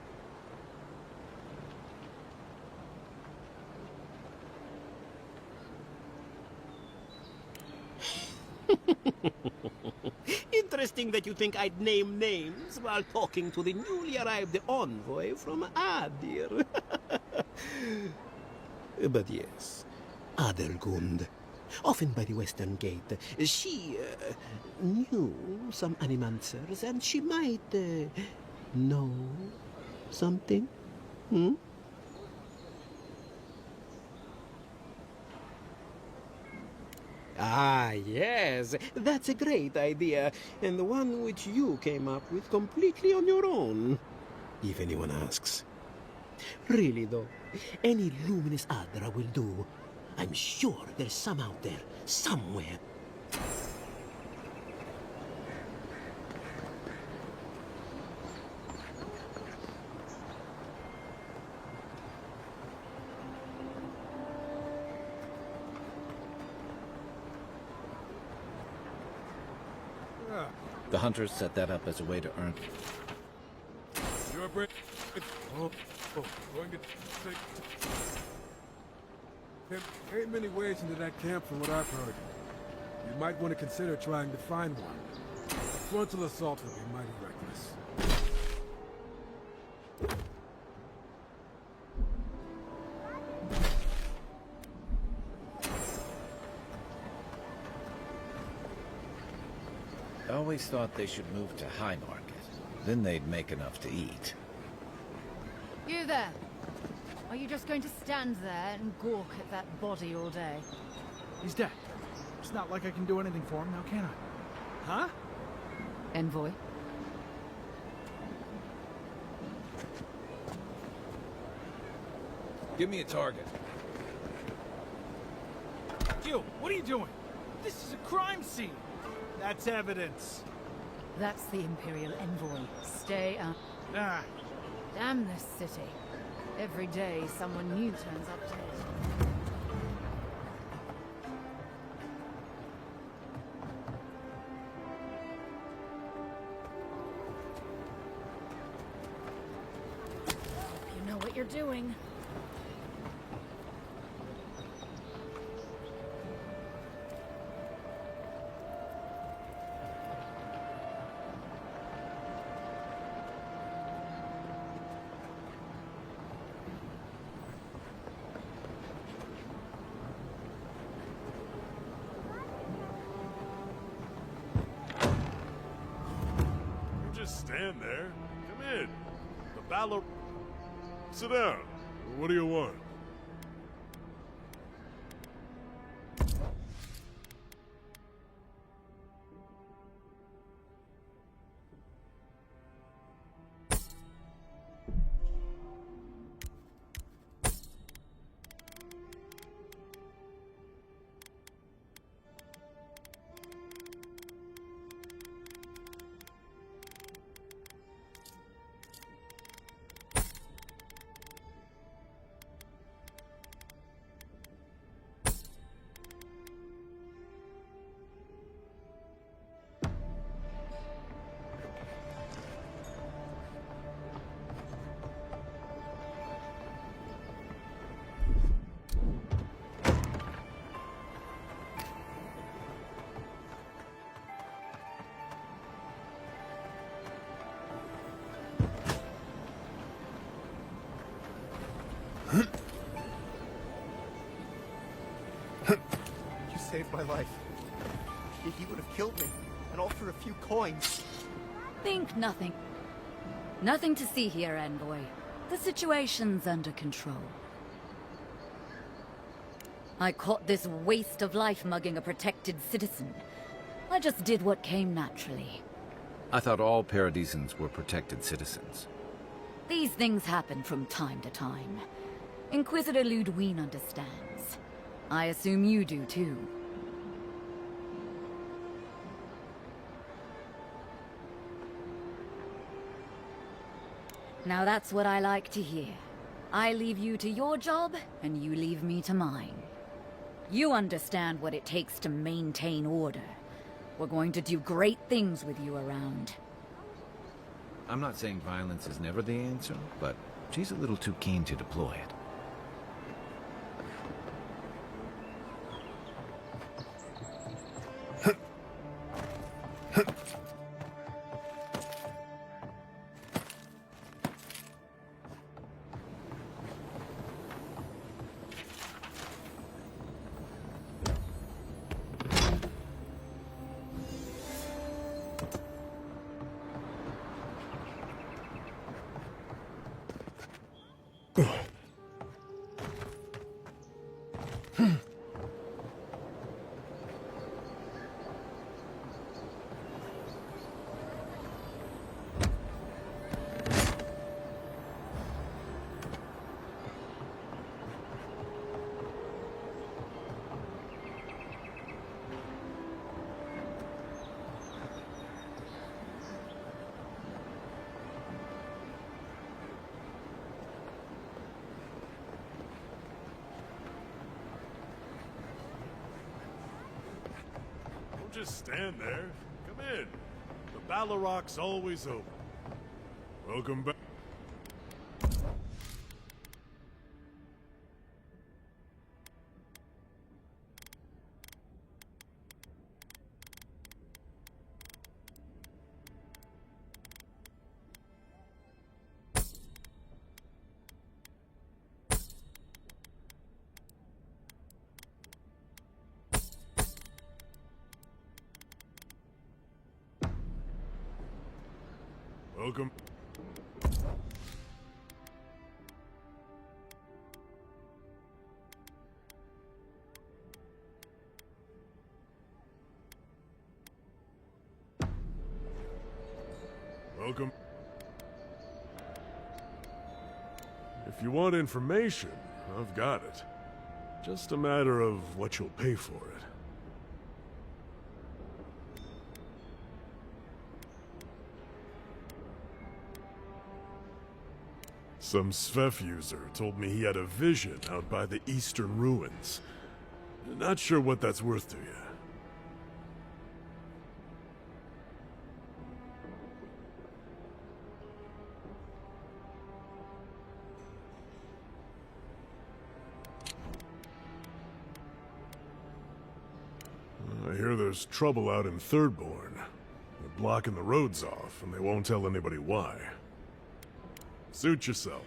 Interesting that you think I'd name names while talking to the newly arrived envoy from Adir. But yes, Adelgund, often by the western gate, she knew some animancers, and she might know something. Hmm? Ah, yes, that's a great idea, and the one which you came up with completely on your own, if anyone asks. Really, though, any luminous Adra will do. I'm sure there's some out there, somewhere. The hunters set that up as a way to earn. You're going to take... There ain't many ways into that camp from what I've heard. You might want to consider trying to find one. A frontal assault would be mighty reckless. always thought they should move to High Market. Then they'd make enough to eat. You there! Are you just going to stand there and gawk at that body all day? He's dead. It's not like I can do anything for him now, can I? Huh? Envoy? Give me a target. You, what are you doing? This is a crime scene. That's evidence. That's the Imperial Envoy. Stay up. Ah. Damn this city. Every day someone new turns up dead. You know what you're doing. Just stand there. Come in. The Valor... Sit down. What do you want? You saved my life. He would have killed me, and all for a few coins. Think nothing. Nothing to see here, Envoy. The situation's under control. I caught this waste of life mugging a protected citizen. I just did what came naturally. I thought all Paradisans were protected citizens. These things happen from time to time. Inquisitor Ludwig understands. I assume you do too. Now that's what I like to hear. I leave you to your job, and you leave me to mine. You understand what it takes to maintain order. We're going to do great things with you around. I'm not saying violence is never the answer, but she's a little too keen to deploy it. Don't just stand there. Come in. The Baloroc's always open. Welcome back. Welcome. Welcome. If you want information, I've got it. Just a matter of what you'll pay for it. Some Svef user told me he had a vision out by the eastern ruins. Not sure what that's worth to you. I hear there's trouble out in Thirdborn. They're blocking the roads off, and they won't tell anybody why. Suit yourself.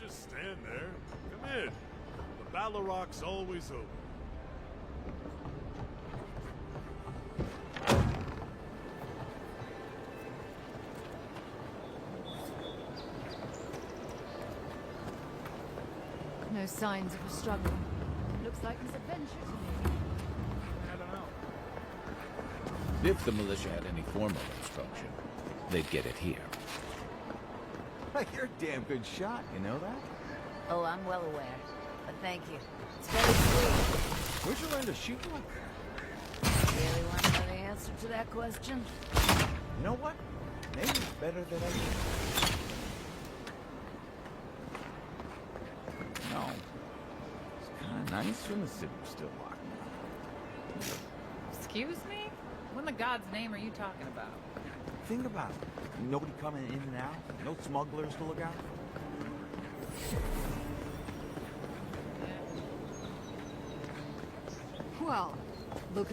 Just stand there. Come in. The Baloroc's always open. No signs of a struggle. Looks like misadventure to me. I don't know. If the militia had any formal instruction, they'd get it here. You're a damn good shot, you know that? Oh, I'm well aware. But thank you. It's very sweet. Where'd you learn to shoot like that? Really want to know the answer to that question? You know what? Maybe it's better than I think. No. It's kind of nice when the city was still locked up. Excuse me? What in the God's name are you talking about? Think about it. Nobody coming in and out. No smugglers to look out for. Well, look.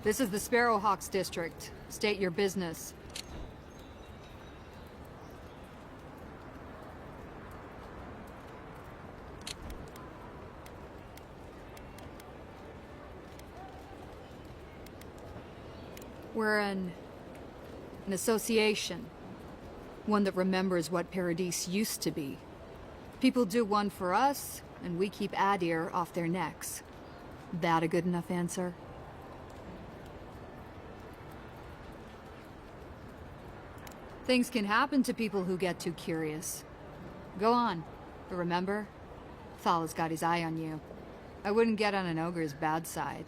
This is the Sparrowhawks district. State your business. We're an association. One that remembers what Paradise used to be. People do one for us, and we keep Adir off their necks. That a good enough answer? Things can happen to people who get too curious. Go on, but remember, Thal's got his eye on you. I wouldn't get on an ogre's bad side.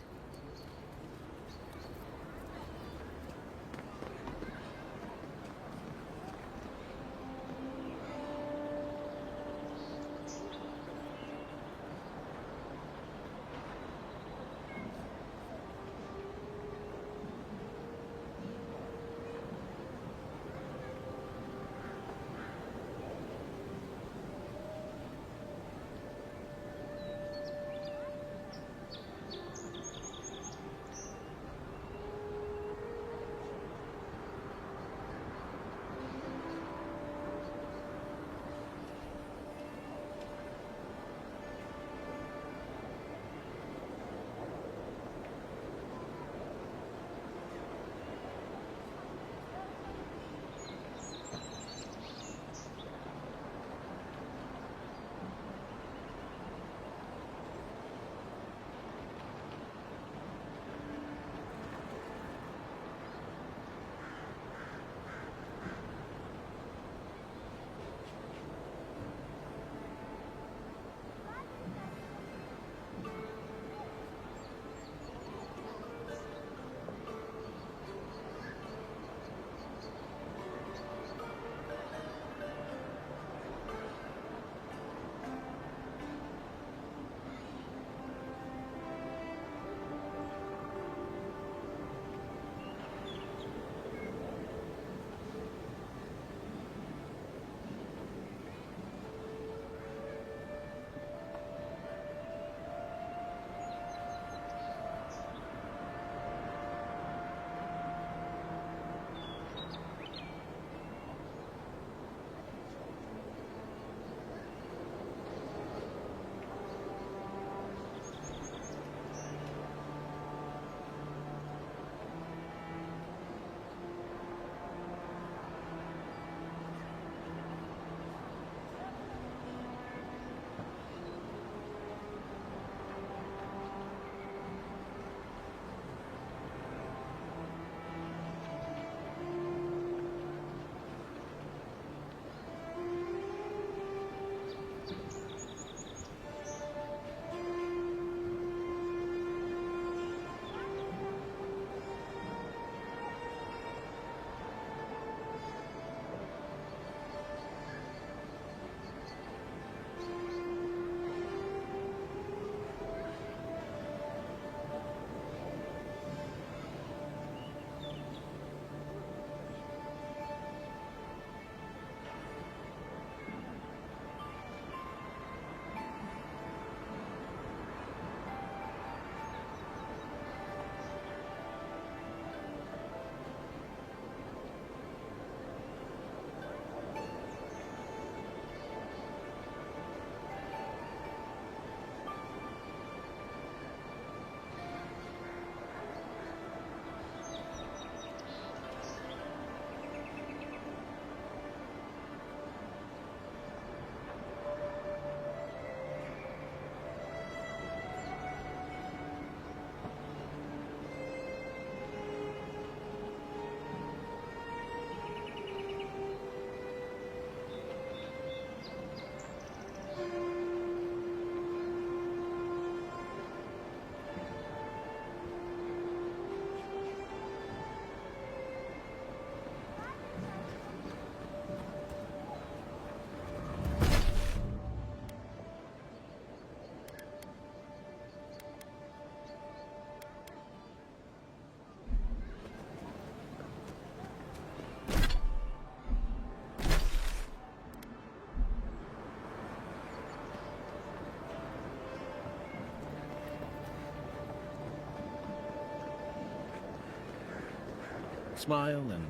Smile and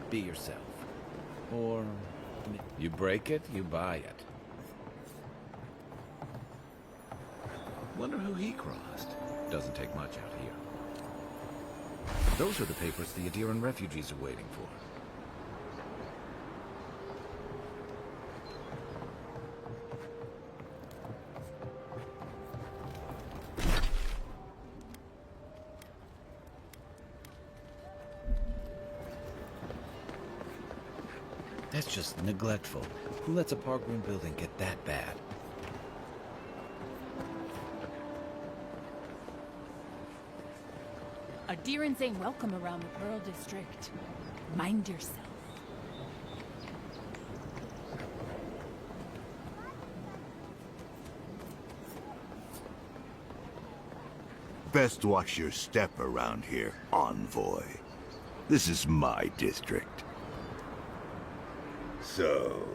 be yourself. Or you break it, you buy it. Wonder who he crossed. Doesn't take much out here. Those are the papers the Adiran refugees are waiting for. That's just neglectful. Who lets a parkroom building get that bad? Adirans ain't welcome around the Pearl District. Mind yourself. Best watch your step around here, envoy. This is my district. So,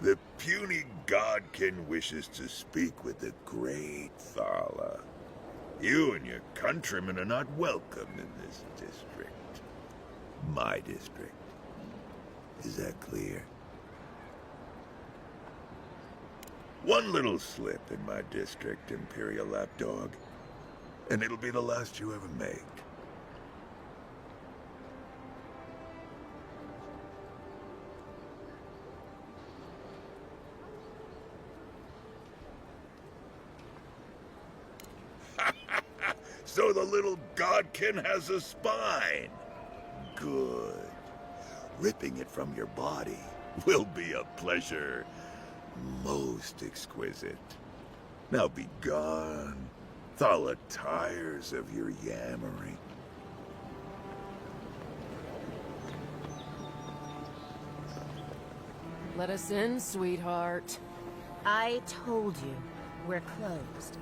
the puny godkin wishes to speak with the great Thala. You and your countrymen are not welcome in this district. My district. Is that clear? One little slip in my district, Imperial Lapdog, and it'll be the last you ever make. So the little godkin has a spine. Good. Ripping it from your body will be a pleasure most exquisite. Now be gone. Thala tires of your yammering. Let us in, sweetheart. I told you, we're closed.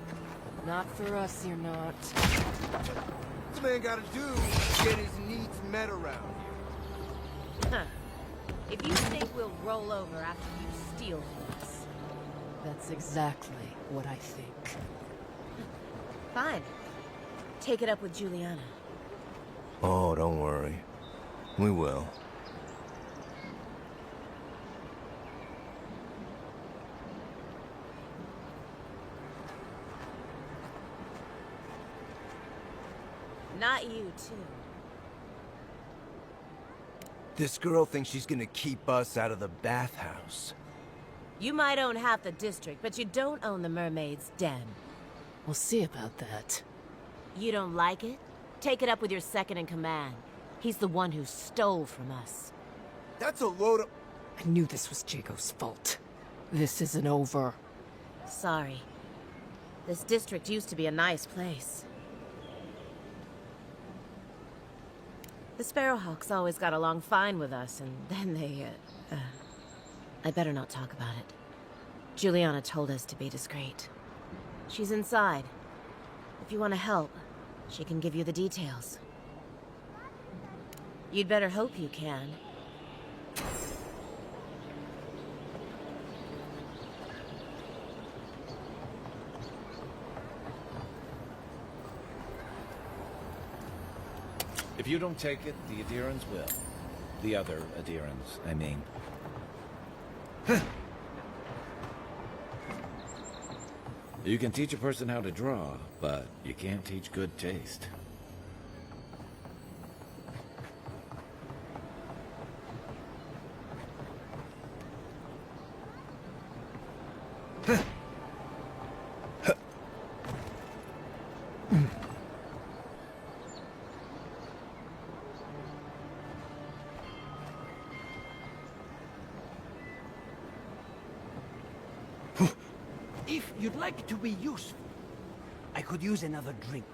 Not for us, you're not. This man gotta do is get his needs met around here. Huh. If you think we'll roll over after you steal from us, that's exactly what I think. Fine. Take it up with Juliana. Oh, don't worry. We will. Not you, too. This girl thinks she's gonna keep us out of the bathhouse. You might own half the district, but you don't own the mermaid's den. We'll see about that. You don't like it? Take it up with your second-in-command. He's the one who stole from us. That's a load of... I knew this was Jago's fault. This isn't over. Sorry. This district used to be a nice place. The Sparrowhawks always got along fine with us, and then they, I better not talk about it. Juliana told us to be discreet. She's inside. If you want to help, she can give you the details. You'd better hope you can. If you don't take it, the Adirans will. The other Adirans, I mean. You can teach a person how to draw, but you can't teach good taste. If you'd like to be useful, I could use another drink.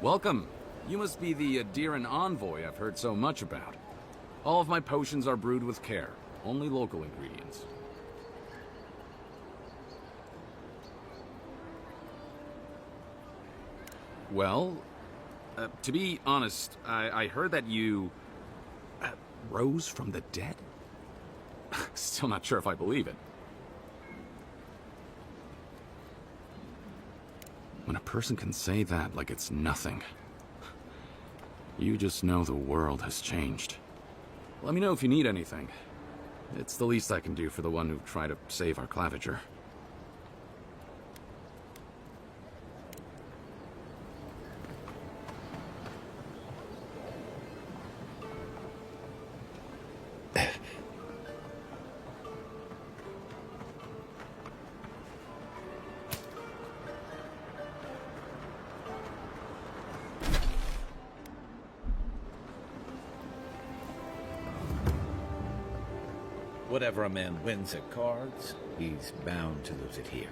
Welcome. You must be the Adiran envoy I've heard so much about. All of my potions are brewed with care. Only local ingredients. Well, to be honest, I heard that you... rose from the dead? Still not sure if I believe it. When a person can say that like it's nothing, you just know the world has changed. Let me know if you need anything. It's the least I can do for the one who tried to save our claviger. Whatever a man wins at cards, he's bound to lose it here.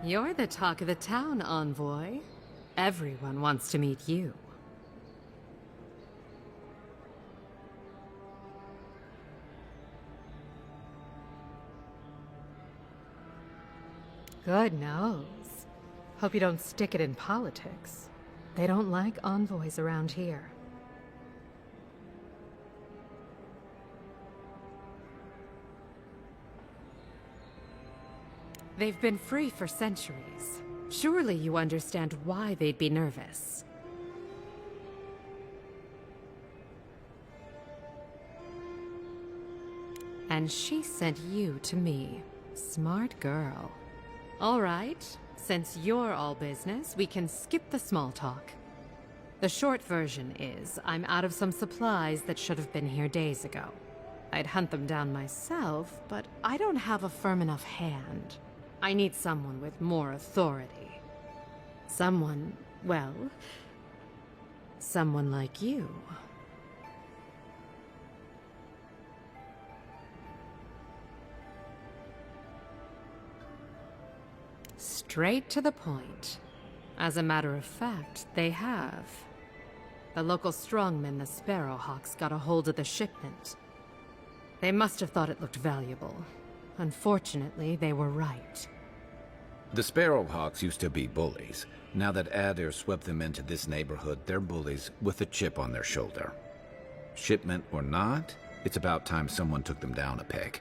You're the talk of the town, Envoy. Everyone wants to meet you. Good nose. Hope you don't stick it in politics. They don't like envoys around here. They've been free for centuries. Surely you understand why they'd be nervous. And she sent you to me. Smart girl. All right, since you're all business, we can skip the small talk. The short version is, I'm out of some supplies that should have been here days ago. I'd hunt them down myself, but I don't have a firm enough hand. I need someone with more authority. Someone, well, someone like you. Straight to the point. As a matter of fact, they have. The local strongmen, the Sparrowhawks, got a hold of the shipment. They must have thought it looked valuable. Unfortunately, they were right. The Sparrowhawks used to be bullies. Now that Adair swept them into this neighborhood, they're bullies with a chip on their shoulder. Shipment or not, it's about time someone took them down a peg.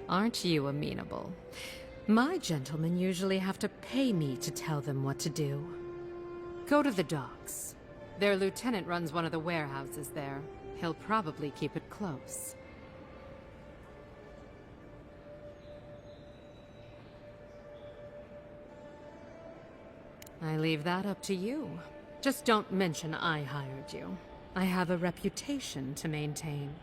Aren't you amenable? My gentlemen usually have to pay me to tell them what to do. Go to the docks. Their lieutenant runs one of the warehouses there. He'll probably keep it close. I leave that up to you. Just don't mention I hired you. I have a reputation to maintain.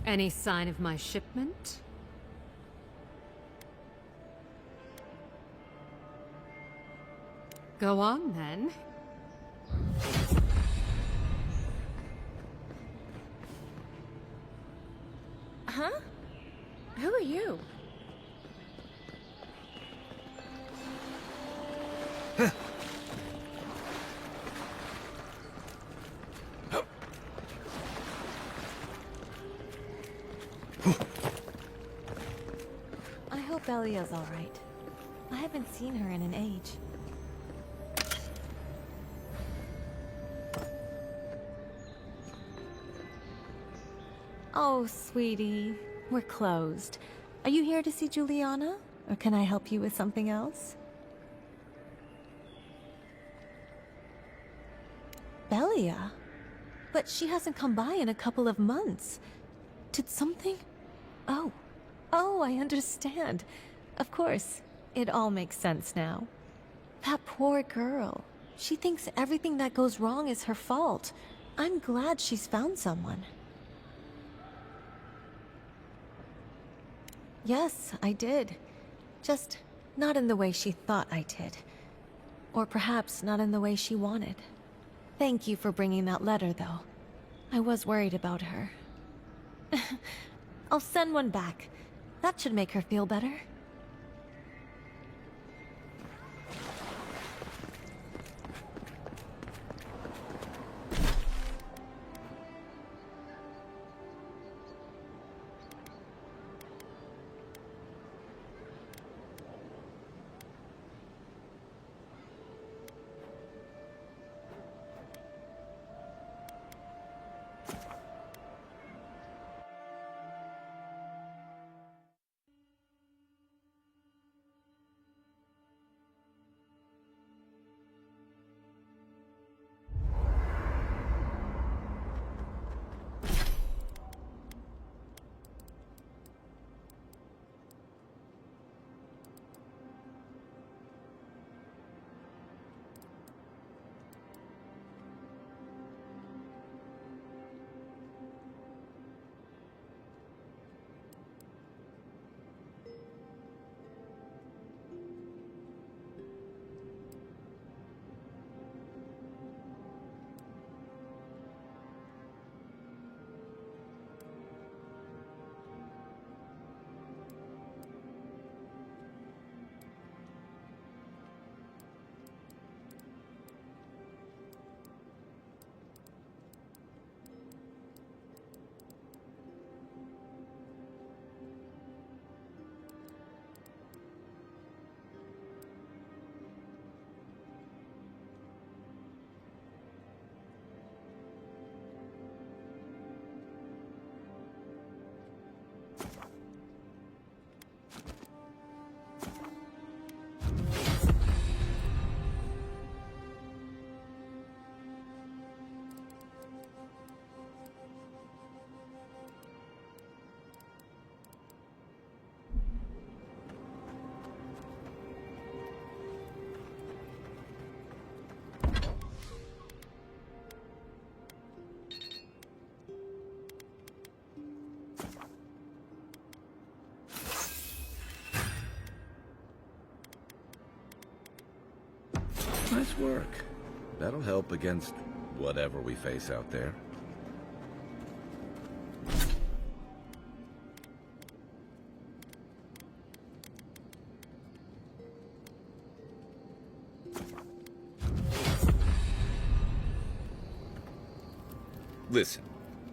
Any sign of my shipment? Go on, then. Huh? Who are you? I hope Elia's all right. I haven't seen her in an age. Oh, sweetie. We're closed. Are you here to see Juliana? Or can I help you with something else? Belia? But she hasn't come by in a couple of months. Did something... Oh, I understand. Of course, it all makes sense now. That poor girl. She thinks everything that goes wrong is her fault. I'm glad she's found someone. Yes, I did. Just not in the way she thought I did. Or perhaps not in the way she wanted. Thank you for bringing that letter, though. I was worried about her. I'll send one back. That should make her feel better. Nice work. That'll help against whatever we face out there. Listen,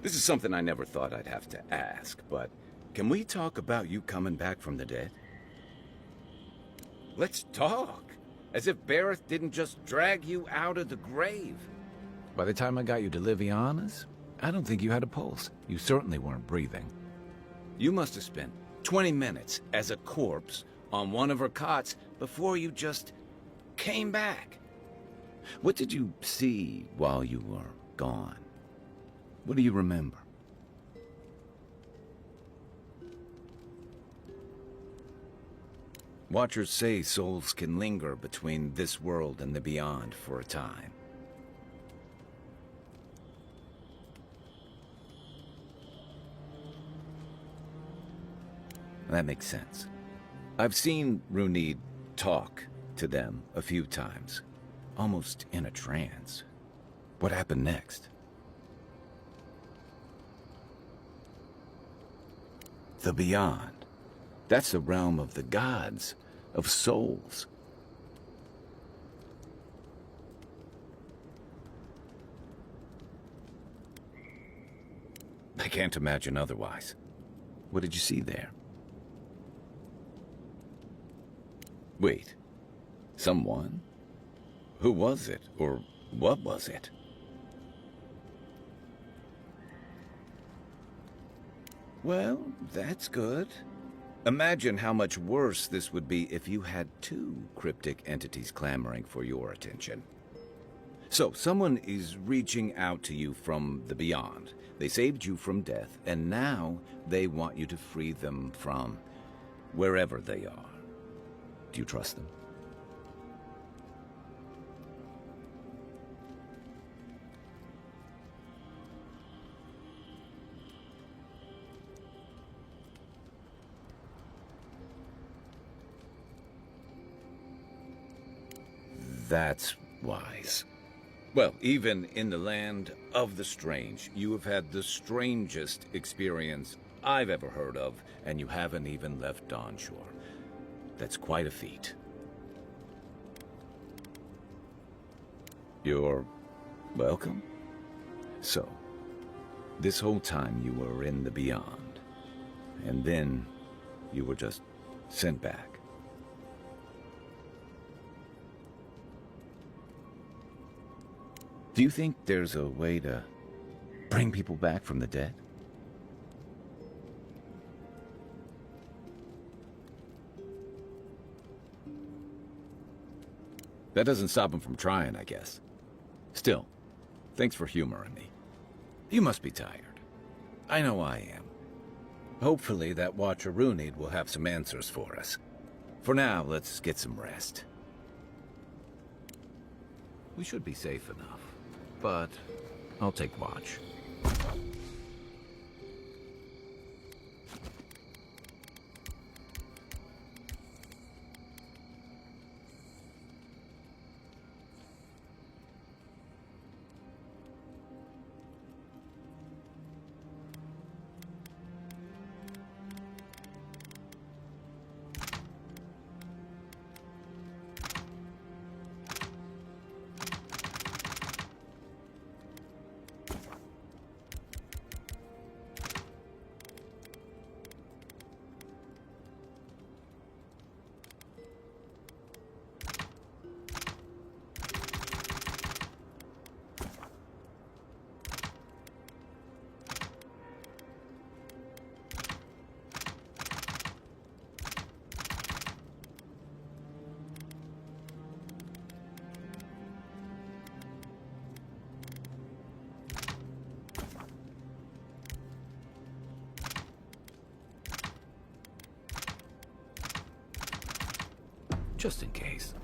this is something I never thought I'd have to ask, but can we talk about you coming back from the dead? Let's talk. As if Bareth didn't just drag you out of the grave. By the time I got you to Liviana's, I don't think you had a pulse. You certainly weren't breathing. You must have spent 20 minutes as a corpse on one of her cots before you just came back. What did you see while you were gone? What do you remember? Watchers say souls can linger between this world and the beyond for a time. That makes sense. I've seen Runid talk to them a few times, almost in a trance. What happened next? The beyond. That's the realm of the gods, of souls. I can't imagine otherwise. What did you see there? Wait. Someone? Who was it? Or what was it? Well, that's good. Imagine how much worse this would be if you had two cryptic entities clamoring for your attention. So, someone is reaching out to you from the beyond. They saved you from death, and now they want you to free them from wherever they are. Do you trust them? That's wise. Well, even in the land of the strange, you have had the strangest experience I've ever heard of, and you haven't even left Dawnshore. That's quite a feat. You're welcome. So, this whole time you were in the Beyond, and then you were just sent back. Do you think there's a way to bring people back from the dead? That doesn't stop him from trying, I guess. Still, thanks for humoring me. You must be tired. I know I am. Hopefully that Watcher Runid will have some answers for us. For now, let's get some rest. We should be safe enough, but I'll take watch. Just in case.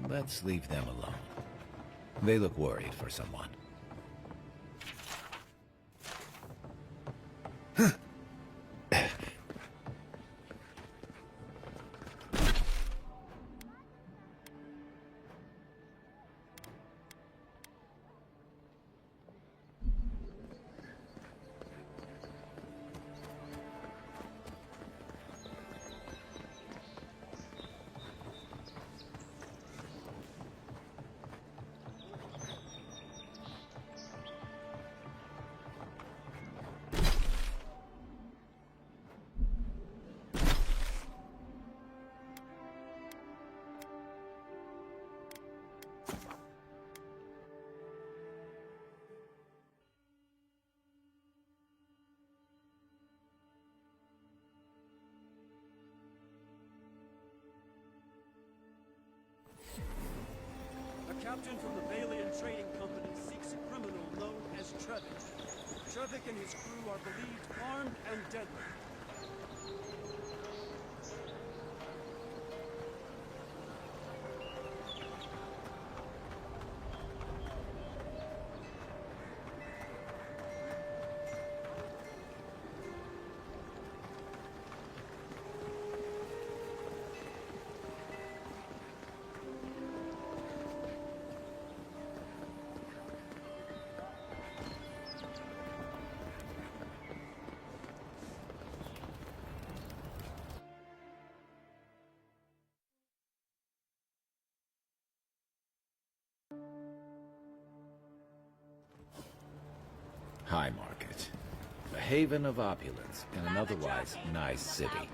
Let's leave them alone. They look worried for someone. A captain from the Balian Trading Company seeks a criminal known as Trevik. Trevik and his crew are believed armed and deadly. High Market. A haven of opulence in an otherwise nice city.